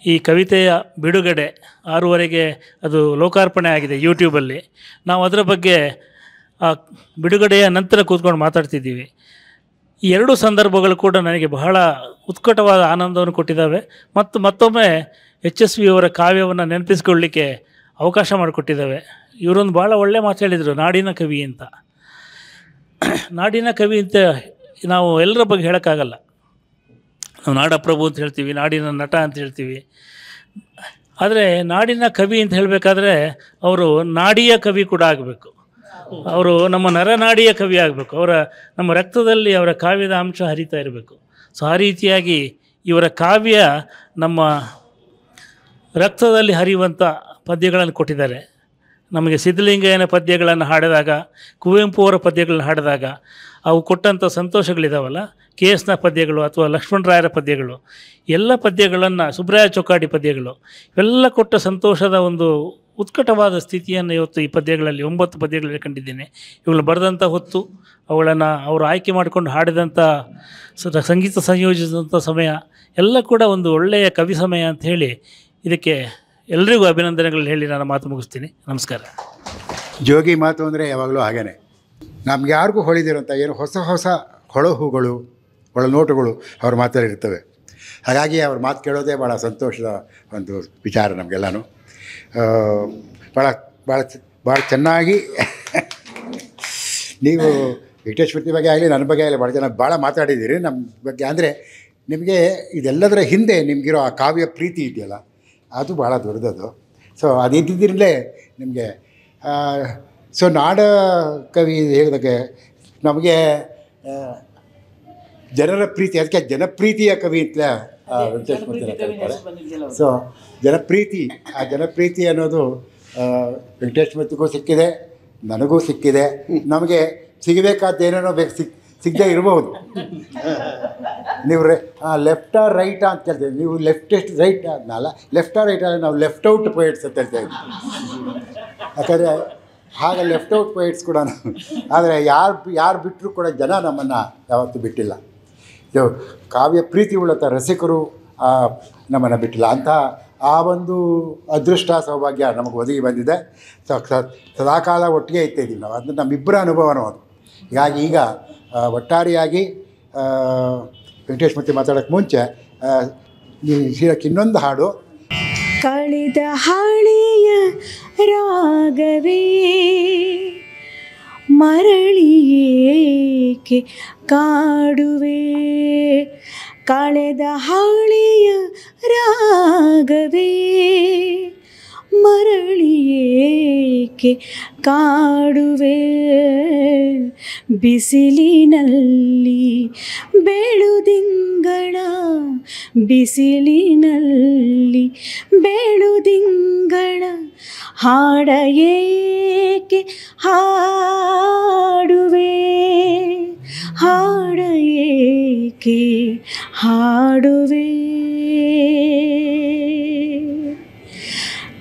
ಈ ಕವಿತೆಯ ಬಿಡುಗಡೆ 6:30ಗೆ ಅದು ಲೋಕಾರ್ಪಣೆ ಆಗಿದೆ ಯೂಟ್ಯೂಬಲ್ಲಿ. ನಾವು ಅದರ ಬಗ್ಗೆ ಆ ಬಿಡುಗಡೆಯ ನಂತರ ಕೂತ್ಕೊಂಡು ಮಾತಾಡ್ತಿದ್ದೀವಿ. ಈ 2 ಸಂದರ್ಭಗಳು ಕೂಡ ನನಗೆ ಬಹಳ ಉತ್ಕಟವಾದ ಆನಂದವನ್ನು ಕೊಟ್ಟಿದ್ದಾವೆ. ಮತ್ತು ಮತ್ತೊಮ್ಮೆ HSV ಅವರ ಕಾವ್ಯವನ್ನು ನೆನಪಿಸ್ಕೊಳ್ಳಿಕ್ಕೆ ಅವಕಾಶ ಮಾಡಿಕೊಟ್ಟಿದ್ದಾವೆ. ಇವರೊಂದು ಭಾಳ ಒಳ್ಳೆ ಮಾತು ಹೇಳಿದರು, ನಾಡಿನ ಕವಿ ಅಂತ. ನಾಡಿನ ಕವಿ ಅಂತ ನಾವು ಎಲ್ಲರ ಬಗ್ಗೆ ಹೇಳೋಕ್ಕಾಗಲ್ಲ. ನಾವು ನಾಡಪ್ರಭು ಅಂತ ಹೇಳ್ತೀವಿ, ನಾಡಿನ ನಟ ಅಂತ ಹೇಳ್ತೀವಿ. ಆದರೆ ನಾಡಿನ ಕವಿ ಅಂತ ಹೇಳಬೇಕಾದ್ರೆ ಅವರು ನಾಡಿಯ ಕವಿ ಕೂಡ ಆಗಬೇಕು. ಅವರು ನಮ್ಮ ನರನಾಡಿಯ ಕವಿ ಆಗಬೇಕು. ನಮ್ಮ ರಕ್ತದಲ್ಲಿ ಅವರ ಕಾವ್ಯದ ಅಂಶ ಹರಿತಾ ಇರಬೇಕು. ಸೊ ಆ ರೀತಿಯಾಗಿ ಇವರ ಕಾವ್ಯ ನಮ್ಮ ರಕ್ತದಲ್ಲಿ ಹರಿಯುವಂಥ ಪದ್ಯಗಳನ್ನು ಕೊಟ್ಟಿದ್ದಾರೆ. ನಮಗೆ ಸಿದ್ಧಲಿಂಗಯ್ಯನ ಪದ್ಯಗಳನ್ನು ಹಾಡಿದಾಗ, ಕುವೆಂಪು ಅವರ ಪದ್ಯಗಳನ್ನು ಹಾಡಿದಾಗ ಅವು ಕೊಟ್ಟಂಥ ಸಂತೋಷಗಳಿದಾವಲ್ಲ, KS ನ ಪದ್ಯಗಳು ಅಥವಾ ಲಕ್ಷ್ಮಣರಾಯರ ಪದ್ಯಗಳು, ಎಲ್ಲ ಪದ್ಯಗಳನ್ನು, ಸುಬ್ರಾಯ ಚೊಕ್ಕಾಡಿ ಪದ್ಯಗಳು, ಇವೆಲ್ಲ ಕೊಟ್ಟ ಸಂತೋಷದ ಒಂದು ಉತ್ಕಟವಾದ ಸ್ಥಿತಿಯನ್ನು ಇವತ್ತು ಈ ಪದ್ಯಗಳಲ್ಲಿ 9 ಪದ್ಯಗಳಲ್ಲಿ ಕಂಡಿದ್ದೇನೆ. ಇವುಗಳು ಬರೆದಂಥ ಹೊತ್ತು, ಅವುಗಳನ್ನು ಅವರು ಆಯ್ಕೆ ಮಾಡಿಕೊಂಡು ಹಾಡಿದಂಥ ಸಂಗೀತ ಸಂಯೋಜಿಸಿದಂಥ ಸಮಯ ಎಲ್ಲ ಕೂಡ ಒಂದು ಒಳ್ಳೆಯ ಕವಿ ಸಮಯ ಅಂತ ಹೇಳಿ ಇದಕ್ಕೆ ಎಲ್ರಿಗೂ ಅಭಿನಂದನೆಗಳು ಹೇಳಿ ನಾನು ಮಾತು ಮುಗಿಸ್ತೀನಿ. ನಮಸ್ಕಾರ. ಜೋಗಿ ಮಾತು ಅಂದರೆ ಯಾವಾಗಲೂ ಹಾಗೇ, ನಮ್ಗೆ ಯಾರಿಗೂ ಹೊಳಿದಿರೋಂಥ ಏನು ಹೊಸ ಹೊಸ ಹೊಳಹುಗಳು, ಒಳನೋಟಗಳು ಅವ್ರ ಮಾತಲ್ಲಿರ್ತವೆ. ಹಾಗಾಗಿ ಅವ್ರ ಮಾತು ಕೇಳೋದೇ ಭಾಳ ಸಂತೋಷದ ಒಂದು ವಿಚಾರ ನಮಗೆಲ್ಲನೂ. ಭಾಳ ಭಾಳ ಭಾಳ ಚೆನ್ನಾಗಿ ನೀವು ವೆಂಕಟೇಶ್ವರಿ ಬಗ್ಗೆ ಆಗಲಿ, ನನ್ನ ಬಗ್ಗೆ ಆಗಲಿ ಭಾಳ ಚೆನ್ನಾಗಿ ಭಾಳ ಮಾತಾಡಿದ್ದೀರಿ ನಮ್ಮ ಬಗ್ಗೆ. ಅಂದರೆ ನಿಮಗೆ ಇದೆಲ್ಲದರ ಹಿಂದೆ ನಿಮಗಿರೋ ಆ ಕಾವ್ಯ ಪ್ರೀತಿ ಇದೆಯಲ್ಲ, ಅದು ಭಾಳ ದೊಡ್ಡದು. ಸೊ ಅದಿದ್ದಿದ್ರಲ್ಲೇ ನಿಮಗೆ ಸೊ ನಾಡ ಕವಿ ಹೇಳಿದಾಗೆ ನಮಗೆ ಜನರ ಪ್ರೀತಿ, ಅದಕ್ಕೆ ಜನಪ್ರೀತಿಯ ಕವಿ ಅಂತಲೇ ವೆಂಕಟೇಶ್ವರ ಕರೀತಾರೆ. ಸೊ ಜನಪ್ರೀತಿ, ಆ ಜನಪ್ರೀತಿ ಅನ್ನೋದು ವೆಂಕಟೇಶ್ವರಿಗೂ ಸಿಕ್ಕಿದೆ, ನನಗೂ ಸಿಕ್ಕಿದೆ. ನಮಗೆ ಸಿಗಬೇಕಾದ್ದೇನೇನೋ ಸಿಗದೇ ಇರ್ಬೋದು. ನೀವು ಲೆಫ್ಟಾ ರೈಟಾ ಅಂತ ಕೇಳ್ತೀವಿ, ನೀವು ಲೆಫ್ಟೆಸ್ಟ್ ರೈಟ್ ಅನ್ನಲ್ಲ, ಲೆಫ್ಟಾ ರೈಟ್ ಅಂದರೆ ನಾವು ಲೆಫ್ಟ್ ಔಟ್ ಪೊಯೆಟ್ಸ್ ಅಂತ ಹೇಳ್ತಾ ಇದ್ವಿ. ಯಾಕಂದರೆ ಹಾಗೆ ಲೆಫ್ಟ್ ಔಟ್ ಪೊಯೆಟ್ಸ್ ಕೂಡ. ಆದರೆ ಯಾರು ಬಿಟ್ಟರೂ ಕೂಡ ಜನ ನಮ್ಮನ್ನು ಯಾವತ್ತೂ ಬಿಟ್ಟಿಲ್ಲ. ಇದು ಕಾವ್ಯ ಪ್ರೀತಿ ಉಳ್ಳಂಥ ರಸಿಕರು ನಮ್ಮನ್ನು ಬಿಟ್ಟಿಲ್ಲ. ಅಂಥ ಆ ಒಂದು ಅದೃಷ್ಟ ಸೌಭಾಗ್ಯ ನಮಗೆ ಒದಗಿ ಬಂದಿದೆ. ಸದಾಕಾಲ ಒಟ್ಟಿಗೆ ಇರ್ತಾಯಿದ್ದೀವಿ ನಾವು. ಅದು ನಮ್ಮಿಬ್ಬರ ಅನುಭವನೂ ಅದು. ಹೀಗಾಗಿ ಈಗ ಒಟ್ಟಾರೆಯಾಗಿ ವೆಂಕಟೇಶ್ಮೂರ್ತಿ ಮಾತಾಡೋಕ್ಕೆ ಮುಂಚೆ ಶ್ರೀರಕ್ಕೆ ಇನ್ನೊಂದು ಹಾಡು. ಕಳೆದ ಹಳೆಯ ರಾಗವೇ ಮರಳಿಯೇಕೆ ಕಾಡುವೆ, ಕಳೆದ ಹಳೆಯ ರಾಗವೇ ಮರಳಿಯೇಕೆ ಕಾಡುವೆ, ಬಿಸಿಲಿನಲ್ಲಿ ಬೆಳುದಿಂಗಳ, ಬಿಸಿಲಿನಲ್ಲಿ ಬೆಳುದಿಂಗಳ ಹಾಡ ಏಕೆ ಹಾಡುವೆ, ಹಾಡ ಏಕೆ ಹಾಡುವೆ,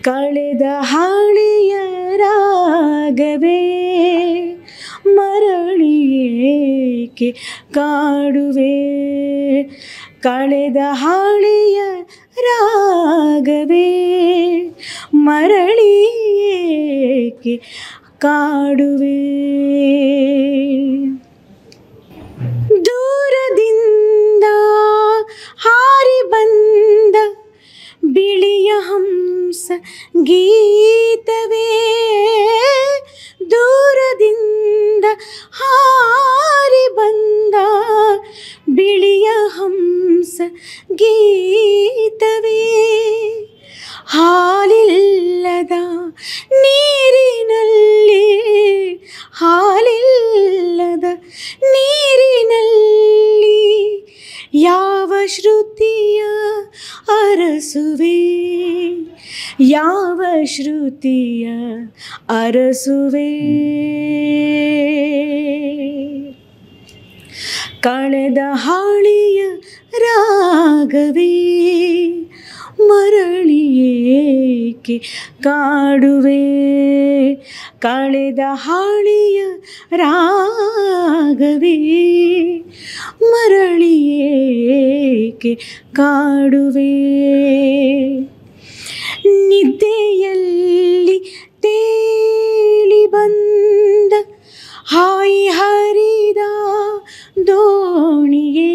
ಕಳೆದ ಹಳೆಯ ರಾಗವೇ ಏಕೆ ಕಾಡುವೆ ಕಳೆದ ಹಾಳೆಯ ರಾಗವೇ ಮರಳಿ ಏಕೆ ಕಾಡುವೆ ದೂರದಿಂದ ಹಾರಿ ಬಂದ ಬಿಳಿಯ ಹಂಸ ಗೀತವೇ ದೂರದಿಂದ ಹಾರಿ ಬಂದ ಬಿಳಿಯ ಹಂಸ ಗೀತವೇ ಹಾಲಿಲ್ಲದ ನೀರಿನಲ್ಲಿ ಹಾಲಿಲ್ಲದ ನೀರಿನಲ್ಲಿ ಯಾವ ಶ್ರುತಿಯ ಅರಸುವೆ ಯಾವ ಶ್ರುತಿಯ ಅರಸುವೆ ಕಳೆದ ಹಾಳೆಯ ರಾಗವೇ ಮರಳಿ ಏಕೆ ಕಾಡುವೆ ಕಳೆದ ಹಾಳೆಯ ರಾಗವೇ ಮರಳಿ ಏಕೆ ಕಾಡುವೆ ನಿದ್ದೆಯಲ್ಲಿ ತೇಲಿ ಬಂದ ಹಾಯಿ ಹರಿದ ದೋಣಿಯೇ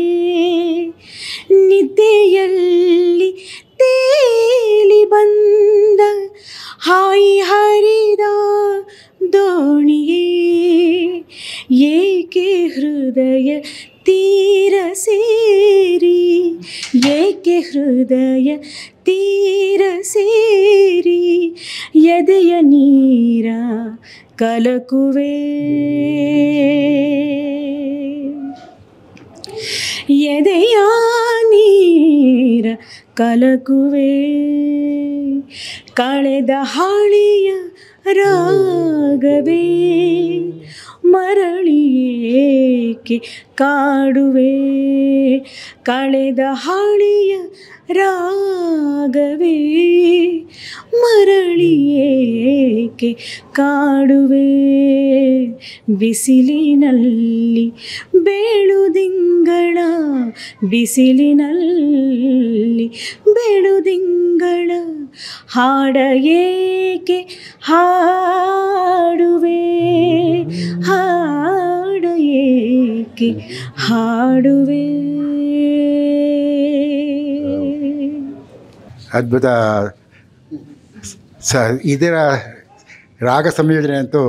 ನಿದ್ದೆಯಲ್ಲಿ ತೇಲಿ ಬಂದ ಹಾಯಿ ಹರಿದ ದೋಣಿಯೇ ಏಕೆ ಹೃದಯ ತೀರ ಸೇರಿ ಏಕೆ ಹೃದಯ ತೀರ ಸೇರಿ ಎದೆಯ ನೀರ ಕಲಕುವೆ ಎದೆಯ ನೀರ ಕಲಕುವೆ ಕಳೆದ ಹಾಳೆಯ ರಾಗವೇ ಮರಳಿ ಏಕೆ ಕಾಡುವೆ ಕಳೆದ ಹಾಳೆಯ ರಾಗವೇ ಮರಳಿ ಏಕೆ ಕಾಡುವೆ ಬಿಸಿಲಿನಲ್ಲಿ ಬೆಳುದಿಂಗಳ ಬಿಸಿಲಿನಲ್ಲಿ ಬೆಳುದಿಂಗಳ ಹಾಡ ಏಕೆ ಹಾಡುವೆ ಹಾಡ ಏಕೆ ಹಾಡುವೆ. ಅದ್ಭುತ ಇದರ ರಾಗ ಸಂಯೋಜನೆ ಅಂತೂ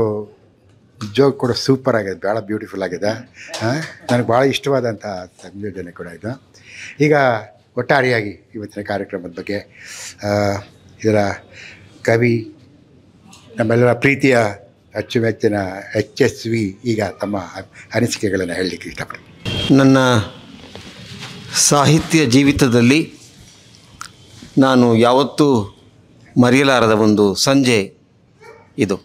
ನಿಜವಾಗ್ ಕೂಡ ಸೂಪರ್ ಆಗಿದೆ, ಭಾಳ ಬ್ಯೂಟಿಫುಲ್ ಆಗಿದೆ. ನನಗೆ ಭಾಳ ಇಷ್ಟವಾದಂಥ ಸಂಯೋಜನೆ ಕೂಡ ಇದು. ಈಗ ಒಟ್ಟಾರೆಯಾಗಿ ಇವತ್ತಿನ ಕಾರ್ಯಕ್ರಮದ ಬಗ್ಗೆ ಇದರ ಕವಿ ನಮ್ಮೆಲ್ಲರ ಪ್ರೀತಿಯ ಅಚ್ಚುಮೆಚ್ಚಿನ HSV ಈಗ ತಮ್ಮ ಅನಿಸಿಕೆಗಳನ್ನು ಹೇಳಲಿಕ್ಕೆ ಇಷ್ಟಪಡ್ತೀನಿ. ನನ್ನ ಸಾಹಿತ್ಯ ಜೀವಿತದಲ್ಲಿ ನಾನು ಯಾವತ್ತೂ ಮರೆಯಲಾರದ ಒಂದು ಸಂಜೆ ಇದು.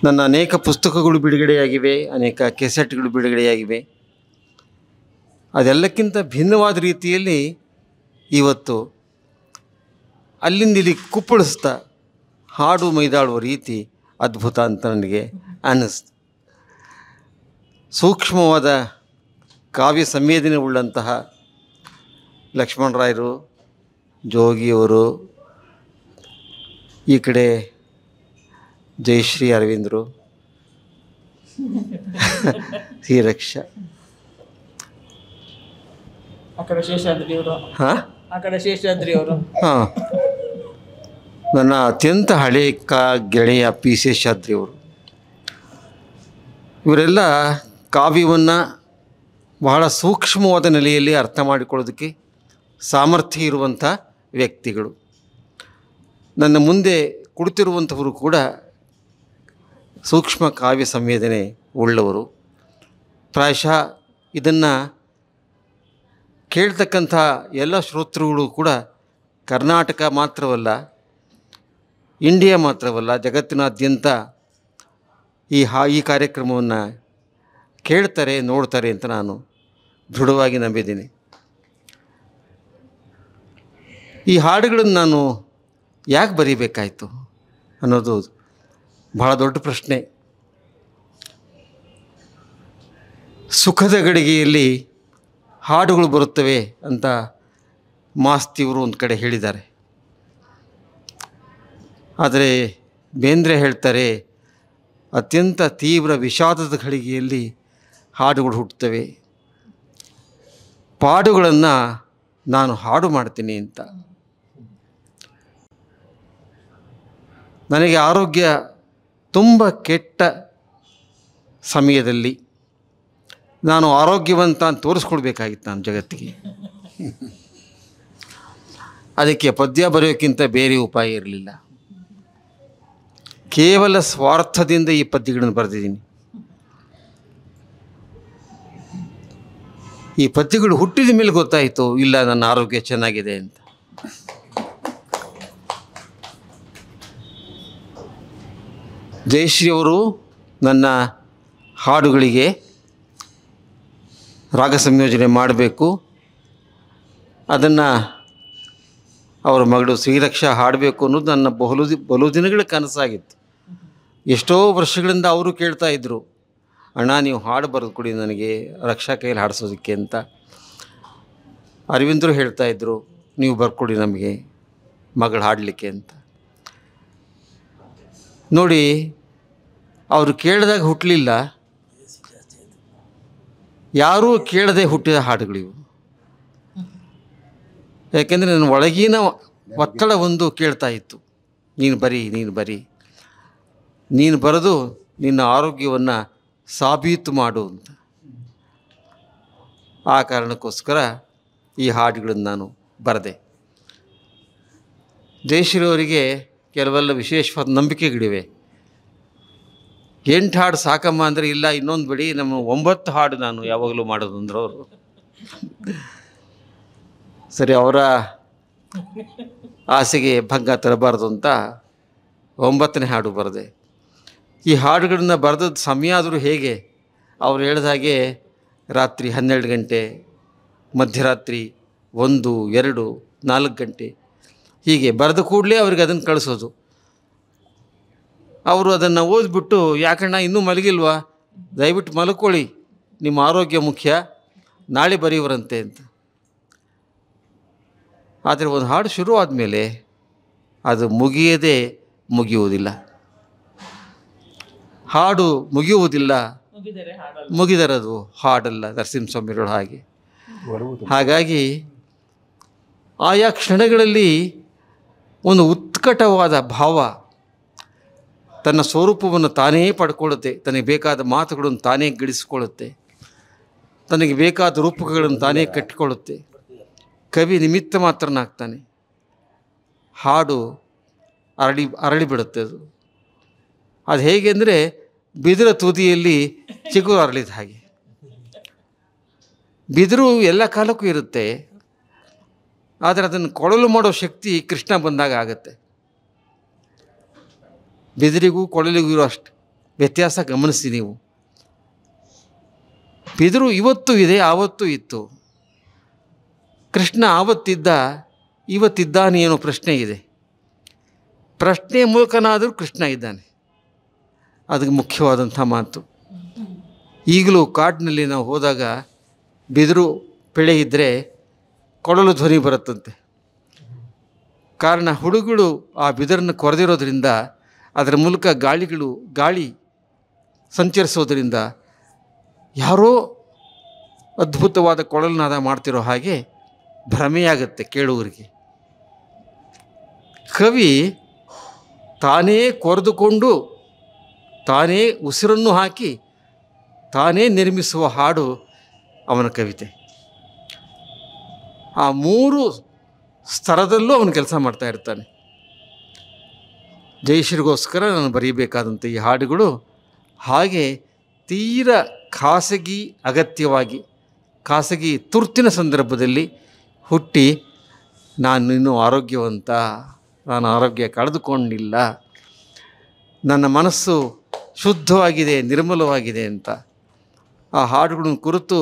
ನನ್ನ ಅನೇಕ ಪುಸ್ತಕಗಳು ಬಿಡುಗಡೆಯಾಗಿವೆ, ಅನೇಕ ಕೆಸೆಟ್ಗಳು ಬಿಡುಗಡೆಯಾಗಿವೆ. ಅದೆಲ್ಲಕ್ಕಿಂತ ಭಿನ್ನವಾದ ರೀತಿಯಲ್ಲಿ ಇವತ್ತು ಅಲ್ಲಿಂದಿಲ್ಲಿ ಕುಪ್ಪಳಿಸ್ತಾ ಹಾಡು ಮೈದಾಡುವ ರೀತಿ ಅದ್ಭುತ ಅಂತ ನನಗೆ ಅನ್ನಿಸ್ತು. ಸೂಕ್ಷ್ಮವಾದ ಕಾವ್ಯ ಸಂವೇದನೆ ಉಳ್ಳಂತಹ ಲಕ್ಷ್ಮಣರಾಯರು, ಜೋಗಿಯವರು, ಈ ಕಡೆ ಜಯಶ್ರೀ ಅರವಿಂದರು, ಶ್ರೀರಕ್ಷ, ಆ ಕಡೆ ಶೇಷಾದ್ರಿಯವರು, ಹಾಂ ಆ ಕಡೆ ಶೇಷಾದ್ರಿಯವರು, ಹಾಂ, ನನ್ನ ಅತ್ಯಂತ ಹಳೆ ಗೆಳೆಯ ಪಿ ಶೇಷಾದ್ರಿಯವರು, ಇವರೆಲ್ಲ ಕಾವ್ಯವನ್ನು ಬಹಳ ಸೂಕ್ಷ್ಮವಾದ ನೆಲೆಯಲ್ಲಿ ಅರ್ಥ ಮಾಡಿಕೊಳ್ಳೋದಕ್ಕೆ ಸಾಮರ್ಥ್ಯ ಇರುವಂಥ ವ್ಯಕ್ತಿಗಳು. ನನ್ನ ಮುಂದೆ ಕುಳಿತಿರುವಂಥವರು ಕೂಡ ಸೂಕ್ಷ್ಮ ಕಾವ್ಯ ಸಂವೇದನೆ ಉಳ್ಳವರು. ಪ್ರಾಯಶಃ ಇದನ್ನು ಕೇಳ್ತಕ್ಕಂಥ ಎಲ್ಲ ಶ್ರೋತೃಗಳು ಕೂಡ ಕರ್ನಾಟಕ ಮಾತ್ರವಲ್ಲ, ಇಂಡಿಯಾ ಮಾತ್ರವಲ್ಲ, ಜಗತ್ತಿನಾದ್ಯಂತ ಈ ಕಾರ್ಯಕ್ರಮವನ್ನು ಕೇಳ್ತಾರೆ, ನೋಡ್ತಾರೆ ಅಂತ ನಾನು ದೃಢವಾಗಿ ನಂಬಿದ್ದೀನಿ. ಈ ಹಾಡುಗಳನ್ನು ನಾನು ಯಾಕೆ ಬರೀಬೇಕಾಯಿತು ಅನ್ನೋದು ಭಾಳ ದೊಡ್ಡ ಪ್ರಶ್ನೆ. ಸುಖದ ಗಳಿಗೆಯಲ್ಲಿ ಹಾಡುಗಳು ಬರುತ್ತವೆ ಅಂತ ಮಾಸ್ತಿಯವರು ಒಂದು ಕಡೆ ಹೇಳಿದ್ದಾರೆ. ಆದರೆ ಬೇಂದ್ರೆ ಹೇಳ್ತಾರೆ, ಅತ್ಯಂತ ತೀವ್ರ ವಿಷಾದದ ಘಳಿಗೆಯಲ್ಲಿ ಹಾಡುಗಳು ಹುಟ್ಟುತ್ತವೆ, ಪಾಡುಗಳನ್ನು ನಾನು ಹಾಡು ಮಾಡ್ತೀನಿ ಅಂತ. ನನಗೆ ಆರೋಗ್ಯ ತುಂಬ ಕೆಟ್ಟ ಸಮಯದಲ್ಲಿ ನಾನು ಆರೋಗ್ಯವಂತ ಅಂತ ತೋರಿಸ್ಕೊಡ್ಬೇಕಾಗಿತ್ತು ನಾನು ಜಗತ್ತಿಗೆ. ಅದಕ್ಕೆ ಪದ್ಯ ಬರೆಯೋಕ್ಕಿಂತ ಬೇರೆ ಉಪಾಯ ಇರಲಿಲ್ಲ. ಕೇವಲ ಸ್ವಾರ್ಥದಿಂದ ಈ ಪದ್ಯಗಳನ್ನು ಬರೆದಿದ್ದೀನಿ. ಈ ಪದ್ಯಗಳು ಹುಟ್ಟಿದ ಮೇಲೆ ಗೊತ್ತಾಯಿತು, ಇಲ್ಲ ನನ್ನ ಆರೋಗ್ಯ ಚೆನ್ನಾಗಿದೆ ಅಂತ. ಜಯಶ್ರೀ ಅವರು ನನ್ನ ಹಾಡುಗಳಿಗೆ ರಾಗ ಸಂಯೋಜನೆ ಮಾಡಬೇಕು, ಅದನ್ನು ಅವರ ಮಗಳು ಶ್ರೀರಕ್ಷಾ ಹಾಡಬೇಕು ಅನ್ನೋದು ನನ್ನ ಬಲು ದಿನಗಳ ಕನಸಾಗಿತ್ತು. ಎಷ್ಟೋ ವರ್ಷಗಳಿಂದ ಅವರು ಕೇಳ್ತಾ ಇದ್ದರು, ಅಣ್ಣ ನೀವು ಹಾಡು ಬರೆದು ಕೊಡಿ ನನಗೆ ರಕ್ಷಾ ಕೈಯಲ್ಲಿ ಹಾಡಿಸೋದಕ್ಕೆ ಅಂತ. ಅರವಿಂದರು ಹೇಳ್ತಾಯಿದ್ರು, ನೀವು ಬರ್ಕೊಡಿ ನಮಗೆ ಮಗಳು ಹಾಡಲಿಕ್ಕೆ ಅಂತ. ನೋಡಿ, ಅವರು ಕೇಳಿದಾಗ ಹುಟ್ಟಲಿಲ್ಲ, ಯಾರೂ ಕೇಳದೆ ಹುಟ್ಟಿದ ಹಾಡುಗಳಿವು. ಯಾಕೆಂದರೆ ನನ್ನ ಒಳಗಿನ ಒತ್ತಡ ಒಂದು ಕೇಳ್ತಾ ಇತ್ತು, ನೀನು ಬರಿ, ನೀನು ಬರಿ, ನೀನು ಬರೆದು ನಿನ್ನ ಆರೋಗ್ಯವನ್ನು ಸಾಬೀತು ಮಾಡು ಅಂತ. ಆ ಕಾರಣಕ್ಕೋಸ್ಕರ ಈ ಹಾಡುಗಳನ್ನು ನಾನು ಬರೆದೆ. ಜಯಶ್ರೀ ಅವರಿಗೆ ಕೆಲವೆಲ್ಲ ವಿಶೇಷವಾದ ನಂಬಿಕೆಗಳಿವೆ. 8 ಹಾಡು ಸಾಕಮ್ಮ ಅಂದರೆ, ಇಲ್ಲ ಇನ್ನೊಂದು ಬಿಡಿ, ನಮ್ಮ 9 ಹಾಡು ನಾನು ಯಾವಾಗಲೂ ಮಾಡೋದು ಅಂದರು ಅವರು. ಸರಿ, ಅವರ ಆಸೆಗೆ ಭಂಗ ತರಬಾರ್ದು ಅಂತ 9ನೇ ಹಾಡು ಬರೆದೆ. ಈ ಹಾಡುಗಳನ್ನ ಬರೆದದ್ದು ಸಮಯ ಆದರೂ ಹೇಗೆ, ಅವ್ರು ಹೇಳಿದ ಹಾಗೆ ರಾತ್ರಿ 12 ಗಂಟೆ, ಮಧ್ಯರಾತ್ರಿ 1, 2, 4 ಗಂಟೆ ಹೀಗೆ ಬರೆದ ಕೂಡಲೇ ಅವ್ರಿಗೆ ಅದನ್ನು ಕಳಿಸೋದು. ಅವರು ಅದನ್ನು ಓದ್ಬಿಟ್ಟು, ಯಾಕಣ್ಣ ಇನ್ನೂ ಮಲಗಿಲ್ವಾ, ದಯವಿಟ್ಟು ಮಲ್ಕೊಳ್ಳಿ, ನಿಮ್ಮ ಆರೋಗ್ಯ ಮುಖ್ಯ, ನಾಳೆ ಬರೆಯುವರಂತೆ ಅಂತ. ಆದರೆ ಒಂದು ಹಾಡು ಶುರು ಆದಮೇಲೆ ಅದು ಮುಗಿಯುವುದಿಲ್ಲ. ಹಾಡು ಮುಗಿಯುವುದಿಲ್ಲ, ಮುಗಿದರದು ಹಾಡಲ್ಲ, ನರಸಿಂಹಸ್ವಾಮಿಗಳು ಹಾಗೆ. ಹಾಗಾಗಿ ಆಯಾ ಕ್ಷಣಗಳಲ್ಲಿ ಒಂದು ಉತ್ಕಟವಾದ ಭಾವ ತನ್ನ ಸ್ವರೂಪವನ್ನು ತಾನೇ ಪಡ್ಕೊಳ್ಳುತ್ತೆ, ತನಗೆ ಬೇಕಾದ ಮಾತುಗಳನ್ನು ತಾನೇ ಗಿಡಿಸಿಕೊಳ್ಳುತ್ತೆ, ತನಗೆ ಬೇಕಾದ ರೂಪಕಗಳನ್ನು ತಾನೇ ಕಟ್ಟಿಕೊಳ್ಳುತ್ತೆ. ಕವಿ ನಿಮಿತ್ತ ಮಾತ್ರನಾಗ್ತಾನೆ, ಹಾಡು ಅರಳಿ ಬಿಡುತ್ತೆ. ಅದು ಹೇಗೆ ಅಂದರೆ ಬಿದಿರ ತುದಿಯಲ್ಲಿ ಚಿಗುರು ಅರಳಿದ ಹಾಗೆ. ಬಿದಿರು ಎಲ್ಲ ಕಾಲಕ್ಕೂ ಇರುತ್ತೆ, ಆದರೆ ಅದನ್ನು ಕೊಳಲು ಮಾಡೋ ಶಕ್ತಿ ಕೃಷ್ಣ ಬಂದಾಗ ಆಗುತ್ತೆ. ಬಿದಿರಿಗೂ ಕೊಳಲಿಗೂ ಇರೋ ಅಷ್ಟು ವ್ಯತ್ಯಾಸ ಗಮನಿಸಿ ನೀವು. ಬಿದಿರು ಇವತ್ತು ಇದೆ, ಆವತ್ತೂ ಇತ್ತು. ಕೃಷ್ಣ ಆವತ್ತಿದ್ದ, ಇವತ್ತಿದ್ದಾನೆ ಏನೋ ಪ್ರಶ್ನೆ ಇದೆ. ಪ್ರಶ್ನೆ ಮೂಲಕನಾದರೂ ಕೃಷ್ಣ ಇದ್ದಾನೆ, ಅದಕ್ಕೆ ಮುಖ್ಯವಾದಂಥ ಮಾತು. ಈಗಲೂ ಕಾಡಿನಲ್ಲಿ ನಾವು ಹೋದಾಗ ಬಿದಿರು ಬೆಳೆ ಇದ್ದರೆ ಕೊಳಲು ಧ್ವನಿ ಬರುತ್ತಂತೆ. ಕಾರಣ ಹುಡುಗಳು ಆ ಬಿದಿರನ್ನು ಕೊರೆದಿರೋದ್ರಿಂದ, ಅದರ ಮೂಲಕ ಗಾಳಿ ಸಂಚರಿಸೋದ್ರಿಂದ ಯಾರೋ ಅದ್ಭುತವಾದ ಕೊಳಲುನಾದ ಮಾಡ್ತಿರೋ ಹಾಗೆ ಭ್ರಮೆಯಾಗತ್ತೆ ಕೇಳುವರಿಗೆ. ಕವಿ ತಾನೇ ಕೊರೆದುಕೊಂಡು ತಾನೇ ಉಸಿರನ್ನು ಹಾಕಿ ತಾನೇ ನಿರ್ಮಿಸುವ ಹಾಡು ಅವನ ಕವಿತೆ. ಆ 3 ಸ್ತರದಲ್ಲೂ ಅವನು ಕೆಲಸ ಮಾಡ್ತಾ ಇರ್ತಾನೆ. ಜಯಶ್ರೀಗೋಸ್ಕರ ನಾನು ಬರೀಬೇಕಾದಂಥ ಈ ಹಾಡುಗಳು ಹಾಗೆ ತೀರ ಖಾಸಗಿ ಅಗತ್ಯವಾಗಿ, ಖಾಸಗಿ ತುರ್ತಿನ ಸಂದರ್ಭದಲ್ಲಿ ಹುಟ್ಟಿ, ನಾನು ಇನ್ನೂ ಆರೋಗ್ಯವಂತ, ನಾನು ಆರೋಗ್ಯ ಕಳೆದುಕೊಂಡಿಲ್ಲ, ನನ್ನ ಮನಸ್ಸು ಶುದ್ಧವಾಗಿದೆ, ನಿರ್ಮಲವಾಗಿದೆ ಅಂತ ಆ ಹಾಡುಗಳನ್ನು ಕುರಿತು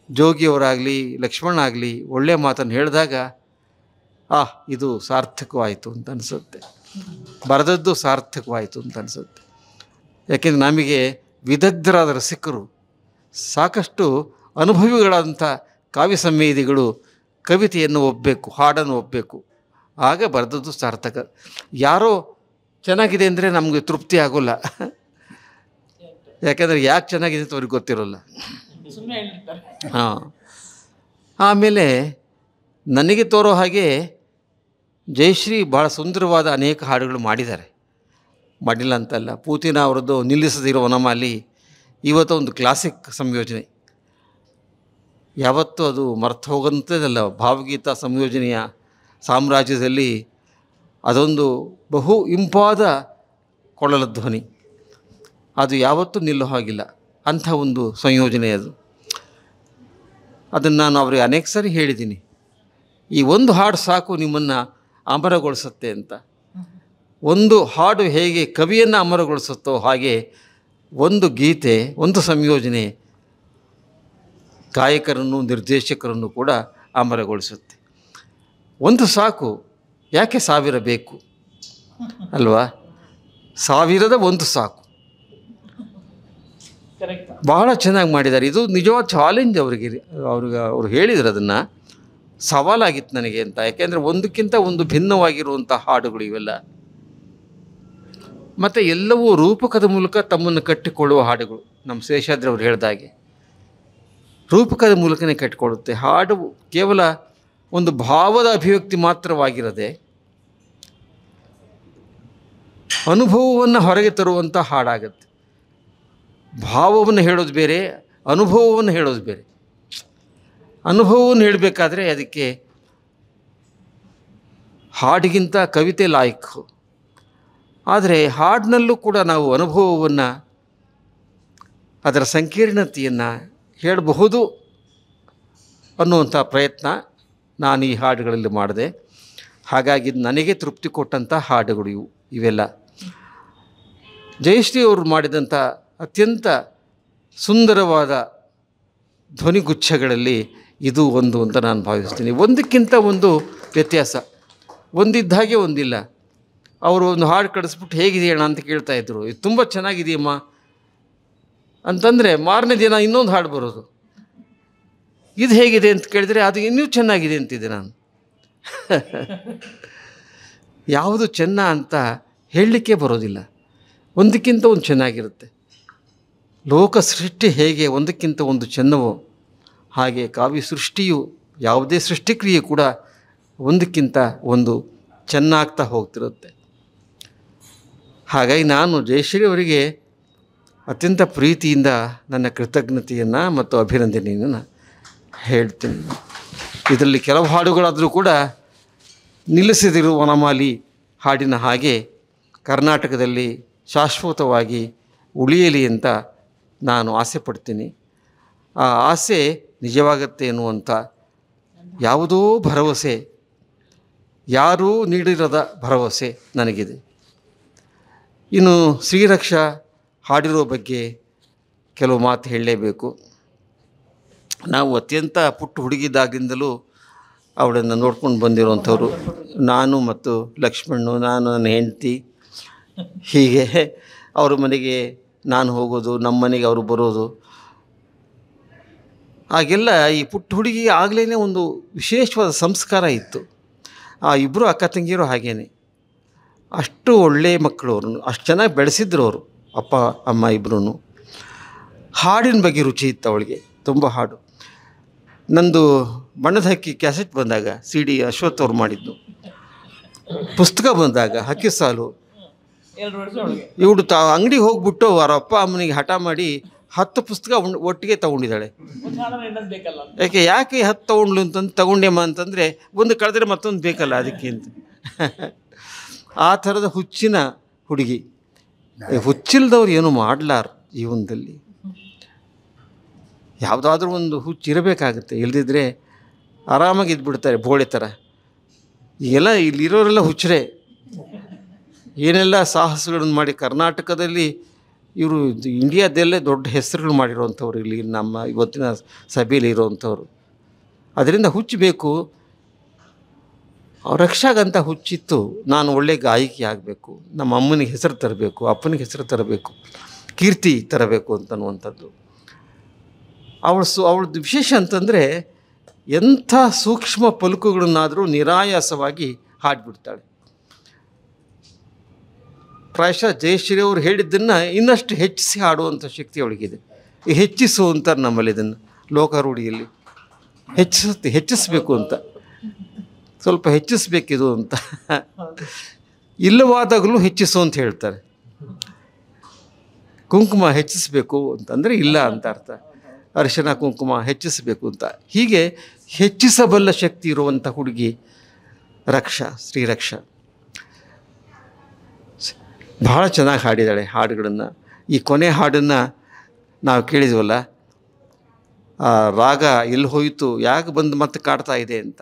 ಜೋಗಿಯವರಾಗಲಿ ಲಕ್ಷ್ಮಣ ಆಗಲಿ ಒಳ್ಳೆಯ ಮಾತನ್ನು ಹೇಳಿದಾಗ ಇದು ಸಾರ್ಥಕವಾಯಿತು ಅಂತ ಅನಿಸುತ್ತೆ, ಬರೆದದ್ದು ಸಾರ್ಥಕವಾಯಿತು ಅಂತ ಅನಿಸುತ್ತೆ. ಯಾಕೆಂದರೆ ನಮಗೆ ವಿದಗ್ಧರಾದ ರಸಿಕರು, ಸಾಕಷ್ಟು ಅನುಭವಿಗಳಾದಂಥ ಕಾವ್ಯ ಸಂವೇದಿಗಳು ಕವಿತೆಯನ್ನು ಒಪ್ಪಬೇಕು, ಹಾಡನ್ನು ಒಪ್ಪಬೇಕು. ಆಗ ಬರೆದದ್ದು ಸಾರ್ಥಕ. ಯಾರೋ ಚೆನ್ನಾಗಿದೆ ಅಂದರೆ ನಮಗೆ ತೃಪ್ತಿ ಆಗೋಲ್ಲ. ಯಾಕೆಂದರೆ ಯಾಕೆ ಚೆನ್ನಾಗಿದೆ ಅಂತ ಅವ್ರಿಗೆ ಗೊತ್ತಿರೋಲ್ಲ. ಹಾಂ. ಆಮೇಲೆ ನನಗೆ ತೋರೋ ಹಾಗೆ ಜಯಶ್ರೀ ಭಾಳ ಸುಂದರವಾದ ಅನೇಕ ಹಾಡುಗಳು ಮಾಡಿದ್ದಾರೆ, ಮಾಡಿಲ್ಲ ಅಂತಲ್ಲ. ಪೂತಿನ ಅವರದ್ದು ನಿಲ್ಲಿಸದಿರೋ ವನಮಾಲಿ ಇವತ್ತು ಒಂದು ಕ್ಲಾಸಿಕ್ ಸಂಯೋಜನೆ, ಯಾವತ್ತೂ ಅದು ಮರ್ತು ಹೋಗೋಂಥದ್ದಲ್ಲ. ಭಾವಗೀತ ಸಂಯೋಜನೆಯ ಸಾಮ್ರಾಜ್ಯದಲ್ಲಿ ಅದೊಂದು ಬಹು ಇಂಪಾದ ಕೊಳಲ ಧ್ವನಿ, ಅದು ಯಾವತ್ತೂ ನಿಲ್ಲೋ ಹಾಗಿಲ್ಲ. ಅಂಥ ಒಂದು ಸಂಯೋಜನೆ ಅದು. ಅದನ್ನು ನಾನು ಅವರಿಗೆ ಅನೇಕ ಸಾರಿ ಹೇಳಿದ್ದೀನಿ, ಈ ಒಂದು ಹಾಡು ಸಾಕು ನಿಮ್ಮನ್ನು ಅಮರಗೊಳಿಸುತ್ತೆ ಅಂತ. ಒಂದು ಹಾಡು ಹೇಗೆ ಕವಿಯನ್ನು ಅಮರಗೊಳಿಸುತ್ತೋ ಹಾಗೆ ಒಂದು ಗೀತೆ, ಒಂದು ಸಂಯೋಜನೆ ಗಾಯಕರನ್ನು ನಿರ್ದೇಶಕರನ್ನು ಕೂಡ ಅಮರಗೊಳಿಸುತ್ತೆ. ಒಂದು ಸಾಕು, ಯಾಕೆ 1000 ಬೇಕು ಅಲ್ವಾ? 1000ದ ಒಂದು ಸಾಕು. ಬಹಳ ಚೆನ್ನಾಗಿ ಮಾಡಿದ್ದಾರೆ. ಇದು ನಿಜವಾದ ಚಾಲೆಂಜ್ ಅವರಿಗೆ. ಅವ್ರು ಹೇಳಿದ್ರು ಅದನ್ನು, ಸವಾಲಾಗಿತ್ತು ನನಗೆ ಅಂತ. ಯಾಕೆಂದರೆ ಒಂದಕ್ಕಿಂತ ಒಂದು ಭಿನ್ನವಾಗಿರುವಂಥ ಹಾಡುಗಳು ಇವೆಲ್ಲ. ಮತ್ತು ಎಲ್ಲವೂ ರೂಪಕದ ಮೂಲಕ ತಮ್ಮನ್ನು ಕಟ್ಟಿಕೊಳ್ಳುವ ಹಾಡುಗಳು. ನಮ್ಮ ಶೇಷಾದ್ರಿ ಅವರು ಹೇಳಿದಾಗೆ ರೂಪಕದ ಮೂಲಕನೇ ಕಟ್ಟಿಕೊಳ್ಳುತ್ತೆ. ಹಾಡು ಕೇವಲ ಒಂದು ಭಾವದ ಅಭಿವ್ಯಕ್ತಿ ಮಾತ್ರವಾಗಿರದೆ ಅನುಭವವನ್ನು ಹೊರಗೆ ತರುವಂಥ ಹಾಡಾಗತ್ತೆ. ಭಾವವನ್ನು ಹೇಳೋದು ಬೇರೆ, ಅನುಭವವನ್ನು ಹೇಳೋದು ಬೇರೆ. ಅನುಭವವನ್ನು ಹೇಳಬೇಕಾದ್ರೆ ಅದಕ್ಕೆ ಹಾಡಿಗಿಂತ ಕವಿತೆ ಲಾಯಕು. ಆದರೆ ಹಾಡಿನಲ್ಲೂ ಕೂಡ ನಾವು ಅನುಭವವನ್ನು, ಅದರ ಸಂಕೀರ್ಣತೆಯನ್ನು ಹೇಳಬಹುದು ಅನ್ನುವಂಥ ಪ್ರಯತ್ನ ನಾನು ಈ ಹಾಡುಗಳಲ್ಲಿ ಮಾಡಿದೆ. ಹಾಗಾಗಿ ನನಗೆ ತೃಪ್ತಿ ಕೊಟ್ಟಂಥ ಹಾಡುಗಳು ಇವೆಲ್ಲ. ಜಯಶ್ರೀ ಅವರು ಮಾಡಿದಂಥ ಅತ್ಯಂತ ಸುಂದರವಾದ ಧ್ವನಿಗುಚ್ಛಗಳಲ್ಲಿ ಇದು ಒಂದು ಅಂತ ನಾನು ಭಾವಿಸ್ತೀನಿ. ಒಂದಕ್ಕಿಂತ ಒಂದು ವ್ಯತ್ಯಾಸ, ಒಂದಿದ್ದ ಹಾಗೆ ಒಂದಿಲ್ಲ. ಅವರು ಒಂದು ಹಾಡು ಕಳಿಸ್ಬಿಟ್ಟು ಹೇಗಿದೆಯಣ್ಣ ಅಂತ ಕೇಳ್ತಾಯಿದ್ರು. ಇದು ತುಂಬ ಚೆನ್ನಾಗಿದೆಯಮ್ಮ ಅಂತಂದರೆ ಮಾರನೇ ದಿನ ಇನ್ನೊಂದು ಹಾಡು ಬರೋದು, ಇದು ಹೇಗಿದೆ ಅಂತ ಕೇಳಿದರೆ ಅದು ಇನ್ನೂ ಚೆನ್ನಾಗಿದೆ ಅಂತಿದ್ದೆ ನಾನು. ಯಾವುದು ಚೆನ್ನ ಅಂತ ಹೇಳಲಿಕ್ಕೆ ಬರೋದಿಲ್ಲ, ಒಂದಕ್ಕಿಂತ ಒಂದು ಚೆನ್ನಾಗಿರುತ್ತೆ. ಲೋಕ ಸೃಷ್ಟಿ ಹೇಗೆ ಒಂದಕ್ಕಿಂತ ಒಂದು ಚೆನ್ನವೋ ಹಾಗೆ ಕಾವ್ಯ ಸೃಷ್ಟಿಯು, ಯಾವುದೇ ಸೃಷ್ಟಿಕ್ರಿಯೆ ಕೂಡ ಒಂದಕ್ಕಿಂತ ಒಂದು ಚೆನ್ನಾಗ್ತಾ ಹೋಗ್ತಿರುತ್ತೆ. ಹಾಗಾಗಿ ನಾನು ಜಯಶ್ರೀ ಅವರಿಗೆ ಅತ್ಯಂತ ಪ್ರೀತಿಯಿಂದ ನನ್ನ ಕೃತಜ್ಞತೆಯನ್ನು ಮತ್ತು ಅಭಿನಂದನೆಯನ್ನು ಹೇಳ್ತೀನಿ. ಇದರಲ್ಲಿ ಕೆಲವು ಹಾಡುಗಳಾದರೂ ಕೂಡ ನಿಲ್ಲಿಸದಿರುವ ವನಮಾಲಿ ಹಾಡಿನ ಹಾಗೆ ಕರ್ನಾಟಕದಲ್ಲಿ ಶಾಶ್ವತವಾಗಿ ಉಳಿಯಲಿ ಅಂತ ನಾನು ಆಸೆ ಪಡ್ತೀನಿ. ಆ ಆಸೆ ನಿಜವಾಗತ್ತೆ ಎನ್ನುವಂಥ ಯಾವುದೋ ಭರವಸೆ, ಯಾರೂ ನೀಡಿರದ ಭರವಸೆ ನನಗಿದೆ. ಇನ್ನು ಶ್ರೀರಕ್ಷಾ ಹಾಡಿರೋ ಬಗ್ಗೆ ಕೆಲವು ಮಾತು ಹೇಳಲೇಬೇಕು. ನಾವು ಅತ್ಯಂತ ಪುಟ್ಟ ಹುಡುಗಿದ್ದಾಗಿಂದಲೂ ಅವಳನ್ನು ನೋಡ್ಕೊಂಡು ಬಂದಿರುವಂಥವ್ರು. ನಾನು ಮತ್ತು ಲಕ್ಷ್ಮಣ್ಣು, ನಾನು ನನ್ನ ಹೆಂಡತಿ, ಹೀಗೆ ಅವ್ರ ಮನೆಗೆ ನಾನು ಹೋಗೋದು, ನಮ್ಮ ಮನೆಗೆ ಅವರು ಬರೋದು. ಆಗೆಲ್ಲ ಈ ಪುಟ್ಟ ಹುಡುಗಿಗೆ ಆಗಲೇ ಒಂದು ವಿಶೇಷವಾದ ಸಂಸ್ಕಾರ ಇತ್ತು. ಆ ಇಬ್ಬರು ಅಕ್ಕ ತಂಗಿಯರು ಹಾಗೇನೆ, ಅಷ್ಟು ಒಳ್ಳೆಯ ಮಕ್ಕಳು. ಅವ್ರನ್ನು ಅಷ್ಟು ಚೆನ್ನಾಗಿ ಬೆಳೆಸಿದ್ರು ಅವರು, ಅಪ್ಪ ಅಮ್ಮ ಇಬ್ಬರೂ. ಹಾಡಿನ ಬಗ್ಗೆ ರುಚಿ ಇತ್ತು ಅವಳಿಗೆ, ತುಂಬ ಹಾಡು. ನಂದು ಬಣ್ಣದ ಹಕ್ಕಿ ಕ್ಯಾಸೆಟ್ ಬಂದಾಗ, CD ಅಶ್ವಥ್ ಅವ್ರು ಮಾಡಿದ್ದು, ಪುಸ್ತಕ ಬಂದಾಗ ಹಕ್ಕಿ ಸಾಲು, ಇವಳು ಅಂಗಡಿಗೆ ಹೋಗ್ಬಿಟ್ಟು ಅವರ ಅಪ್ಪ ಅಮ್ಮನಿಗೆ ಹಠ ಮಾಡಿ 10 ಪುಸ್ತಕ ಒಟ್ಟಿಗೆ ತೊಗೊಂಡಿದ್ದಾಳೆ. ಯಾಕೆ 10 ತೊಗೊಂಡ್ಲು ಅಂತಂದು ತಗೊಂಡೆಮ್ಮ ಅಂತಂದರೆ ಒಂದು ಕಳೆದ್ರೆ ಮತ್ತೊಂದು ಬೇಕಲ್ಲ ಅದಕ್ಕೆ ಅಂತ. ಆ ಥರದ ಹುಚ್ಚಿನ ಹುಡುಗಿ. ಹುಚ್ಚಿಲ್ದವ್ರು ಏನು ಮಾಡಲಾರ ಜೀವನದಲ್ಲಿ. ಯಾವುದಾದ್ರೂ ಒಂದು ಹುಚ್ಚು ಇರಬೇಕಾಗುತ್ತೆ, ಇಲ್ಲದಿದ್ದರೆ ಆರಾಮಾಗಿ ಇದ್ಬಿಡ್ತಾರೆ ಬೋಳೆ ಥರ. ಈಗೆಲ್ಲ ಇಲ್ಲಿರೋರೆಲ್ಲ ಹುಚ್ಚರೇ, ಏನೆಲ್ಲ ಸಾಹಸಗಳನ್ನು ಮಾಡಿ ಕರ್ನಾಟಕದಲ್ಲಿ ಇವರು ಇಂಡಿಯಾದಲ್ಲೇ ದೊಡ್ಡ ಹೆಸರುಗಳು ಮಾಡಿರೋವಂಥವ್ರು ಇಲ್ಲಿ ನಮ್ಮ ಇವತ್ತಿನ ಸಭೆಯಲ್ಲಿ ಇರೋವಂಥವ್ರು. ಅದರಿಂದ ಹುಚ್ಚು ಬೇಕು. ರಕ್ಷಾಗಂತ ಹುಚ್ಚಿತ್ತು, ನಾನು ಒಳ್ಳೆ ಗಾಯಕಿ ಆಗಬೇಕು, ನಮ್ಮ ಅಮ್ಮನಿಗೆ ಹೆಸರು ತರಬೇಕು, ಅಪ್ಪನಿಗೆ ಹೆಸರು ತರಬೇಕು, ಕೀರ್ತಿ ತರಬೇಕು ಅಂತನ್ನುವಂಥದ್ದು. ಅವಳದ್ದು ವಿಶೇಷ ಅಂತಂದರೆ ಎಂಥ ಸೂಕ್ಷ್ಮ ಪಲುಕುಗಳನ್ನಾದರೂ ನಿರಾಯಾಸವಾಗಿ ಹಾಡಿಬಿಡ್ತಾಳೆ. ಪ್ರಾಯಶಃ ಜಯಶ್ರೀ ಅವರು ಹೇಳಿದ್ದನ್ನು ಇನ್ನಷ್ಟು ಹೆಚ್ಚಿಸಿ ಹಾಡುವಂಥ ಶಕ್ತಿ ಅವಳಿಗಿದೆ. ಈ ಹೆಚ್ಚಿಸು ಅಂತಾರೆ ನಮ್ಮಲ್ಲಿ ಇದನ್ನು ಲೋಕಾರೂಢಿಯಲ್ಲಿ, ಹೆಚ್ಚಿಸಬೇಕು ಅಂತ, ಸ್ವಲ್ಪ ಹೆಚ್ಚಿಸ್ಬೇಕಿದು ಅಂತ. ಇಲ್ಲವಾದಾಗಲೂ ಹೆಚ್ಚಿಸು ಅಂತ ಹೇಳ್ತಾರೆ. ಕುಂಕುಮ ಹೆಚ್ಚಿಸಬೇಕು ಅಂತಂದರೆ ಇಲ್ಲ ಅಂತ ಅರ್ಥ. ಅರಿಶಿನ ಕುಂಕುಮ ಹೆಚ್ಚಿಸಬೇಕು ಅಂತ. ಹೀಗೆ ಹೆಚ್ಚಿಸಬಲ್ಲ ಶಕ್ತಿ ಇರುವಂಥ ಹುಡುಗಿ ರಕ್ಷಾ, ಶ್ರೀರಕ್ಷಾ. ಬಹಳ ಚೆನ್ನಾಗಿ ಹಾಡಿದ್ದಾಳೆ ಹಾಡುಗಳನ್ನು. ಈ ಕೊನೆ ಹಾಡನ್ನು ನಾವು ಕೇಳಿದ್ವಲ್ಲ, ಆ ರಾಗ ಎಲ್ಲಿ ಹೋಯಿತು, ಯಾಕೆ ಬಂದು ಮತ್ತೆ ಕಾಡ್ತಾ ಇದೆ ಅಂತ.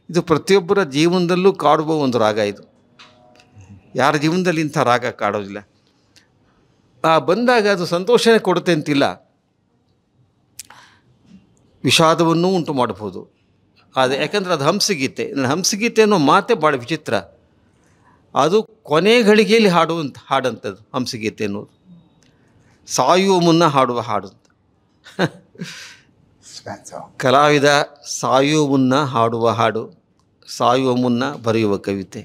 ಇದು ಪ್ರತಿಯೊಬ್ಬರ ಜೀವನದಲ್ಲೂ ಕಾಡುವ ಒಂದು ರಾಗ ಇದು. ಯಾರ ಜೀವನದಲ್ಲಿ ಇಂಥ ರಾಗ ಕಾಡೋದಿಲ್ಲ. ಬಂದಾಗ ಅದು ಸಂತೋಷನೇ ಕೊಡುತ್ತೆ ಅಂತಿಲ್ಲ, ವಿಷಾದವನ್ನೂ ಉಂಟು ಮಾಡಬಹುದು. ಆದರೆ ಯಾಕಂದರೆ ಅದು ಹಂಸಗೀತೆ. ಹಂಸಗೀತೆ ಅನ್ನೋ ಮಾತೇ ಭಾಳ ವಿಚಿತ್ರ. ಅದು ಕೊನೆ ಗಳಿಗೆಯಲ್ಲಿ ಹಾಡಂಥದ್ದು ಹಂಸಗೀತೆ ಅನ್ನೋದು. ಸಾಯುವ ಮುನ್ನ ಹಾಡುವ ಹಾಡು ಅಂತ. ಕಲಾವಿದ ಸಾಯುವ ಮುನ್ನ ಹಾಡುವ ಹಾಡು, ಸಾಯುವ ಮುನ್ನ ಬರೆಯುವ ಕವಿತೆ,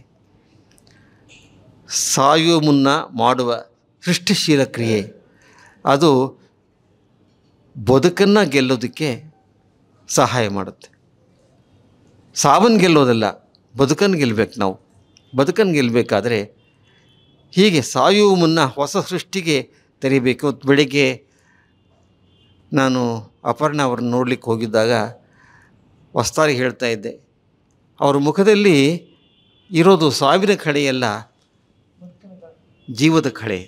ಸಾಯುವ ಮುನ್ನ ಮಾಡುವ ಸೃಷ್ಟಿಶೀಲ ಕ್ರಿಯೆ. ಅದು ಬದುಕನ್ನು ಗೆಲ್ಲೋದಕ್ಕೆ ಸಹಾಯ ಮಾಡುತ್ತೆ. ಸಾವನ್ನು ಗೆಲ್ಲೋದಲ್ಲ, ಬದುಕನ್ನು ಗೆಲ್ಲಬೇಕು ನಾವು. ಬದುಕನ್ನು ಗೆಲ್ಲಬೇಕಾದ್ರೆ ಹೀಗೆ ಸಾಯುವ ಮುನ್ನ ಹೊಸ ಸೃಷ್ಟಿಗೆ ತೆರಿಬೇಕು. ಬೆಳಿಗ್ಗೆ ನಾನು ಅಪರ್ಣ ಅವ್ರನ್ನ ನೋಡ್ಲಿಕ್ಕೆ ಹೋಗಿದ್ದಾಗ ಹೊಸ್ತಾಗಿ ಹೇಳ್ತಾ ಇದ್ದೆ, ಅವ್ರ ಮುಖದಲ್ಲಿ ಇರೋದು ಸಾವಿನ ಕಳೆಯಲ್ಲ, ಜೀವದ ಕಳೆ,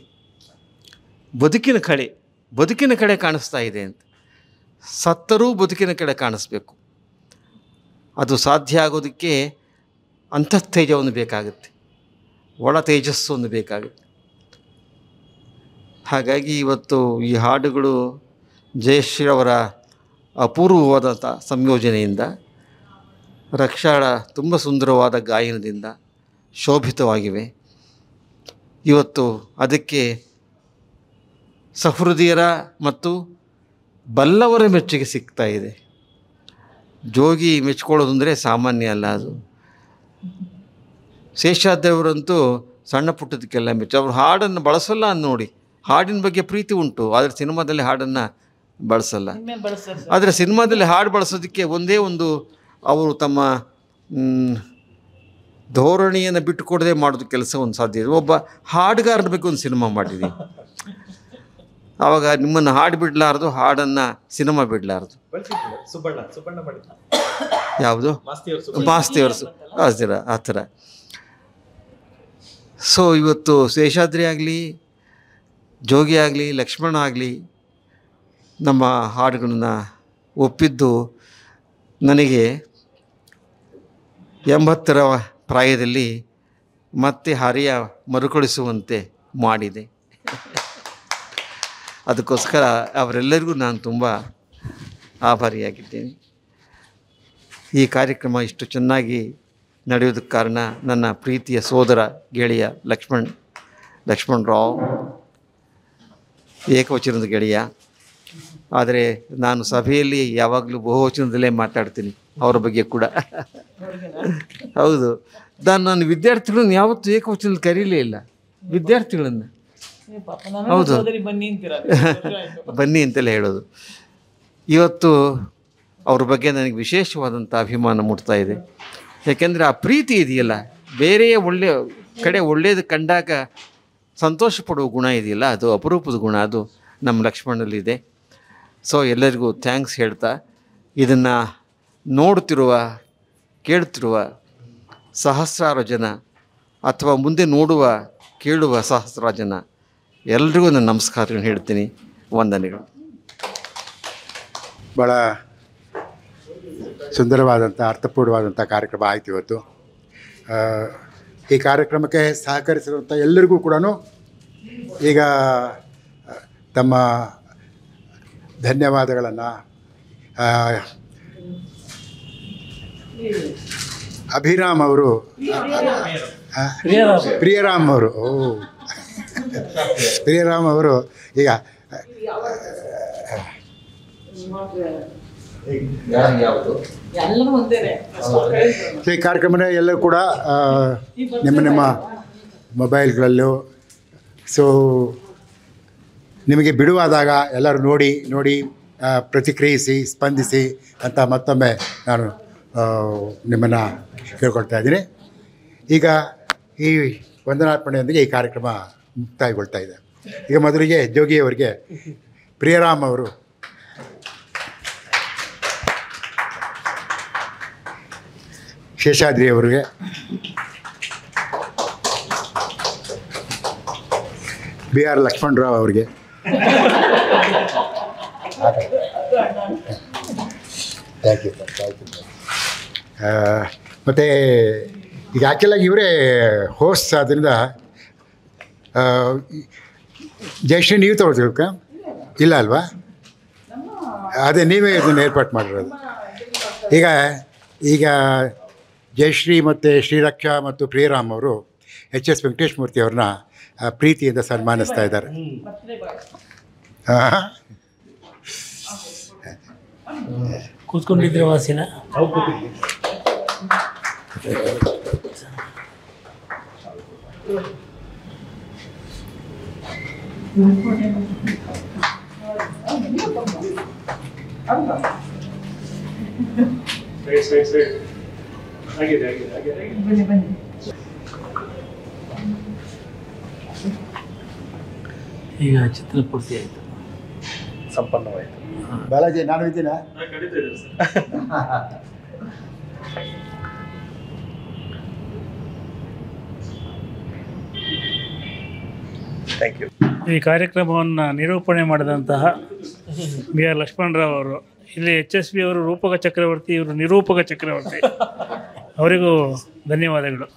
ಬದುಕಿನ ಕಡೆ ಕಾಣಿಸ್ತಾ ಇದೆ ಅಂತ. ಸತ್ತರೂ ಬದುಕಿನ ಕಡೆ ಕಾಣಿಸ್ಬೇಕು. ಅದು ಸಾಧ್ಯ ಆಗೋದಕ್ಕೆ ಅಂತಃತೇಜವನ್ನು ಬೇಕಾಗುತ್ತೆ, ಒಳ ತೇಜಸ್ಸು ಒಂದು ಬೇಕಾಗುತ್ತೆ. ಹಾಗಾಗಿ ಇವತ್ತು ಈ ಹಾಡುಗಳು ಜಯಶ್ರೀ ಅವರ ಅಪೂರ್ವವಾದಂಥ ಸಂಯೋಜನೆಯಿಂದ, ರಕ್ಷಾಳ ತುಂಬ ಸುಂದರವಾದ ಗಾಯನದಿಂದ ಶೋಭಿತವಾಗಿವೆ. ಇವತ್ತು ಅದಕ್ಕೆ ಸಹೃದಯರ ಮತ್ತು ಬಲ್ಲವರ ಮೆಚ್ಚುಗೆ ಸಿಗ್ತಾ ಇದೆ. ಜೋಗಿ ಮೆಚ್ಕೊಳ್ಳೋದು ಅಂದರೆ ಸಾಮಾನ್ಯ ಅಲ್ಲ ಅದು. ಶೇಷಾದ್ರಿಯವರಂತೂ ಸಣ್ಣ ಪುಟ್ಟದಕ್ಕೆಲ್ಲ ಮೆಚ್ಚು. ಅವರು ಹಾಡನ್ನು ಬಳಸಲ್ಲ ಅಂತ ನೋಡಿ. ಹಾಡಿನ ಬಗ್ಗೆ ಪ್ರೀತಿ ಉಂಟು, ಆದರೆ ಸಿನಿಮಾದಲ್ಲಿ ಹಾಡನ್ನು ಬಳಸಲ್ಲ. ಆದರೆ ಸಿನಿಮಾದಲ್ಲಿ ಹಾಡು ಬಳಸೋದಕ್ಕೆ ಒಂದೇ ಒಂದು, ಅವರು ತಮ್ಮ ಧೋರಣೆಯನ್ನು ಬಿಟ್ಟುಕೊಡದೆ ಮಾಡೋದು ಕೆಲಸ ಒಂದು ಸಾಧ್ಯ ಇದೆ. ಒಬ್ಬ ಹಾಡುಗಾರನ ಬಗ್ಗೆ ಒಂದು ಸಿನಿಮಾ ಮಾಡಿದ್ದೀವಿ. ಆವಾಗ ನಿಮ್ಮನ್ನು ಹಾಡು ಬಿಡಲಾರ್ದು, ಹಾಡನ್ನು ಸಿನಿಮಾ ಬಿಡಲಾರ್ದು. ಯಾವುದು? ಮಾಸ್ತಿಯವರು ಆ ಥರ. ಸೊ ಇವತ್ತು ಶೇಷಾದ್ರಿ ಆಗಲಿ, ಜೋಗಿ ಆಗಲಿ, ಲಕ್ಷ್ಮಣ ಆಗಲಿ ನಮ್ಮ ಹಾಡುಗಳನ್ನು ಒಪ್ಪಿದ್ದು ನನಗೆ 80ರ ಪ್ರಾಯದಲ್ಲಿ ಮತ್ತೆ ಹರಿಯ ಮರುಕಳಿಸುವಂತೆ ಮಾಡಿದೆ. ಅದಕ್ಕೋಸ್ಕರ ಅವರೆಲ್ಲರಿಗೂ ನಾನು ತುಂಬ ಆಭಾರಿಯಾಗಿದ್ದೇನೆ. ಈ ಕಾರ್ಯಕ್ರಮ ಇಷ್ಟು ಚೆನ್ನಾಗಿ ನಡೆಯೋದಕ್ಕೆ ಕಾರಣ ನನ್ನ ಪ್ರೀತಿಯ ಸೋದರ ಗೆಳೆಯ ಲಕ್ಷ್ಮಣ್ ರಾವ್, ಏಕವಚನದ ಗೆಳೆಯ. ಆದರೆ ನಾನು ಸಭೆಯಲ್ಲಿ ಯಾವಾಗಲೂ ಬಹುವಚನದಲ್ಲೇ ಮಾತಾಡ್ತೀನಿ ಅವರ ಬಗ್ಗೆ ಕೂಡ. ಹೌದು, ನನ್ನ ವಿದ್ಯಾರ್ಥಿಗಳನ್ನು ಯಾವತ್ತೂ ಏಕವಚನದಲ್ಲಿ ಕರೀಲೇ ಇಲ್ಲ. ವಿದ್ಯಾರ್ಥಿಗಳನ್ನು ಹೌದು ಬನ್ನಿ ಅಂತಲೇ ಹೇಳೋದು. ಇವತ್ತು ಅವ್ರ ಬಗ್ಗೆ ನನಗೆ ವಿಶೇಷವಾದಂಥ ಅಭಿಮಾನ ಮೂಡ್ತಾ ಇದೆ. ಯಾಕೆಂದರೆ ಆ ಪ್ರೀತಿ ಇದೆಯಲ್ಲ, ಬೇರೆಯೇ ಒಳ್ಳೆಯದು ಕಂಡಾಗ ಸಂತೋಷ ಪಡುವ ಗುಣ ಇದೆಯಲ್ಲ, ಅದು ಅಪರೂಪದ ಗುಣ. ಅದು ನಮ್ಮ ಲಕ್ಷ್ಮಣನಲ್ಲಿದೆ. ಸೊ ಎಲ್ಲರಿಗೂ ಥ್ಯಾಂಕ್ಸ್ ಹೇಳ್ತಾ, ಇದನ್ನು ನೋಡ್ತಿರುವ ಕೇಳ್ತಿರುವ ಸಹಸ್ರಾರು ಜನ ಅಥವಾ ಮುಂದೆ ನೋಡುವ ಕೇಳುವ ಸಹಸ್ರಾರು ಜನ ಎಲ್ರಿಗೂ ನಾನು ನಮಸ್ಕಾರಗಳನ್ನು ಹೇಳ್ತೀನಿ, ವಂದನೆಗಳು. ಭಾಳ ಸುಂದರವಾದಂಥ ಅರ್ಥಪೂರ್ಣವಾದಂಥ ಕಾರ್ಯಕ್ರಮ ಆಯಿತು ಇವತ್ತು. ಈ ಕಾರ್ಯಕ್ರಮಕ್ಕೆ ಸಹಕರಿಸಿರುವಂಥ ಎಲ್ಲರಿಗೂ ಕೂಡ ಈಗ ತಮ್ಮ ಧನ್ಯವಾದಗಳನ್ನು ಅಭಿರಾಮ್ ಅವರು, ಪ್ರಿಯರಾಮ್ ಅವರು, ಪ್ರಿಯರಾಮ್ ಅವರು ಈಗ ಯಾವುದು ಎಲ್ಲರೂ ಒಂದೇನೆ. ಸೊ ಈ ಕಾರ್ಯಕ್ರಮನ ಎಲ್ಲರೂ ಕೂಡ ನಿಮ್ಮ ಮೊಬೈಲ್ಗಳಲ್ಲೂ ಸೊ ನಿಮಗೆ ಬಿಡುವಾದಾಗ ಎಲ್ಲರೂ ನೋಡಿ ಪ್ರತಿಕ್ರಿಯಿಸಿ ಸ್ಪಂದಿಸಿ ಅಂತ ಮತ್ತೊಮ್ಮೆ ನಾನು ನಿಮ್ಮನ್ನು ಕೇಳ್ಕೊಳ್ತಾ ಇದ್ದೀನಿ. ಈಗ ಈ ವಂದನಾರ್ಪಣೆಯೊಂದಿಗೆ ಈ ಕಾರ್ಯಕ್ರಮ ಮುಕ್ತಾಯಗೊಳ್ತಾ ಇದೆ. ಈಗ ಮೊದಲಿಗೆ ಜೋಗಿಯವರಿಗೆ ಪ್ರಿಯರಾಮ್ ಅವರು ಶೇಷಾದ್ರಿ ಅವರಿಗೆ BR ಲಕ್ಷ್ಮಣರಾವ್ ಅವರಿಗೆ ಥ್ಯಾಂಕ್ ಯು ಮತ್ತು ಈಗ ಆ್ಯಕ್ಚುಲಾಗಿ ಇವರೇ ಹೋಸ್ಟ್ ಆದ್ದರಿಂದ ಜಯಶ್ರೀ ನೀವು ತಗೊಳ್ತೀರಕ್ಕ ಇಲ್ಲ ಅಲ್ವಾ? ಅದೇ ನೀವೇ ಇದನ್ನು ಏರ್ಪಾಟ್ ಮಾಡಿರೋದು. ಈಗ ಜಯಶ್ರೀ ಮತ್ತು ಶ್ರೀರಕ್ಷಾ ಮತ್ತು ಪ್ರಿಯರಾಮ್ ಅವರು HS ವೆಂಕಟೇಶ್ ಮೂರ್ತಿ ಅವ್ರನ್ನ ಪ್ರೀತಿಯಿಂದ ಸನ್ಮಾನಿಸ್ತಾ ಇದ್ದಾರೆ. ಕೂತ್ಕೊಂಡಿದ್ರೆ ವಾಸಿನ ಈಗ ಚಿತ್ರ ಪೂರ್ತಿ ಆಯಿತು, ಸಂಪನ್ನವಾಯಿತು. ಬಾಲಾಜಿ ನಾನು ಇದ್ದೀನಾ? Thank you. ಈ ಕಾರ್ಯಕ್ರಮವನ್ನು ನಿರೂಪಣೆ ಮಾಡಿದಂತಹ BR ಲಕ್ಷ್ಮಣರಾವ್ ಅವರು, ಇಲ್ಲಿ HSB ಅವರು ರೂಪಕ ಚಕ್ರವರ್ತಿ, ಇವರು ನಿರೂಪಕ ಚಕ್ರವರ್ತಿ, ಅವರಿಗೂ ಧನ್ಯವಾದಗಳು.